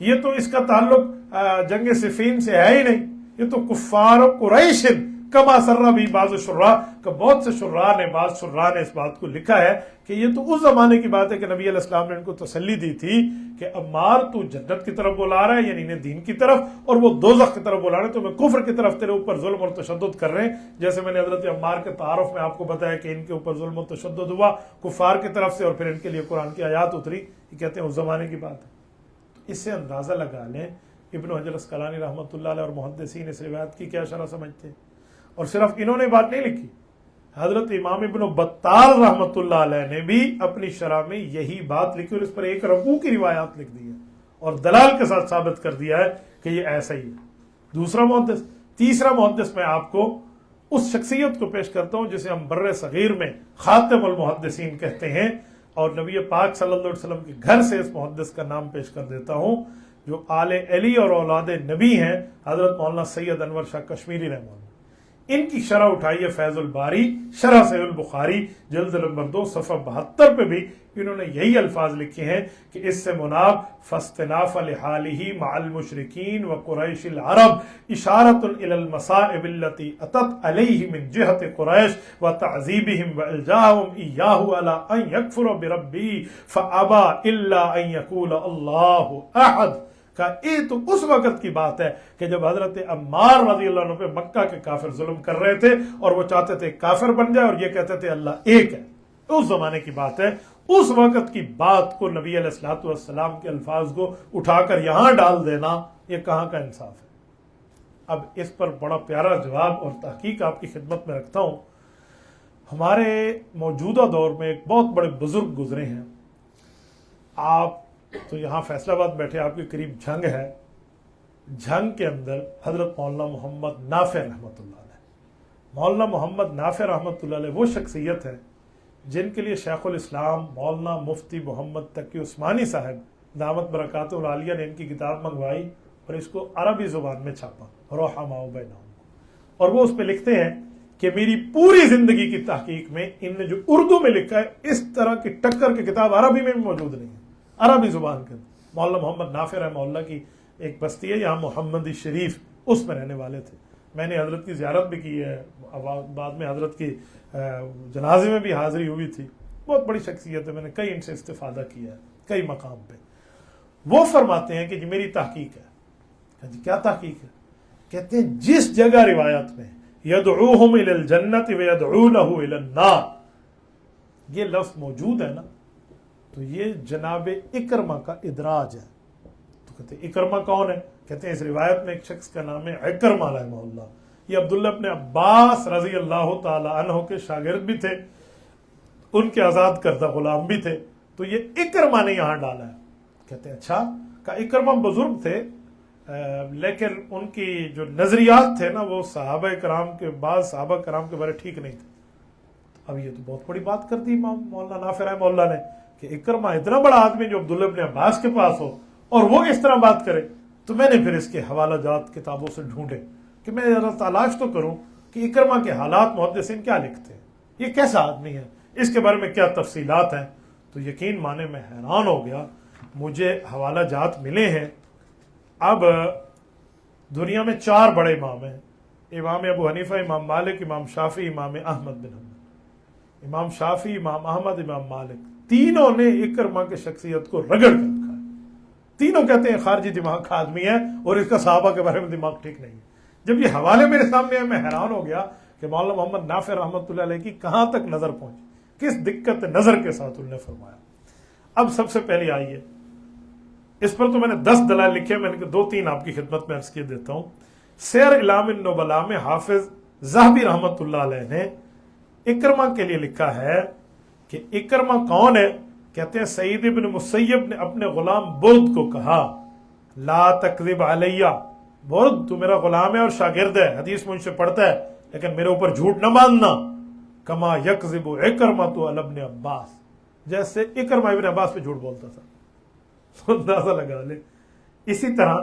یہ تو اس کا تعلق جنگ صفین سے ہے ہی نہیں، یہ تو کفار قریش کما سر بھی بعض شراء کا، بہت سے شراء نے، بعض شراء نے اس بات کو لکھا ہے کہ یہ تو اس زمانے کی بات ہے کہ نبی علیہ السلام نے ان کو تسلی دی تھی کہ عمار تو جنت کی طرف بلا رہا ہے، یعنی انہیں دین کی طرف، اور وہ دوزخ کی طرف بلا رہے ہیں، تو میں کفر کی طرف تیرے اوپر ظلم اور تشدد کر رہے ہیں۔ جیسے میں نے حضرت عمار کے تعارف میں آپ کو بتایا کہ ان کے اوپر ظلم و تشدد ہوا کفار کی طرف سے، اور پھر ان کے لیے قرآن کی آیات اتری، یہ کہتے ہیں اس زمانے کی بات ہے۔ تو اس سے اندازہ لگا لیں ابن حجر اسقلانی رحمۃ اللہ علیہ اور محدثین اس روایت کی کیا شرح سمجھتے ہیں۔ اور صرف انہوں نے بات نہیں لکھی، حضرت امام ابن بطال رحمۃ اللہ علیہ نے بھی اپنی شرح میں یہی بات لکھی، اور اس پر ایک رکوع کی روایات لکھ دی ہے اور دلال کے ساتھ ثابت کر دیا ہے کہ یہ ایسا ہی ہے۔ دوسرا محدث، تیسرا محدث میں آپ کو اس شخصیت کو پیش کرتا ہوں جسے ہم بر صغیر میں خاتم المحدثین کہتے ہیں، اور نبی پاک صلی اللہ علیہ وسلم کے گھر سے اس محدث کا نام پیش کر دیتا ہوں، جو آل علی اور اولاد نبی ہیں، حضرت مولانا سید انور شاہ کشمیری رحمہ اللہ۔ ان کی شرح اٹھائیے فیض الباری شرح صحیح البخاری جلد نمبر 2 صفحہ 72 پہ بھی انہوں نے یہی الفاظ لکھے ہیں کہ اس سے مناب فاستناف لحالہ مع المشرکین و قریش العرب اشارۃ الی المصائب التي اتت علیہ من جہت قریش و تعذیبہم و الجاہم ایاہ علی ان یکفر بربی فابا الا ان یقول اللہ احد۔ یہ تو اس وقت کی بات ہے کہ جب حضرت عمار رضی اللہ عنہ پہ مکہ کے کافر ظلم کر رہے تھے، اور وہ چاہتے تھے کافر بن جائے، اور یہ کہتے تھے اللہ ایک ہے۔ اس زمانے کی بات ہے، اس وقت کی بات کو نبی علیہ الصلوۃ والسلام کے الفاظ کو اٹھا کر یہاں ڈال دینا، یہ کہاں کا انصاف ہے؟ اب اس پر بڑا پیارا جواب اور تحقیق آپ کی خدمت میں رکھتا ہوں۔ ہمارے موجودہ دور میں ایک بہت بڑے بزرگ گزرے ہیں، آپ تو یہاں فیصلہ آباد بیٹھے، آپ کے قریب جھنگ ہے، جھنگ کے اندر حضرت مولانا محمد نافع رحمۃ اللہ علیہ، مولانا محمد نافع رحمۃ اللہ علیہ وہ شخصیت ہے جن کے لیے شیخ الاسلام مولانا مفتی محمد تقی عثمانی صاحب دامت برکاتہ العالیہ نے ان کی کتاب منگوائی اور اس کو عربی زبان میں چھاپا، رحماء بینہم، اور وہ اس پہ لکھتے ہیں کہ میری پوری زندگی کی تحقیق میں ان نے جو اردو میں لکھا ہے، اس طرح کی ٹکر کی کتاب عربی میں بھی موجود نہیں ہے، عربی زبان کے۔ مولانا محمد نافع رحمہ اللہ کی ایک بستی ہے یہاں محمدی شریف، اس میں رہنے والے تھے۔ میں نے حضرت کی زیارت بھی کی ہے، بعد میں حضرت کی جنازے میں بھی حاضری ہوئی تھی، بہت بڑی شخصیت ہے، میں نے کئی ان سے استفادہ کیا ہے کئی مقام پہ۔ وہ فرماتے ہیں کہ جی میری تحقیق ہے۔ جی کیا تحقیق ہے؟ کہتے ہیں جس جگہ روایت میں یدعوہم الی الجنت ویدعونہ الی النار یہ لفظ موجود ہے نا، تو یہ جناب اکرمہ کا ادراج ہے۔ تو کہتے ہیں اکرمہ کون ہے؟ کہتے ہیں اس روایت میں ایک شخص کا نام ہے اکرمہ رحمہ اللہ، یہ عبداللہ ابن عباس رضی اللہ تعالی عنہ کے شاگرد بھی تھے، ان کے آزاد کردہ غلام بھی تھے، تو یہ اکرمہ نے یہاں ڈالا ہے۔ کہتے ہیں اچھا، کہ اکرمہ بزرگ تھے، لیکن ان کی جو نظریات تھے نا وہ صحابہ کرام کے بعض صحابہ کرام کے بارے ٹھیک نہیں تھے۔ اب یہ تو بہت بڑی بات کر دی امام مولانا نافع رحمہ اللہ نے کہ اکرمہ اتنا بڑا آدمی جو عبداللہ ابن عباس کے پاس ہو اور وہ اس طرح بات کرے۔ تو میں نے پھر اس کے حوالہ جات کتابوں سے ڈھونڈے کہ میں ذرا تلاش تو کروں کہ اکرمہ کے حالات محدثین کیا لکھتے ہیں، یہ کیسا آدمی ہے، اس کے بارے میں کیا تفصیلات ہیں۔ تو یقین مانے میں حیران ہو گیا، مجھے حوالہ جات ملے ہیں۔ اب دنیا میں 4 بڑے امام ہیں، امام ابو حنیفہ، امام مالک، امام شافعی، امام احمد بن حنبل۔ امام شافعی، امام احمد، امام مالک، تینوں نے اکرمہ کی شخصیت کو رگڑ کر رکھا ہے۔ تینوں کہتے ہیں خارجی دماغ کا آدمی ہے اور اس کا صحابہ کے بارے میں دماغ ٹھیک نہیں ہے۔ جب یہ حوالے میرے سامنے آئے میں حیران ہو گیا کہ مولانا محمد نافع رحمۃ اللہ علیہ کی کہاں تک نظر پہنچی، کس دقت نظر کے ساتھ انہوں نے فرمایا۔ اب سب سے پہلے آئیے، اس پر تو میں نے 10 دلائل لکھے، میں نے 2-3 آپ کی خدمت میں عرض کیے دیتا ہوں۔ سیر اعلام النبلاء میں حافظ ذہبی رحمۃ اللہ علیہ نے اکرمہ کے لیے لکھا ہے کہ اکرمہ کون ہے؟ کہتے ہیں سعید ابن مسیب نے اپنے غلام برد کو کہا لا تکذب علیہ، برد تو میرا غلام ہے اور شاگرد ہے، حدیث مجھ سے پڑھتا ہے، لیکن میرے اوپر جھوٹ نہ باندھنا، کما یکذب اکرمہ علی ابن عباس، جیسے اکرمہ ابن عباس پہ جھوٹ بولتا تھا۔ اندازہ لگا لے۔ اسی طرح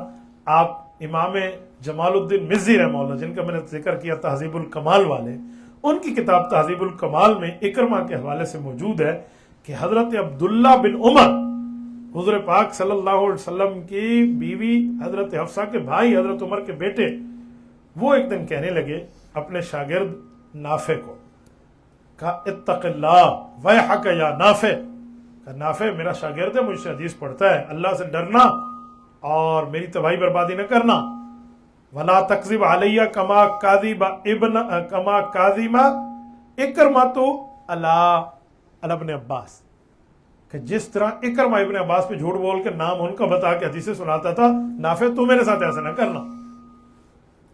آپ امام جمال الدین مزی رحمہ اللہ، جن کا میں نے ذکر کیا تہذیب الکمال والے، ان کی کتاب تہذیب الکمال میں اکرمہ کے حوالے سے موجود ہے کہ حضرت عبداللہ بن عمر حضور پاک صلی اللہ علیہ وسلم کی بیوی حضرت حفصہ کے بھائی حضرت عمر کے بیٹے وہ ایک دن کہنے لگے اپنے شاگرد نافع کو، کہا اتق اللہ ویحک یا نافع، کہا نافع میرا شاگرد ہے، مجھ سے حدیث پڑھتا ہے، اللہ سے ڈرنا اور میری تباہی بربادی نہ کرنا، ولا تکذب علیہ کما کاذب اکرمۃ علی ابن عباس، کہ جس طرح اکرمہ ابن عباس پہ جھوٹ بول کے نام ان کا بتا کے حدیثیں سناتا تھا، نافع تو میرے ساتھ ایسا نہ کرنا۔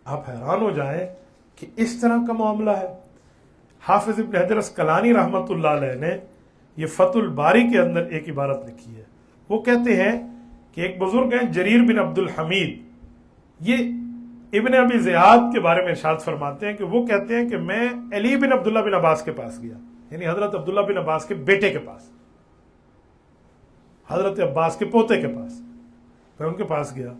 آپ حیران ہو جائیں کہ اس طرح کا معاملہ ہے۔ حافظ ابن حجر اسقلانی رحمۃ اللہ علیہ نے یہ فتح الباری کے اندر ایک عبارت لکھی ہے، وہ کہتے ہیں کہ ایک بزرگ ہیں جریر بن عبد الحمید، یہ ابن ابی زیاد کے بارے میں ارشاد فرماتے ہیں کہ وہ کہتے ہیں کہ میں علی بن عبداللہ بن عباس کے پاس گیا، یعنی حضرت عبداللہ بن عباس کے بیٹے کے پاس، حضرت عباس کے پوتے کے پاس، میں ان کے پاس گیا،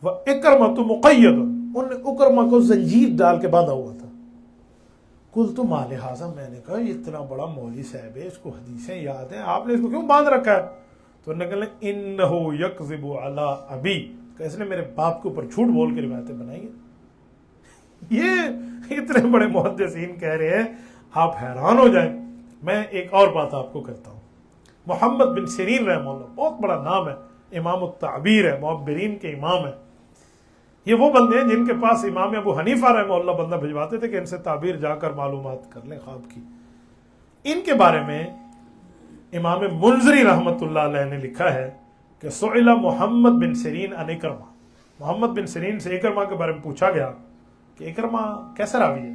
وہ اکرمۃ مقید، ان نے اکرمہ کو زنجیر ڈال کے باندھا ہوا تھا، قلت ما لہذا، میں نے کہا یہ اتنا بڑا مولوی صاحب ہے، اس کو حدیثیں یاد ہیں، آپ نے اس کو کیوں باندھ رکھا ہے؟ تو انہوں نے کہا انہ یکذب علی ابی، کہ اس نے میرے باپ کے اوپر جھوٹ بول کے روایتیں بنائی ہیں۔ یہ اتنے بڑے محدثین کہہ رہے ہیں، آپ حیران ہو جائیں۔ میں ایک اور بات آپ کو کرتا ہوں، محمد بن سیرین رحمہ اللہ، بہت بڑا نام ہے، امام التعبیر ہے، معبرین کے امام ہے۔ یہ وہ بندے ہیں جن کے پاس امام ابو حنیفہ رحمہ اللہ بندہ بھجواتے تھے کہ ان سے تعبیر جا کر معلومات کر لیں خواب کی۔ ان کے بارے میں امام منذری رحمۃ اللہ علیہ نے لکھا ہے کہ سئل محمد بن سیرین عن اکرمہ، محمد بن سیرین سے اکرمہ کے بارے میں پوچھا گیا کہ اکرمہ کیسا راوی ہے؟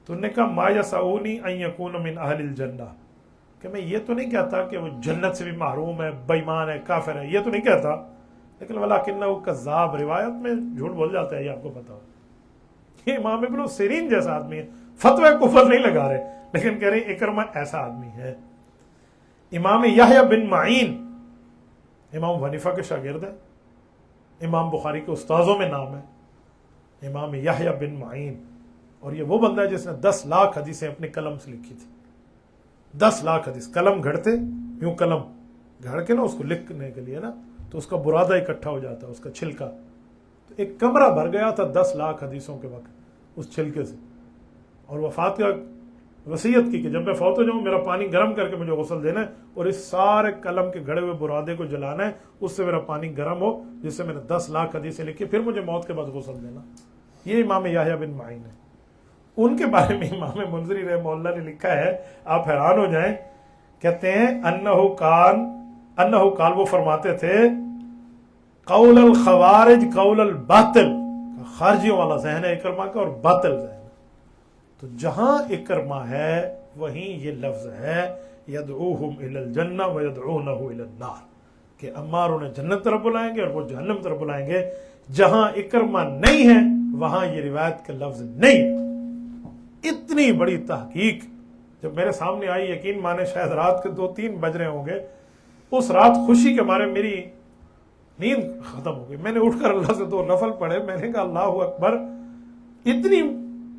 تو انہوں نے کہا ما یسعونی ان یکون من اہل الجنہ، کہ میں یہ تو نہیں کہتا کہ وہ جنت سے بھی محروم ہے، بے ایمان ہے، کافر ہے، یہ تو نہیں کہتا، لیکن ولکنہ کذاب، روایت میں جھوٹ بول جاتا ہے، یہ آپ کو پتا ہو۔ یہ امام ابن سیرین جیسا آدمی ہے، فتوی کفر نہیں لگا رہے، لیکن کہہ رہے اکرمہ ایسا آدمی ہے۔ امام یحییٰ بن معین امام حنیفہ کے شاگرد ہے، امام بخاری کے استاذوں میں نام ہے امام یحییٰ بن معین، اور یہ وہ بندہ ہے جس نے 10 لاکھ حدیثیں اپنے قلم سے لکھی تھی، 10 لاکھ حدیث، قلم گھڑتے یوں، قلم گھڑ کے نا اس کو لکھنے کے لیے نا تو اس کا برادہ اکٹھا ہو جاتا ہے، اس کا چھلکا، تو ایک کمرہ بھر گیا تھا 10 لاکھ حدیثوں کے وقت اس چھلکے سے، اور وفات کا وصیت کی کہ جب میں فوت ہو جاؤں میرا پانی گرم کر کے مجھے غسل دینا ہے، اور اس سارے قلم کے گھڑے ہوئے برادے کو جلانا ہے، اس سے میرا پانی گرم ہو، جس سے میں نے 10 لاکھ حدیثیں لکھی، پھر مجھے موت کے بعد غسل دینا۔ یہ امام یحییٰ بن معین ہے۔ ان کے بارے میں امام منذری رحمہ اللہ نے لکھا ہے، آپ حیران ہو جائیں، کہتے ہیں انہو قال، وہ فرماتے تھے قول الخوارج قول الباطل، خارجیوں والا ذہن ہے اکرمہ کا اور باطل ذہن ہے۔ تو جہاں اکرمہ ہے وہیں یہ لفظ ہے یدعوہم الی الجنہ ویدعونہ الی النار، کہ عمار انہیں جنت طرف بلائیں گے اور وہ جہنم طرف بلائیں گے۔ جہاں اکرمہ نہیں ہے وہاں یہ روایت کا لفظ نہیں۔ اتنی بڑی تحقیق جب میرے سامنے آئی، یقین مانے شاید رات کے 2-3 بج رہے ہوں گے، اس رات خوشی کے مارے میری نیند ختم ہو گئی، میں نے اٹھ کر اللہ سے 2 نفل پڑھے، میں نے کہا اللہ اکبر، اتنی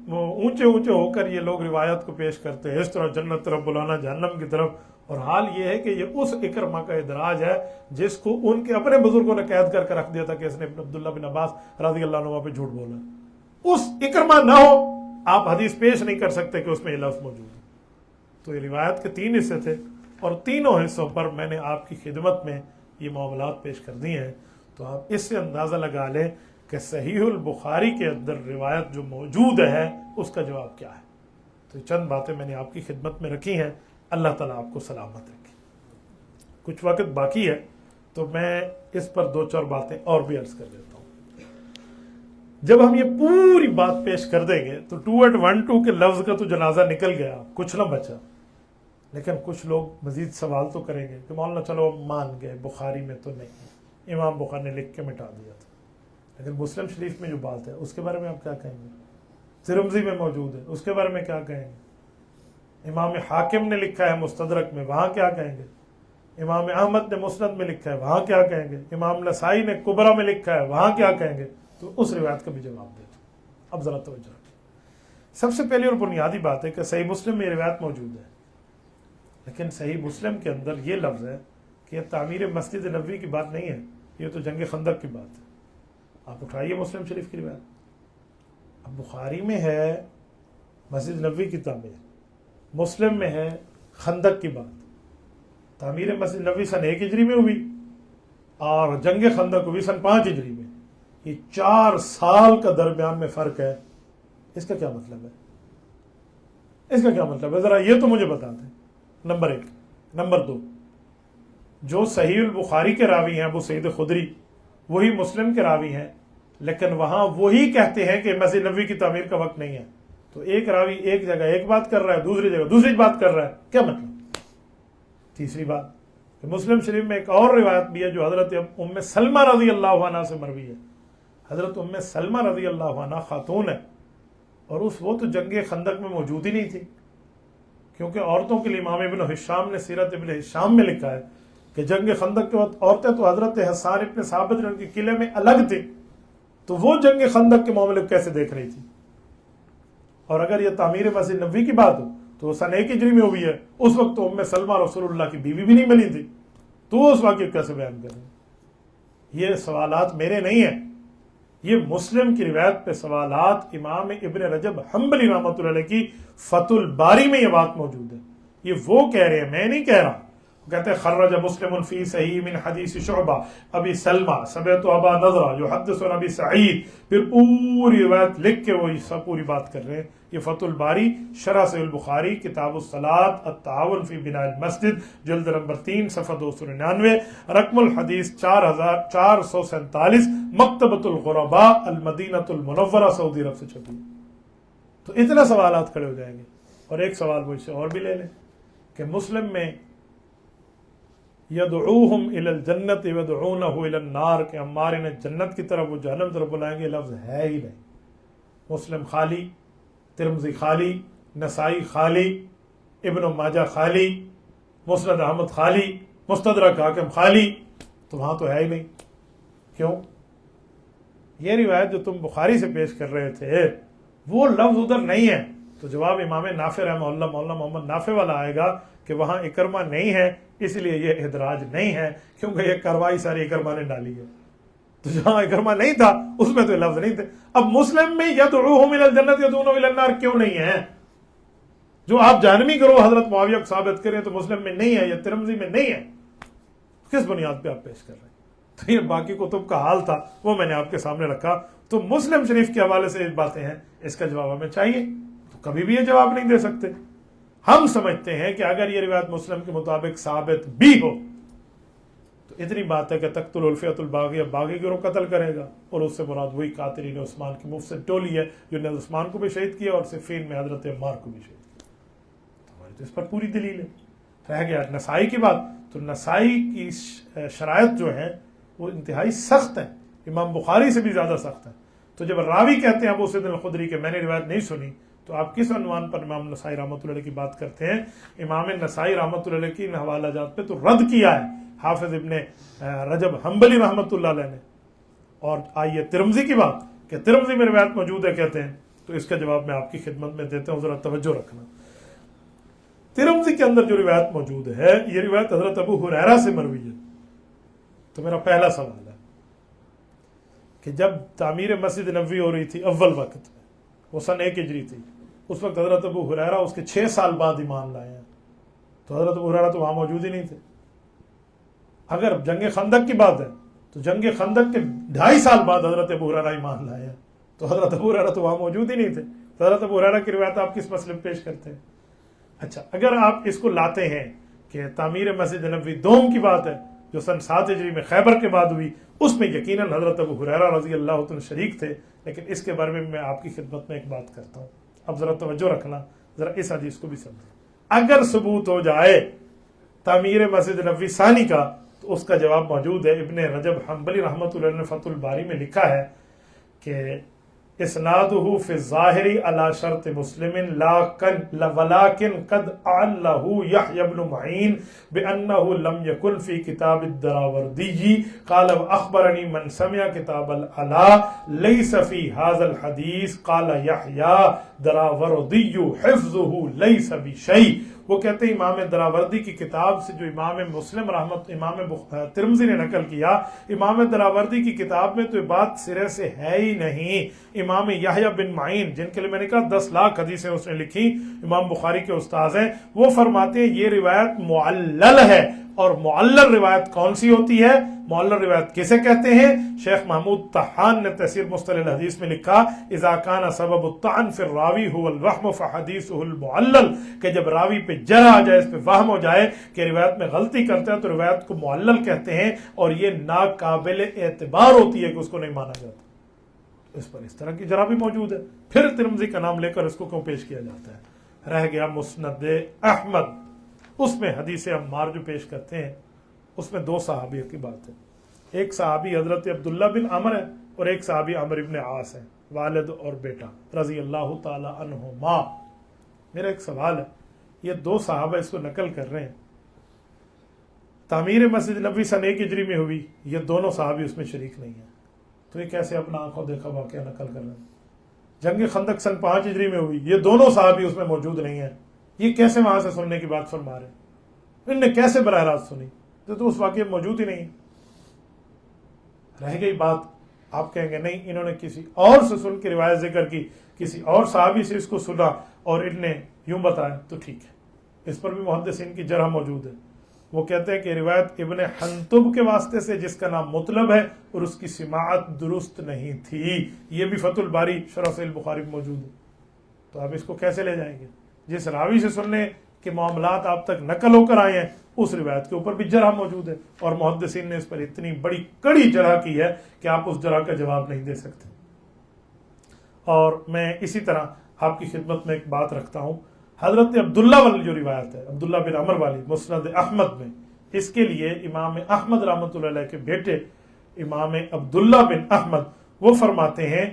اونچے اونچے ہو کر یہ لوگ روایت کو پیش کرتے ہیں، اس طرح جنت طرف بلانا، جہنم کی طرف، اور حال یہ ہے کہ یہ اس اکرمہ کا ادراج ہے جس کو ان کے اپنے بزرگوں نے قید کر کے رکھ دیا تھا کہ اس نے عبداللہ بن عباس رضی اللہ عنہ پہ جھوٹ بولا۔ اس اکرمہ نہ ہو آپ حدیث پیش نہیں کر سکتے کہ اس میں یہ لفظ موجود ہے۔ تو یہ روایت کے 3 حصے تھے، اور تینوں حصوں پر میں نے آپ کی خدمت میں یہ معاملات پیش کر دی ہیں، تو آپ اس سے اندازہ لگا لیں کہ صحیح البخاری کے اندر روایت جو موجود ہے اس کا جواب کیا ہے۔ تو چند باتیں میں نے آپ کی خدمت میں رکھی ہیں، اللہ تعالیٰ آپ کو سلامت رکھے۔ کچھ وقت باقی ہے تو میں اس پر 2-4 باتیں اور بھی عرض کر دیتا ہوں۔ جب ہم یہ پوری بات پیش کر دیں گے تو 2:12 کے لفظ کا تو جنازہ نکل گیا، کچھ نہ بچا، لیکن کچھ لوگ مزید سوال تو کریں گے کہ مولانا چلو مان گئے بخاری میں تو نہیں، امام بخاری نے لکھ کے مٹا دیا تھا، لیکن مسلم شریف میں جو بات ہے اس کے بارے میں آپ کیا کہیں گے؟ ترمذی میں موجود ہے، اس کے بارے میں کیا کہیں گے؟ امام حاکم نے لکھا ہے مستدرک میں، وہاں کیا کہیں گے؟ امام احمد نے مسند میں لکھا ہے، وہاں کیا کہیں گے؟ امام نسائی نے کبرا میں لکھا ہے، وہاں کیا کہیں گے؟ تو اس روایت کا بھی جواب دے دو۔ اب ذرا توجہ، سب سے پہلی اور بنیادی بات ہے کہ صحیح مسلم میں یہ روایت موجود ہے، لیکن صحیح مسلم کے اندر یہ لفظ ہے کہ یہ تعمیر مسجد نبوی کی بات نہیں ہے، یہ تو جنگ خندق کی بات ہے۔ آپ اٹھائیے مسلم شریف کی روایت، اب بخاری میں ہے مسجد نبوی کی تعمیر، مسلم میں ہے خندق کی بات۔ تعمیر مسجد نبوی سن 1 ہجری میں ہوئی اور جنگ خندق ہوئی سن 5 ہجری میں، یہ 4 سال کا درمیان میں فرق ہے۔ اس کا کیا مطلب ہے؟ اس کا کیا مطلب ہے ذرا یہ تو مجھے بتا دیں، نمبر 1۔ نمبر 2، جو صحیح البخاری کے راوی ہیں ابو سعید خدری، وہی مسلم کے راوی ہیں، لیکن وہاں وہی کہتے ہیں کہ مسجد نبوی کی تعمیر کا وقت نہیں ہے، تو ایک راوی ایک جگہ ایک بات کر رہا ہے، دوسری جگہ دوسری بات کر رہا ہے، کیا مطلب؟ تیسری بات کہ مسلم شریف میں ایک اور روایت بھی ہے جو حضرت ام سلمہ رضی اللہ عنہ سے مروی ہے۔ حضرت ام سلمہ رضی اللہ عنہ خاتون ہے، اور وہ تو جنگ خندق میں موجود ہی نہیں تھی، کیونکہ عورتوں کے لیے امام ابن ہشام نے سیرت ابن ہشام میں لکھا ہے کہ جنگ خندق کے وقت عورتیں تو حضرت حسان ابن ثابت کے قلعے میں الگ تھی، تو وہ جنگ خندق کے معاملے کو کیسے دیکھ رہی تھی؟ اور اگر یہ تعمیر مسجد نبوی کی بات ہو تو وہ سن 1 ہجری میں ہوئی ہے، اس وقت تو ام سلمہ رسول اللہ کی بیوی بھی نہیں بنی تھی، تو وہ اس واقعے کیسے بیان کر رہے ہیں؟ یہ سوالات میرے نہیں ہیں، یہ مسلم کی روایت پہ سوالات امام ابن رجب حنبلی رحمۃ اللہ علیہ کی فتح الباری میں یہ بات موجود ہے، یہ وہ کہہ رہے ہیں، میں نہیں کہہ رہا۔ کہتے ہیں خرج مسلم فی صحیح من حدیث شعبہ ابی سلمہ سمعت ابا نضرہ یحدث عن ابی سعید، پھر پوری روایت لکھ کے وہ سب پوری بات کر رہے ہیں۔ یہ فتح الباری شرح صحیح البخاری کتاب الصلاۃ التعاون فی بناء المسجد جلد نمبر 3 صفحہ 299، رقم الحدیث 4447، مکتبۃ الغرباء المدینۃ المنورہ سعودی عرب سے چھپی۔ تو اتنا سوالات کھڑے ہو جائیں گے۔ اور ایک سوال مجھ سے اور بھی لے لیں کہ مسلم میں یدعوہم الی الجنت ودعونہ الی النار، کہ عمار انہیں جنت کی طرف وہ جہنم طرف بلائیں گے، لفظ ہے ہی نہیں۔ مسلم خالی، ترمذی خالی، نسائی خالی، ابن ماجہ خالی، مسند احمد خالی، مستدرک حاکم خالی، تو وہاں تو ہے ہی نہیں۔ کیوں؟ یہ روایت جو تم بخاری سے پیش کر رہے تھے وہ لفظ ادھر نہیں ہے، تو جواب امام نافع رحمہ اللہ مولانا محمد نافع والا آئے گا کہ وہاں اکرمہ نہیں ہے، اس لیے یہ ادراج نہیں ہے، کیونکہ یہ کاروائی ساری اکرمہ نے ڈالی ہے، تو جہاں اکرمہ نہیں تھا اس میں تو لفظ نہیں تھے۔ اب مسلم میں یدعوہم الی الجنت یدعونہ الی النار کیوں نہیں ہے؟ جو آپ جانبی کرو حضرت معاویہ کو ثابت کریں تو مسلم میں نہیں ہے یا ترمذی میں نہیں ہے، کس بنیاد پہ آپ پیش کر رہے ہیں؟ تو یہ باقی کتب کا حال تھا، وہ میں نے آپ کے سامنے رکھا۔ تو مسلم شریف کے حوالے سے باتیں ہیں، اس کا جواب ہمیں چاہیے، تو کبھی بھی یہ جواب نہیں دے سکتے۔ ہم سمجھتے ہیں کہ اگر یہ روایت مسلم کے مطابق ثابت بھی ہو تو اتنی بات ہے کہ تقتل الفئۃ الباغیہ، باغی گروہ قتل کرے گا، اور اس سے مراد وہی قاتلین عثمان کی مفسد ٹولی ہے جو نے عثمان کو بھی شہید کیا اور صفین میں حضرت عمار کو بھی شہید کیا۔ تو ہماری تو اس پر پوری دلیل ہے۔ رہ گیا نسائی کی بات، تو نسائی کی شرائط جو ہیں وہ انتہائی سخت ہیں، امام بخاری سے بھی زیادہ سخت ہیں۔ تو جب راوی کہتے ہیں ابو سعید الخدری کہ میں نے روایت نہیں سنی، تو آپ کس عنوان پر امام نسائی رحمۃ اللہ علیہ کی بات کرتے ہیں؟ امام نسائی رحمۃ اللہ علیہ کی ان حوالہ جات پہ تو رد کیا ہے حافظ ابن رجب حنبلی رحمۃ اللہ علیہ نے۔ اور آئیے ترمذی کی بات کہ ترمذی میں روایت موجود ہے کہتے ہیں، تو اس کا جواب میں آپ کی خدمت میں دیتا ہوں، ذرا توجہ رکھنا۔ ترمذی کے اندر جو روایت موجود ہے، یہ روایت حضرت ابو ہریرہ سے مروی ہے۔ تو میرا پہلا سوال ہے کہ جب تعمیر مسجد نبوی ہو رہی تھی اول وقت میں، وہ سن 1 ہجری تھی، اس وقت حضرت ابو ہریرہ اس کے 6 سال بعد ایمان لائے ہیں، تو حضرت ابو ہریرہ تو وہاں موجود ہی نہیں تھے۔ اگر جنگ خندق کی بات ہے تو جنگ خندق کے 2.5 سال بعد حضرت ابو ہریرہ ایمان لائے ہیں، تو حضرت ابو ہریرہ تو وہاں موجود ہی نہیں تھے، تو حضرت ابو ہریرہ کی روایت آپ کس مسئلے میں پیش کرتے ہیں؟ اچھا، اگر آپ اس کو لاتے ہیں کہ تعمیر مسجد نبوی دوم کی بات ہے جو سن 7 ہجری میں خیبر کے بعد ہوئی، اس میں یقیناً حضرت ابو ہریرہ رضی اللہ عنہ شریک تھے، لیکن اس کے بارے میں آپ کی خدمت میں ایک بات کرتا ہوں، اب ذرا توجہ رکھنا، ذرا اس حدیث کو بھی سمجھیں۔ اگر ثبوت ہو جائے تعمیر مسجد نبوی ثانی کا، تو اس کا جواب موجود ہے، ابن رجب حنبلی رحمۃ اللہ نے فتح الباری میں لکھا ہے کہ اسنادہ فی الظاہر علی شرط مسلم ولکن قد علّہ یحیی بن معین بانہ لم یکن فی کتاب الدراوردی قال اخبرنی من سمع کتاب العلا لیس فی ھذا الحدیث قال یحیی دراوردی حفظہ لیس بشیء وہ کہتے ہیں امام دراوردی کی کتاب سے جو امام ترمذی نے نقل کیا، امام دراوردی کی کتاب میں تو یہ بات سرے سے ہے ہی نہیں۔ امام یحییٰ بن معین، جن کے لیے میں نے کہا 10 لاکھ حدیثیں اس نے لکھی، امام بخاری کے استاذ ہیں، وہ فرماتے ہیں یہ روایت معلل ہے۔ اور معلل روایت کون سی ہوتی ہے؟ معلل روایت کسے کہتے ہیں؟ شیخ محمود طحان نے تفسیر مصطلح الحدیث میں لکھا اذا کان سبب الطعن فی الراوی هو الوهم فحدیثه المعلل، کہ جب راوی پہ جرح آ جائے، اس پہ وہم ہو جائے کہ روایت میں غلطی کرتے ہیں، تو روایت کو معلل کہتے ہیں، اور یہ ناقابل اعتبار ہوتی ہے کہ اس کو نہیں مانا جاتا۔ اس پر اس طرح کی جرح بھی موجود ہے، پھر ترمذی کا نام لے کر اس کو کیوں پیش کیا جاتا ہے؟ رہ گیا مسند احمد، اس میں حدیث عمار جو پیش کرتے ہیں اس میں 2 صحابیوں کی بات ہے۔ ایک صحابی حضرت عبداللہ بن عمر ہے اور ایک صحابی عمر ابن عاص ہے، والد اور بیٹا رضی اللہ تعالی عنہما۔ میرا ایک سوال ہے، یہ 2 صحابہ اس کو نقل کر رہے ہیں، تعمیر مسجد نبوی سن 1 ہجری میں ہوئی، یہ دونوں صحابی اس میں شریک نہیں ہیں، تو یہ کیسے اپنا آنکھوں دیکھا واقعہ نقل کر رہے ہیں؟ جنگ خندق سن 5 ہجری میں ہوئی، یہ دونوں صحابی اس میں موجود نہیں ہیں، یہ کیسے وہاں سے سننے کی بات فرما رہے ہیں؟ ان نے کیسے براہ راست سنی؟ تو اس واقعے میں موجود ہی نہیں۔ رہ گئی بات، آپ کہیں گے نہیں انہوں نے کسی اور سے سن کے روایت ذکر کی، کسی اور صحابی سے اس کو سنا اور ان نے یوں بتایا، تو ٹھیک ہے، اس پر بھی محدثین کی جرح موجود ہے۔ وہ کہتے ہیں کہ روایت ابن حنطب کے واسطے سے جس کا نام مطلب ہے اور اس کی سماعت درست نہیں تھی، یہ بھی فتح الباری شرح صحیح البخاری میں موجود ہے۔ تو آپ اس کو کیسے لے جائیں گے؟ جس راوی سے سننے کے معاملات آپ تک نقل ہو کر آئے ہیں اس روایت کے اوپر بھی جرح موجود ہے، اور محدثین نے اس پر اتنی بڑی کڑی جرح کی ہے کہ آپ اس جرح کا جواب نہیں دے سکتے۔ اور میں اسی طرح آپ کی خدمت میں ایک بات رکھتا ہوں، حضرت عبداللہ والی جو روایت ہے، عبداللہ بن عمر والی مسند احمد میں، اس کے لیے امام احمد رحمۃ اللہ علیہ کے بیٹے امام عبداللہ بن احمد وہ فرماتے ہیں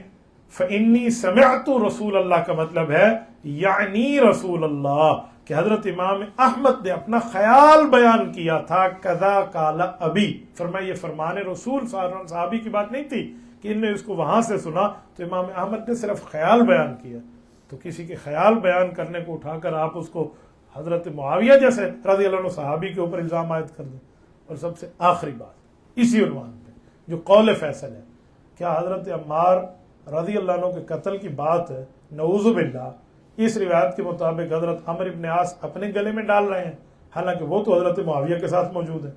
فإنی سمعت رسول اللہ کا مطلب ہے یعنی رسول اللہ، کہ حضرت امام احمد نے اپنا خیال بیان کیا تھا، کذا قال ابی، فرمایا یہ فرمان رسول صحابی کی بات نہیں تھی کہ ان نے اس کو وہاں سے سنا، تو امام احمد نے صرف خیال بیان کیا۔ تو کسی کے خیال بیان کرنے کو اٹھا کر آپ اس کو حضرت معاویہ جیسے رضی اللہ عنہ صحابی کے اوپر الزام عائد کر دیں۔ اور سب سے آخری بات اسی عنوان پہ جو قول فیصل ہے، کیا حضرت عمار رضی اللہ عنہ کے قتل کی بات ہے، نعوذ باللہ اس روایت کے مطابق حضرت عمر ابن عاص اپنے گلے میں ڈال رہے ہیں، حالانکہ وہ تو حضرت معاویہ کے ساتھ موجود ہے۔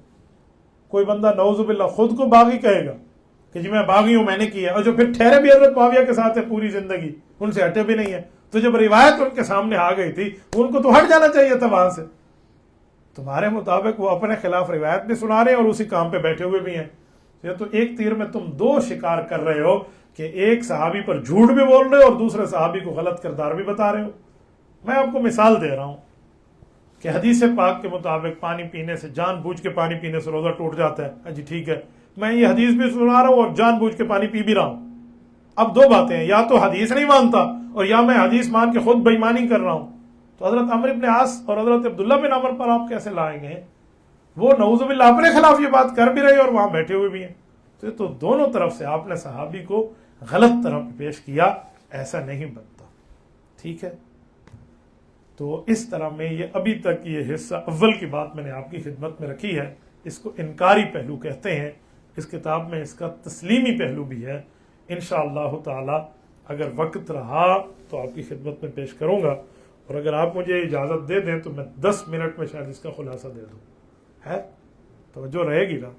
کوئی بندہ نعوذ باللہ خود کو باغی کہے گا کہ جی میں باغی ہوں، میں نے کیا، اور جو پھر ٹھہرے بھی حضرت معاویہ کے ساتھ ہے پوری زندگی، ان سے ہٹے بھی نہیں ہے، تو جب روایت ان کے سامنے آ گئی تھی ان کو تو ہٹ جانا چاہیے تھا وہاں سے۔ تمہارے مطابق وہ اپنے خلاف روایت بھی سنا رہے ہیں اور اسی کام پہ بیٹھے ہوئے بھی ہیں۔ یہ تو ایک تیر میں تم 2 شکار کر رہے ہو، کہ ایک صحابی پر جھوٹ بھی بول رہے ہو اور دوسرے صحابی کو غلط کردار بھی بتا رہے ہو۔ میں آپ کو مثال دے رہا ہوں کہ حدیث پاک کے مطابق پانی پینے سے، جان بوجھ کے پانی پینے سے روزہ ٹوٹ جاتا ہے، جی ٹھیک ہے، میں یہ حدیث بھی سنا رہا ہوں اور جان بوجھ کے پانی پی بھی رہا ہوں۔ اب 2 باتیں ہیں، یا تو حدیث نہیں مانتا اور یا میں حدیث مان کے خود بے ایمانی کر رہا ہوں۔ تو حضرت عمر ابن عاص اور حضرت عبداللہ بن عمر پر آپ کیسے لائیں گے؟ وہ نعوذ باللہ اپنے خلاف یہ بات کر بھی رہے اور وہاں بیٹھے ہوئے بھی ہیں۔ تو دونوں طرف سے آپ نے صحابی کو غلط طرح پیش کیا، ایسا نہیں بنتا، ٹھیک ہے؟ تو اس طرح میں یہ ابھی تک یہ حصہ اول کی بات میں نے آپ کی خدمت میں رکھی ہے، اس کو انکاری پہلو کہتے ہیں، اس کتاب میں اس کا تسلیمی پہلو بھی ہے۔ انشاءاللہ تعالی اگر وقت رہا تو آپ کی خدمت میں پیش کروں گا، اور اگر آپ مجھے اجازت دے دیں تو میں 10 منٹ میں شاید اس کا خلاصہ دے دوں، ہے توجہ رہے گی نا؟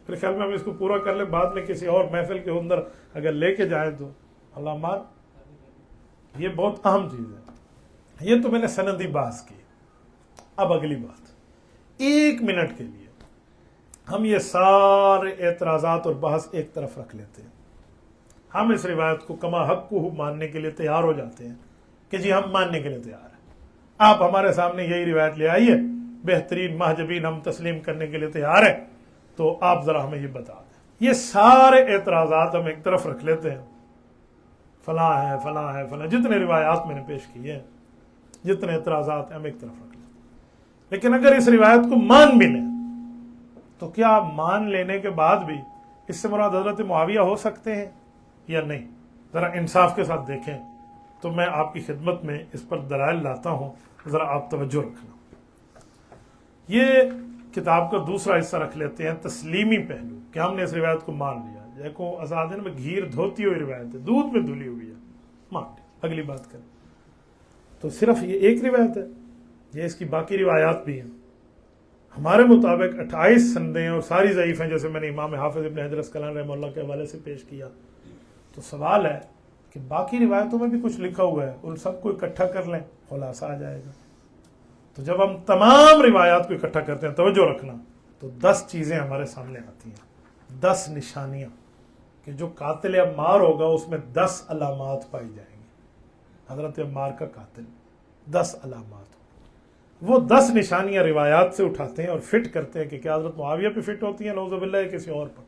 میرے خیال میں ہم اس کو پورا کر لیں، بعد میں کسی اور محفل کے اندر اگر لے کے جائیں تو اللہ مان، یہ بہت اہم چیز ہے۔ یہ تو میں نے سندی بحث کی، اب اگلی بات 1 منٹ کے لیے ہم یہ سارے اعتراضات اور بحث ایک طرف رکھ لیتے ہیں، ہم اس روایت کو کما حق کو ماننے کے لیے تیار ہو جاتے ہیں کہ جی ہم ماننے کے لیے تیار ہیں، آپ ہمارے سامنے یہی روایت لے آئیے، بہترین محجبین ہم تسلیم کرنے کے لیے تیار ہیں، تو آپ ذرا ہمیں یہ بتا دیں۔ یہ سارے اعتراضات ہم ایک طرف رکھ لیتے ہیں، فلاں ہے فلاں ہے فلاں، جتنے روایات میں نے پیش کیے ہیں، جتنے اعتراضات ہیں ہم ایک طرف رکھ لیتے ہیں۔ لیکن اگر اس روایت کو مان بھی لیں تو کیا مان لینے کے بعد بھی اس سے مراد حضرت معاویہ ہو سکتے ہیں یا نہیں؟ ذرا انصاف کے ساتھ دیکھیں۔ تو میں آپ کی خدمت میں اس پر دلائل لاتا ہوں، ذرا آپ توجہ رکھنا۔ یہ کتاب کا دوسرا حصہ رکھ لیتے ہیں تسلیمی پہلو کہ ہم نے اس روایت کو مان لیا. دیکھو اساتذہ میں گھیر دھوتی ہوئی روایت ہے, دودھ میں دھلی ہوئی ہے, مان لی, اگلی بات کریں. تو صرف یہ ایک روایت ہے, یہ اس کی باقی روایات بھی ہیں. ہمارے مطابق 28 سندیں ہیں اور ساری ضعیف ہیں, جیسے میں نے امام حافظ ابن حجر اسقلانی رحمہ اللہ کے حوالے سے پیش کیا. تو سوال ہے کہ باقی روایتوں میں بھی کچھ لکھا ہوا ہے, ان سب کو اکٹھا کر لیں, خلاصہ آ جائے گا. تو جب ہم تمام روایات کو اکٹھا کرتے ہیں, توجہ رکھنا, تو 10 چیزیں ہمارے سامنے آتی ہیں, 10 نشانیاں کہ جو قاتل عمار ہوگا اس میں 10 علامات پائی جائیں گی. حضرت عمار کا قاتل, 10 علامات. وہ 10 نشانیاں روایات سے اٹھاتے ہیں اور فٹ کرتے ہیں کہ کیا حضرت معاویہ پہ فٹ ہوتی ہیں نعوذ باللہ یا کسی اور پر.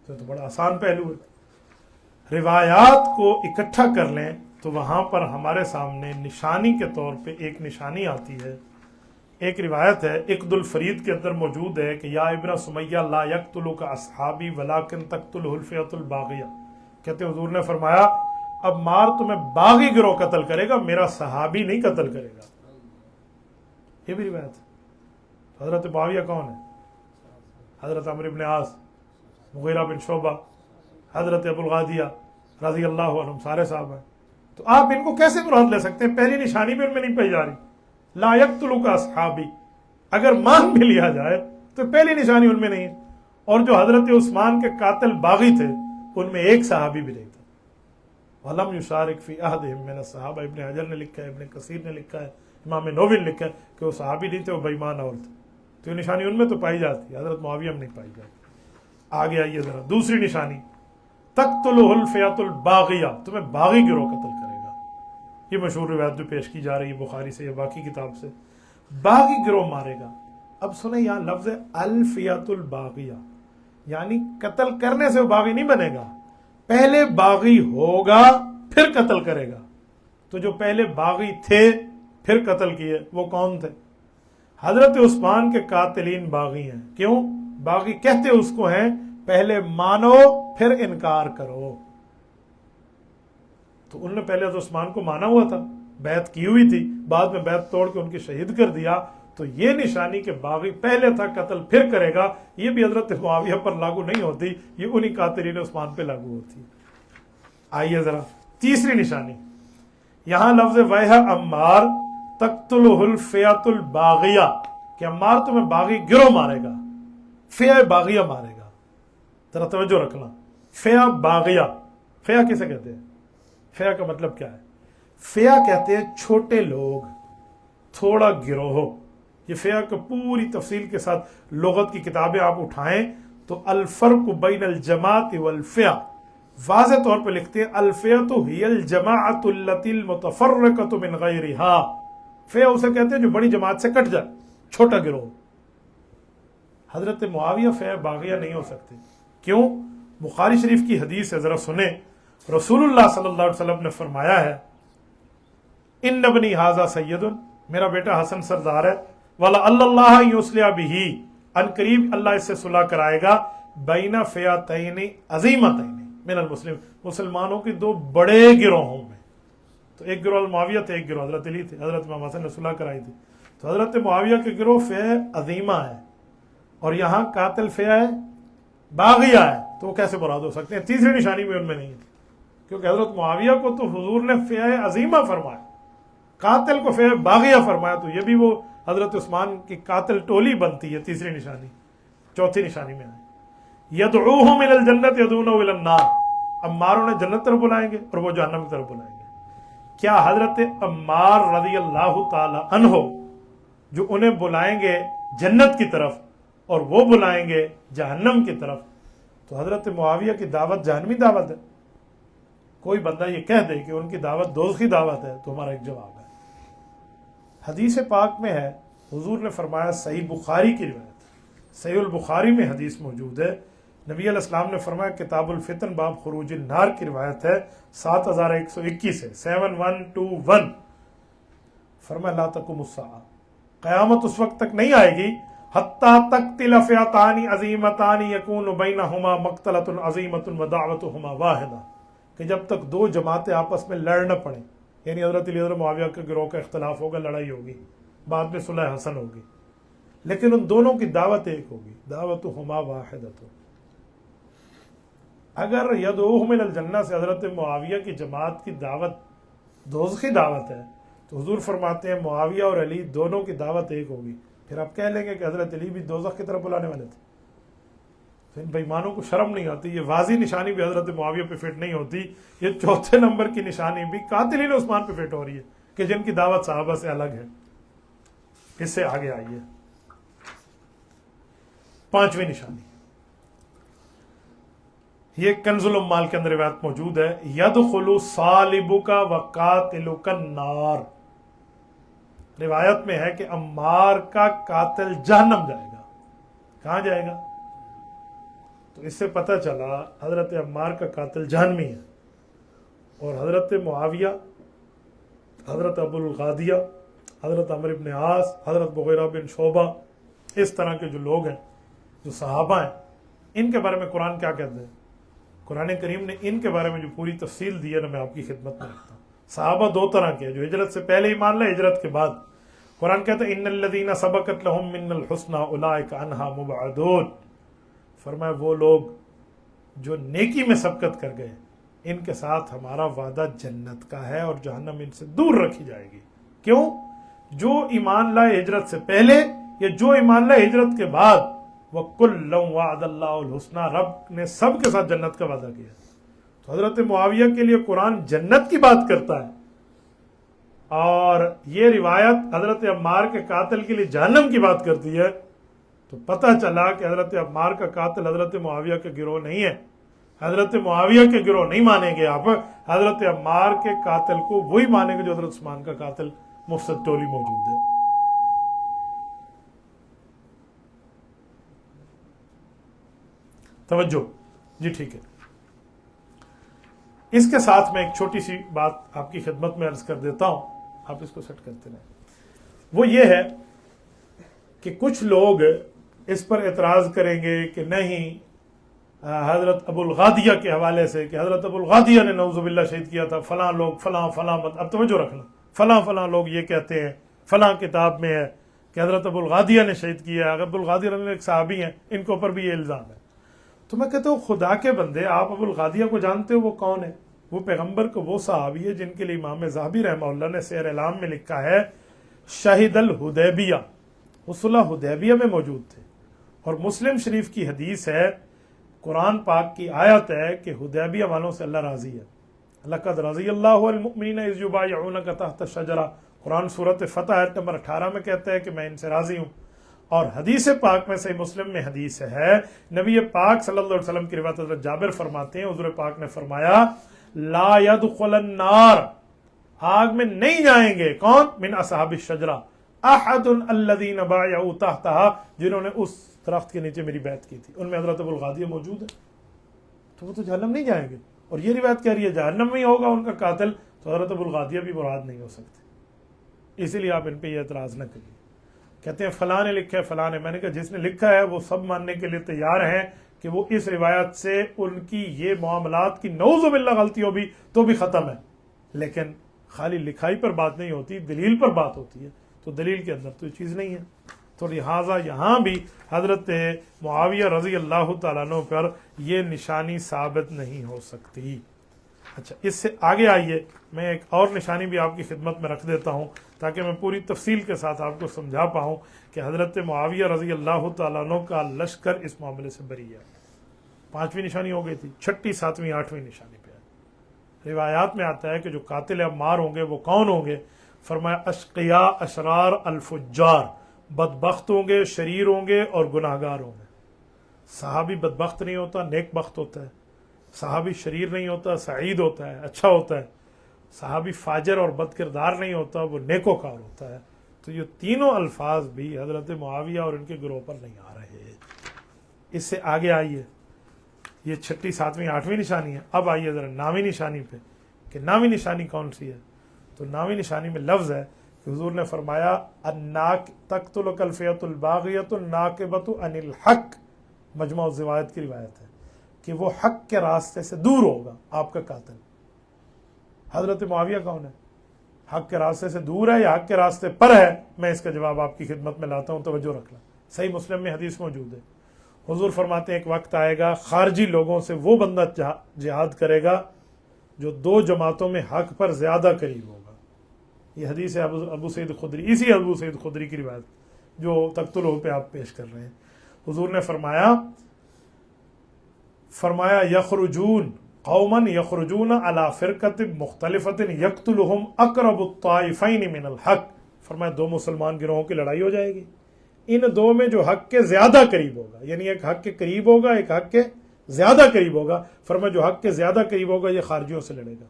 تو بڑا آسان پہلو ہے. روایات کو اکٹھا کر لیں تو وہاں پر ہمارے سامنے نشانی کے طور پہ ایک نشانی آتی ہے. ایک روایت ہے اقد الفرید کے اندر موجود ہے کہ یا ابن سمیہ لا یقتلک اصحابی ولکن تقتلہ الفئۃ الباغیہ. کہتے حضور نے فرمایا اب مار تمہیں باغی گروہ قتل کرے گا, میرا صحابی نہیں قتل کرے گا. یہ بھی روایت ہے. حضرت معاویہ کون ہے؟ حضرت عمرو بن عاص, مغیرہ بن شعبہ, حضرت ابو الغادیہ رضی اللہ عنہم, سارے صاحب ہیں. تو آپ ان کو کیسے مراد لے سکتے ہیں؟ پہلی نشانی بھی ان میں نہیں پائی جا رہی. لا یقتلک اصحابی اگر مان بھی لیا جائے تو پہلی نشانی ان میں نہیں ہے. اور جو حضرت عثمان کے قاتل باغی تھے ان میں ایک صحابی بھی نہیں تھا. وَلَمْ يُشَارِكْ فِي أَحَدِهِمْ مِنَ الصَّحَابَةِ. ابن حجر نے لکھا ہے, ابن کثیر نے لکھا ہے, امام نووی نے لکھا ہے کہ وہ صحابی نہیں تھے, وہ بےمان اور تھے. تو یہ نشانی ان میں تو پائی جاتی ہے, حضرت معاویہ میں نہیں پائی جاتی. آگے آئیے ذرا, دوسری نشانی تقتلہ الفئۃ الباغیہ, تمہیں باغی گروہ قتل کرے گا. یہ مشہور روایت جو پیش کی جا رہی ہے بخاری سے یا باقی کتاب سے, باغی گروہ مارے گا. اب سنیں یہاں لفظ الفئۃ الباغیہ, یعنی قتل کرنے سے وہ باغی نہیں بنے گا, پہلے باغی ہوگا پھر قتل کرے گا. تو جو پہلے باغی تھے پھر قتل کیے وہ کون تھے؟ حضرت عثمان کے قاتلین باغی ہیں. کیوں باغی کہتے اس کو ہیں؟ پہلے مانو پھر انکار کرو. تو انہوں نے پہلے حضرت عثمان کو مانا ہوا تھا, بیعت کی ہوئی تھی, بعد میں بیعت توڑ کے ان کی شہید کر دیا. تو یہ نشانی کہ باغی پہلے تھا قتل پھر کرے گا, یہ بھی حضرت معاویہ پر لاگو نہیں ہوتی, یہ انہی قاتلین عثمان پہ لاگو ہوتی. آئیے ذرا تیسری نشانی, یہاں لفظ ویہ عمار تقتلہ الفئۃ الباغیہ, کہ عمار تمہیں باغی گروہ مارے گا, فئہ باغیہ مارے گا. ذرا توجہ رکھنا, فئہ باغیہ, فئہ کسے کہتے ہیں؟ فئہ کا مطلب کیا ہے؟ فئہ کہتے ہیں چھوٹے لوگ, تھوڑا گروہ. یہ فئہ کا پوری تفصیل کے ساتھ لغت کی کتابیں آپ اٹھائیں تو الفرق بین الجماعت والفئہ واضح طور پہ لکھتے ہیں الفئۃ ہی الجماعت التی المتفرقۃ من غیرہا. فئہ اسے کہتے ہیں جو بڑی جماعت سے کٹ جائے, چھوٹا گروہ. حضرت معاویہ فئہ باغیہ نہیں ہو سکتے. کیوں؟ بخاری شریف کی حدیث ہے, ذرا سنیں. رسول اللہ صلی اللہ علیہ وسلم نے فرمایا ہے ان ابنی ھذا سید, میرا بیٹا حسن سردار ہے, وَلَعَلَّ اللَّهَ يُصْلِحَ بِهِ, ان قریب اللہ اس سے صلح کرائے گا, بین فئتین عظیمتین من المسلم, مسلمانوں کی 2 بڑے گروہوں میں. تو ایک گروہ معاویہ تھے, ایک گروہ حضرت علی تھے. حضرت امام حسن نے صلح کرائی تھی. تو حضرت معاویہ کے گروہ فئہ عظیمہ ہے اور یہاں قاتل فئہ باغیہ ہے, تو وہ کیسے مراد ہو سکتے ہیں؟ تیسری نشانی بھی ان میں نہیں ہے, کیونکہ حضرت معاویہ کو تو حضور نے فئہ عظیمہ فرمایا, قاتل کو فئہ باغیہ فرمایا, تو یہ بھی وہ حضرت عثمان کی قاتل ٹولی بنتی ہے. تیسری نشانی. چوتھی نشانی میں آئے یدعوہم الی الجنت یدعونہ الی النار, عمار انہیں جنت طرف بلائیں گے اور وہ جہنم کی طرف بلائیں گے. کیا حضرت عمار رضی اللہ تعالی عنہ جو انہیں بلائیں گے جنت کی طرف اور وہ بلائیں گے جہنم کی طرف, تو حضرت معاویہ کی دعوت جہنمی دعوت ہے؟ کوئی بندہ یہ کہہ دے کہ ان کی دعوت دوزخی دعوت ہے, تو ہمارا ایک جواب ہے. حدیث پاک میں ہے, حضور نے فرمایا, صحیح بخاری کی روایت, صحیح البخاری میں حدیث موجود ہے, نبی علیہ السلام نے فرمایا, کتاب الفتن باب خروج النار کی روایت ہے 7121 ہے, 7121, فرمایا لا تقوم الساعہ, قیامت اس وقت تک نہیں آئے گی حتیٰ تقتل فئتان عظیمتان یکون بینہما مقتلۃ عظیمۃ ودعوتہما واحدہ, کہ جب تک 2 جماعتیں آپس میں لڑ نہ پڑیں, یعنی حضرت علی اور معاویہ کے گروہ کا اختلاف ہوگا, لڑائی ہوگی, بعد میں صلح حسن ہوگی, لیکن ان دونوں کی دعوت ایک ہوگی، دعوتہما واحدۃ۔ اگر یدعوہم الی الجنہ سے حضرت معاویہ کی جماعت کی دعوت دوزخی دعوت ہے تو حضور فرماتے ہیں معاویہ اور علی دونوں کی دعوت ایک ہوگی، پھر آپ کہہ لیں گے کہ حضرت علی بھی دوزخ کی طرف بلانے والے تھے۔ ان بےایمانوں کو شرم نہیں آتی، یہ واضح نشانی بھی حضرت معاویہ پہ فٹ نہیں ہوتی، یہ چوتھے نمبر کی نشانی بھی قاتلین عثمان پہ فٹ ہو رہی ہے کہ جن کی دعوت صحابہ سے الگ ہے۔ اس سے آگے آئیے، پانچویں نشانی، یہ کنز الاموال کے اندر روایت موجود ہے، یدخل صالبک وقاتلک النار۔ روایت میں ہے کہ عمار کا قاتل جہنم جائے گا۔ کہاں جائے گا؟ تو اس سے پتہ چلا حضرت عمار کا قاتل جہنمی ہے، اور حضرت معاویہ، حضرت ابو الغادیہ، حضرت عمرو بن عاص، حضرت مغیرہ بن شعبہ، اس طرح کے جو لوگ ہیں، جو صحابہ ہیں، ان کے بارے میں قرآن کیا کہتے ہیں؟ قرآن کریم نے ان کے بارے میں جو پوری تفصیل دی ہے نا، میں آپ کی خدمت میں رکھتا ہوں۔ صحابہ دو طرح کے ہیں، جو ہجرت سے پہلے ایمان لائے، ہجرت کے بعد۔ قرآن کہتا ہے ان الذین سبقت لہم من الحسنی اولئک عنہا مبعدون۔ فرمایا وہ لوگ جو نیکی میں سبقت کر گئے، ان کے ساتھ ہمارا وعدہ جنت کا ہے اور جہنم ان سے دور رکھی جائے گی۔ کیوں؟ جو ایمان لائے ہجرت سے پہلے یا جو ایمان لائے ہجرت کے بعد، وَكُلًّا وَعَدَ اللَّهُ الْحُسْنَى، رب نے سب کے ساتھ جنت کا وعدہ کیا۔ تو حضرت معاویہ کے لیے قرآن جنت کی بات کرتا ہے، اور یہ روایت حضرت عمار کے قاتل کے لیے جہنم کی بات کرتی ہے، تو پتہ چلا کہ حضرت عمار کا قاتل حضرت معاویہ کے گروہ نہیں ہے۔ حضرت معاویہ کے گروہ نہیں مانیں گے آپ، حضرت عمار کے قاتل کو وہی مانیں گے جو حضرت عثمان کا قاتل مفسد ٹولی موجود ہے۔ توجہ جی، ٹھیک ہے۔ اس کے ساتھ میں ایک چھوٹی سی بات آپ کی خدمت میں عرض کر دیتا ہوں، آپ اس کو سیٹ کرتے رہیں۔ وہ یہ ہے کہ کچھ لوگ اس پر اعتراض کریں گے کہ نہیں، حضرت ابو الغادیہ کے حوالے سے کہ حضرت ابو الغادیہ نے نعوذ باللہ شہید کیا تھا، فلاں لوگ فلاں فلاں، اب توجہ رکھنا، فلاں فلاں لوگ یہ کہتے ہیں، فلاں کتاب میں ہے کہ حضرت ابو الغادیہ نے شہید کیا ہے، ابو الغادیہ ایک صحابی ہیں، ان کے اوپر بھی یہ الزام ہے۔ تو میں کہتا ہوں خدا کے بندے، آپ ابو الغادیہ کو جانتے ہو؟ وہ کون ہے؟ وہ پیغمبر کو وہ صحابی ہے جن کے لیے امام ذہبی رحمہ اللہ نے سیر اعلام میں لکھا ہے شہید الحدیبیہ، وہ صلح حدیبیہ میں موجود تھے۔ اور مسلم شریف کی حدیث ہے، قرآن پاک کی آیت ہے کہ حدیبیہ والوں سے اللہ راضی ہے۔ لقد رضی اللہ المؤمنین اذ یبایعونک تحت الشجرہ، قرآن سورۃ فتح آیت نمبر 18 میں کہتا ہے کہ میں ان سے راضی ہوں۔ اور حدیث پاک میں صحیح مسلم میں حدیث ہے، نبی پاک صلی اللہ علیہ وسلم کی روایت حضرت جابر فرماتے ہیں، حضور پاک نے فرمایا لا يدخل النار، آگ میں نہیں جائیں گے کون؟ من اصحاب الشجرہ، احد الذین بایعوا تحتها، جنہوں نے اس درخت کے نیچے میری بیعت کی تھی، ان میں حضرت ابو الغادیہ موجود ہے، تو وہ تو جہنم نہیں جائیں گے۔ اور یہ روایت کہہ رہی ہے جہنم میں ہی ہوگا ان کا قاتل، تو حضرت ابو الغادیہ بھی مراد نہیں ہو سکتے، اسی لیے آپ ان پہ یہ اعتراض نہ کریے۔ کہتے ہیں فلاں نے لکھا ہے، فلاں نے، میں نے کہا جس نے لکھا ہے وہ سب ماننے کے لیے تیار ہیں کہ وہ اس روایت سے ان کی یہ معاملات کی نعوذ باللہ غلطی ہو بھی تو بھی ختم ہے، لیکن خالی لکھائی پر بات نہیں ہوتی، دلیل پر بات ہوتی ہے، تو دلیل کے اندر تو یہ چیز نہیں ہے۔ تو لہٰذا یہاں بھی حضرت معاویہ رضی اللہ تعالیٰ عنہ پر یہ نشانی ثابت نہیں ہو سکتی۔ اچھا، اس سے آگے آئیے، میں ایک اور نشانی بھی آپ کی خدمت میں رکھ دیتا ہوں تاکہ میں پوری تفصیل کے ساتھ آپ کو سمجھا پاؤں کہ حضرت معاویہ رضی اللہ تعالیٰ عنہ کا لشکر اس معاملے سے بری ہے۔ پانچویں نشانی ہو گئی تھی، چھٹی، ساتویں، آٹھویں نشانی پہ ہے۔ روایات میں آتا ہے کہ جو قاتل عمار ہوں گے وہ کون ہوں گے؟ فرمایا اشقیاء اشرار الفجار، بدبخت ہوں گے، شریر ہوں گے اور گناہ گار ہوں گے۔ صحابی بدبخت نہیں ہوتا، نیک بخت ہوتا ہے۔ صحابی شریر نہیں ہوتا، سعید ہوتا ہے، اچھا ہوتا ہے۔ صحابی فاجر اور بد کردار نہیں ہوتا، وہ نیکوکار ہوتا ہے۔ تو یہ تینوں الفاظ بھی حضرت معاویہ اور ان کے گروہ پر نہیں آ رہے۔ اس سے آگے آئیے، یہ چھٹی، ساتویں، آٹھویں نشانی ہے۔ اب آئیے ذرا ناویں نشانی پہ کہ ناویں نشانی کون سی ہے؟ تو ناویں نشانی میں لفظ ہے کہ حضور نے فرمایا الناک تقتلک الفئۃ الباغیۃ الناکبۃ عن الحق، مجمع الزوائد کی روایت ہے کہ وہ حق کے راستے سے دور ہوگا آپ کا قاتل۔ حضرت معاویہ کون ہے؟ حق کے راستے سے دور ہے یا حق کے راستے پر ہے؟ میں اس کا جواب آپ کی خدمت میں لاتا ہوں، توجہ رکھنا۔ صحیح مسلم میں حدیث موجود ہے، حضور فرماتے ہیں ایک وقت آئے گا خارجی لوگوں سے وہ بندہ جہاد کرے گا جو دو جماعتوں میں حق پر زیادہ قریب ہوگا. یہ حدیث ہے ابو سعید خدری، اسی ابو سعید خدری کی روایت جو تقتلہ پہ آپ پیش کر رہے ہیں. حضور نے فرمایا یخرجون قوما یخرجون علی فرقۃ مختلفۃ یقتلہم اقرب الطائفین من الحق. فرمایا دو مسلمان گروہوں کی لڑائی ہو جائے گی، ان دو میں جو حق کے زیادہ قریب ہوگا، یعنی ایک حق کے قریب ہوگا ایک حق کے زیادہ قریب ہوگا. فرمایا جو حق کے زیادہ قریب ہوگا یہ خارجیوں سے لڑے گا.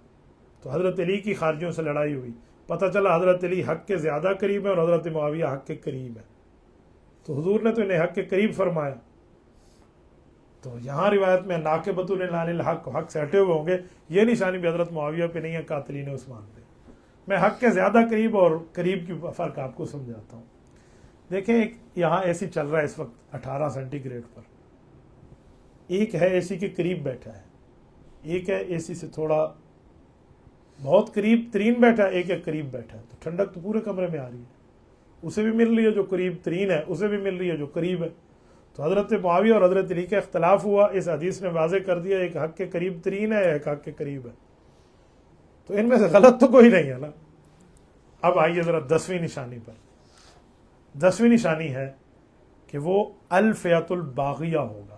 تو حضرت علی کی خارجیوں سے لڑائی ہوئی، پتہ چلا حضرت علی حق کے زیادہ قریب ہے اور حضرت معاویہ حق کے قریب ہے. تو حضور نے تو انہیں حق کے قریب فرمایا. تو یہاں روایت میں ناقبۃ لعن الحق، حق سے ہٹے ہوئے ہوں گے، یہ نشانی بھی حضرت معاویہ پہ نہیں ہے، قاتلین عثمان پہ. میں حق کے زیادہ قریب اور قریب کی فرق آپ کو سمجھاتا ہوں. دیکھیں ایک یہاں اے سی چل رہا ہے اس وقت 18 سینٹی گریڈ پر، ایک ہے اے سی کے قریب بیٹھا ہے، ایک ہے اے سی سے تھوڑا بہت قریب ترین بیٹھا ہے، ایک ہے قریب بیٹھا ہے. تو ٹھنڈک تو پورے کمرے میں آ رہی ہے، اسے بھی مل رہی ہے جو قریب ترین ہے، اسے بھی مل رہی ہے جو قریب ہے. تو حضرت معاویہ اور حضرت علی کا اختلاف ہوا، اس حدیث نے واضح کر دیا ایک حق کے قریب ترین ہے ایک حق کے قریب ہے. تو ان میں سے غلط تو کوئی نہیں ہے نا. اب آئیے ذرا 10ویں نشانی پر. 10ویں نشانی ہے کہ وہ الفئۃ الباغیہ ہوگا.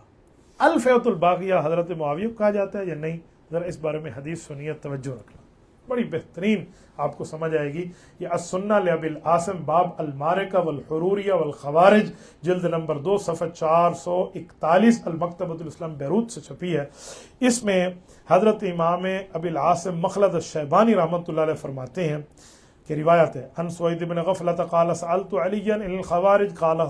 الفئۃ الباغیہ حضرت معاویہ کو کہا جاتا ہے یا نہیں؟ ذرا اس بارے میں حدیث سنیے، توجہ رکھنا، بڑی بہترین آپ کو سمجھ آئے گی. یہ السنہ لابی العاصم باب المعرکہ والحروریہ والخوارج، جلد نمبر 2 صفحہ 441 المکتبۃ الاسلام بیروت سے چھپی ہے. اس میں حضرت امام ابی العاصم مخلد الشیبانی رحمۃ اللہ علیہ فرماتے ہیں کہ روایت ہے ان سوید بن غفلۃ قال سألت علیا ان الخوارج قال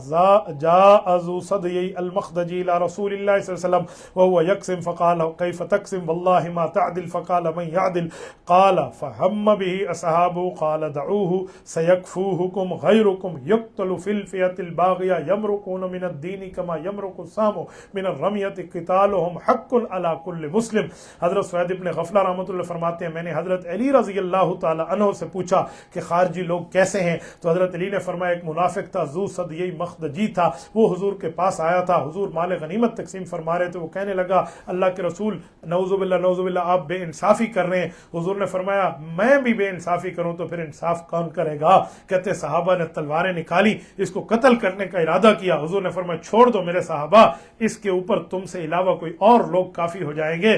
جاء ذو صدی المخدجی الى رسول اللہ صلی اللہ علیہ وسلم وهو يقسم فقال كيف تقسم والله ما تعدل فقال من يعدل قال فهم به اصحابه قال دعوه سيكفوكم غيركم يقتل في الفئة الباغية يمرقون من الدين كما يمرق السهم من الرمية قتالهم حق على كل مسلم. حضرت سوید بن غفلہ رحمۃ اللہ فرماتے ہیں میں نے حضرت علی رضی اللہ تعالی عنہ سے پوچھا کہ خارجی لوگ کیسے ہیں؟ تو حضرت علی نے فرمایا ایک منافق تھا، ذو صدی مخدجی تھا، وہ حضور کے پاس آیا تھا، حضور مال غنیمت تقسیم فرما رہے تھے، وہ کہنے لگا اللہ کے رسول نعوذ باللہ آپ بے انصافی کر رہے ہیں. حضور نے فرمایا میں بھی بے انصافی کروں تو پھر انصاف کون کرے گا؟ کہتے صحابہ نے تلواریں نکالی، اس کو قتل کرنے کا ارادہ کیا. حضور نے فرمایا چھوڑ دو میرے صحابہ، اس کے اوپر تم سے علاوہ کوئی اور لوگ کافی ہو جائیں گے.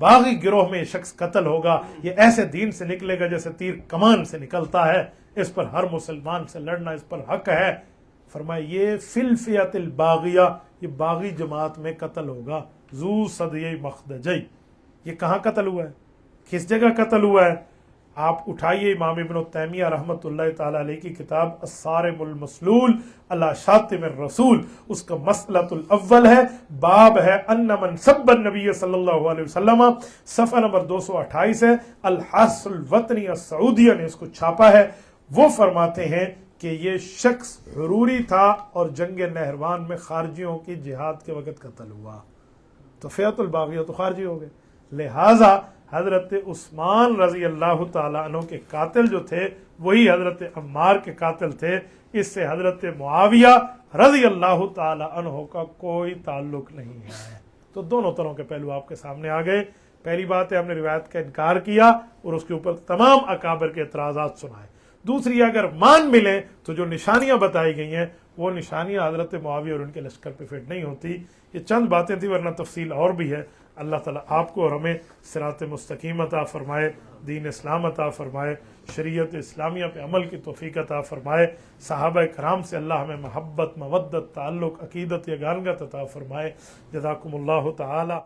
باغی گروہ میں یہ شخص قتل ہوگا، یہ ایسے دین سے نکلے گا جیسے تیر کمان سے نکلتا ہے، اس پر ہر مسلمان سے لڑنا اس پر حق ہے. فرمایا یہ فی الفئۃ الباغیہ، یہ باغی جماعت میں قتل ہوگا. ذو صدی مخدجی، یہ کہاں قتل ہوا ہے؟ کس جگہ قتل ہوا ہے؟ آپ اٹھائیے امام ابن تیمیہ رحمۃ اللہ تعالی علیہ کی کتاب الصارم المسلول علی شاتم الرسول، اس کا مسئلۃ الاول ہے، باب ہے ان من سب النبی صلی اللہ علیہ وسلم، صفحہ نمبر 228 ہے. الحرس الوطنی السعودیہ نے اس کو چھاپا ہے. وہ فرماتے ہیں کہ یہ شخص حروری تھا اور جنگ نہروان میں خارجیوں کی جہاد کے وقت قتل ہوا. تو فئۃ الباغیہ تو خارجی ہو گئے. لہٰذا حضرت عثمان رضی اللہ تعالیٰ عنہ کے قاتل جو تھے وہی حضرت عمار کے قاتل تھے. اس سے حضرت معاویہ رضی اللہ تعالیٰ عنہ کا کوئی تعلق نہیں ہے. تو دونوں طرح کے پہلو آپ کے سامنے آ گئے. پہلی بات ہے ہم نے روایت کا انکار کیا اور اس کے اوپر تمام اکابر کے اعتراضات سنائے. دوسری اگر مان ملیں تو جو نشانیاں بتائی گئی ہیں وہ نشانیاں حضرت معاویہ اور ان کے لشکر پہ فٹ نہیں ہوتی. یہ چند باتیں تھیں ورنہ تفصیل اور بھی ہے. اللہ تعالیٰ آپ کو اور ہمیں صراط مستقیم عطا فرمائے، دین اسلام عطا فرمائے، شریعت اسلامیہ پہ عمل کی توفیق عطا فرمائے. صحابہ کرام سے اللہ ہمیں محبت، مودت، تعلق، عقیدت، یگانگت عطا فرمائے. جزاکم اللہ تعالی.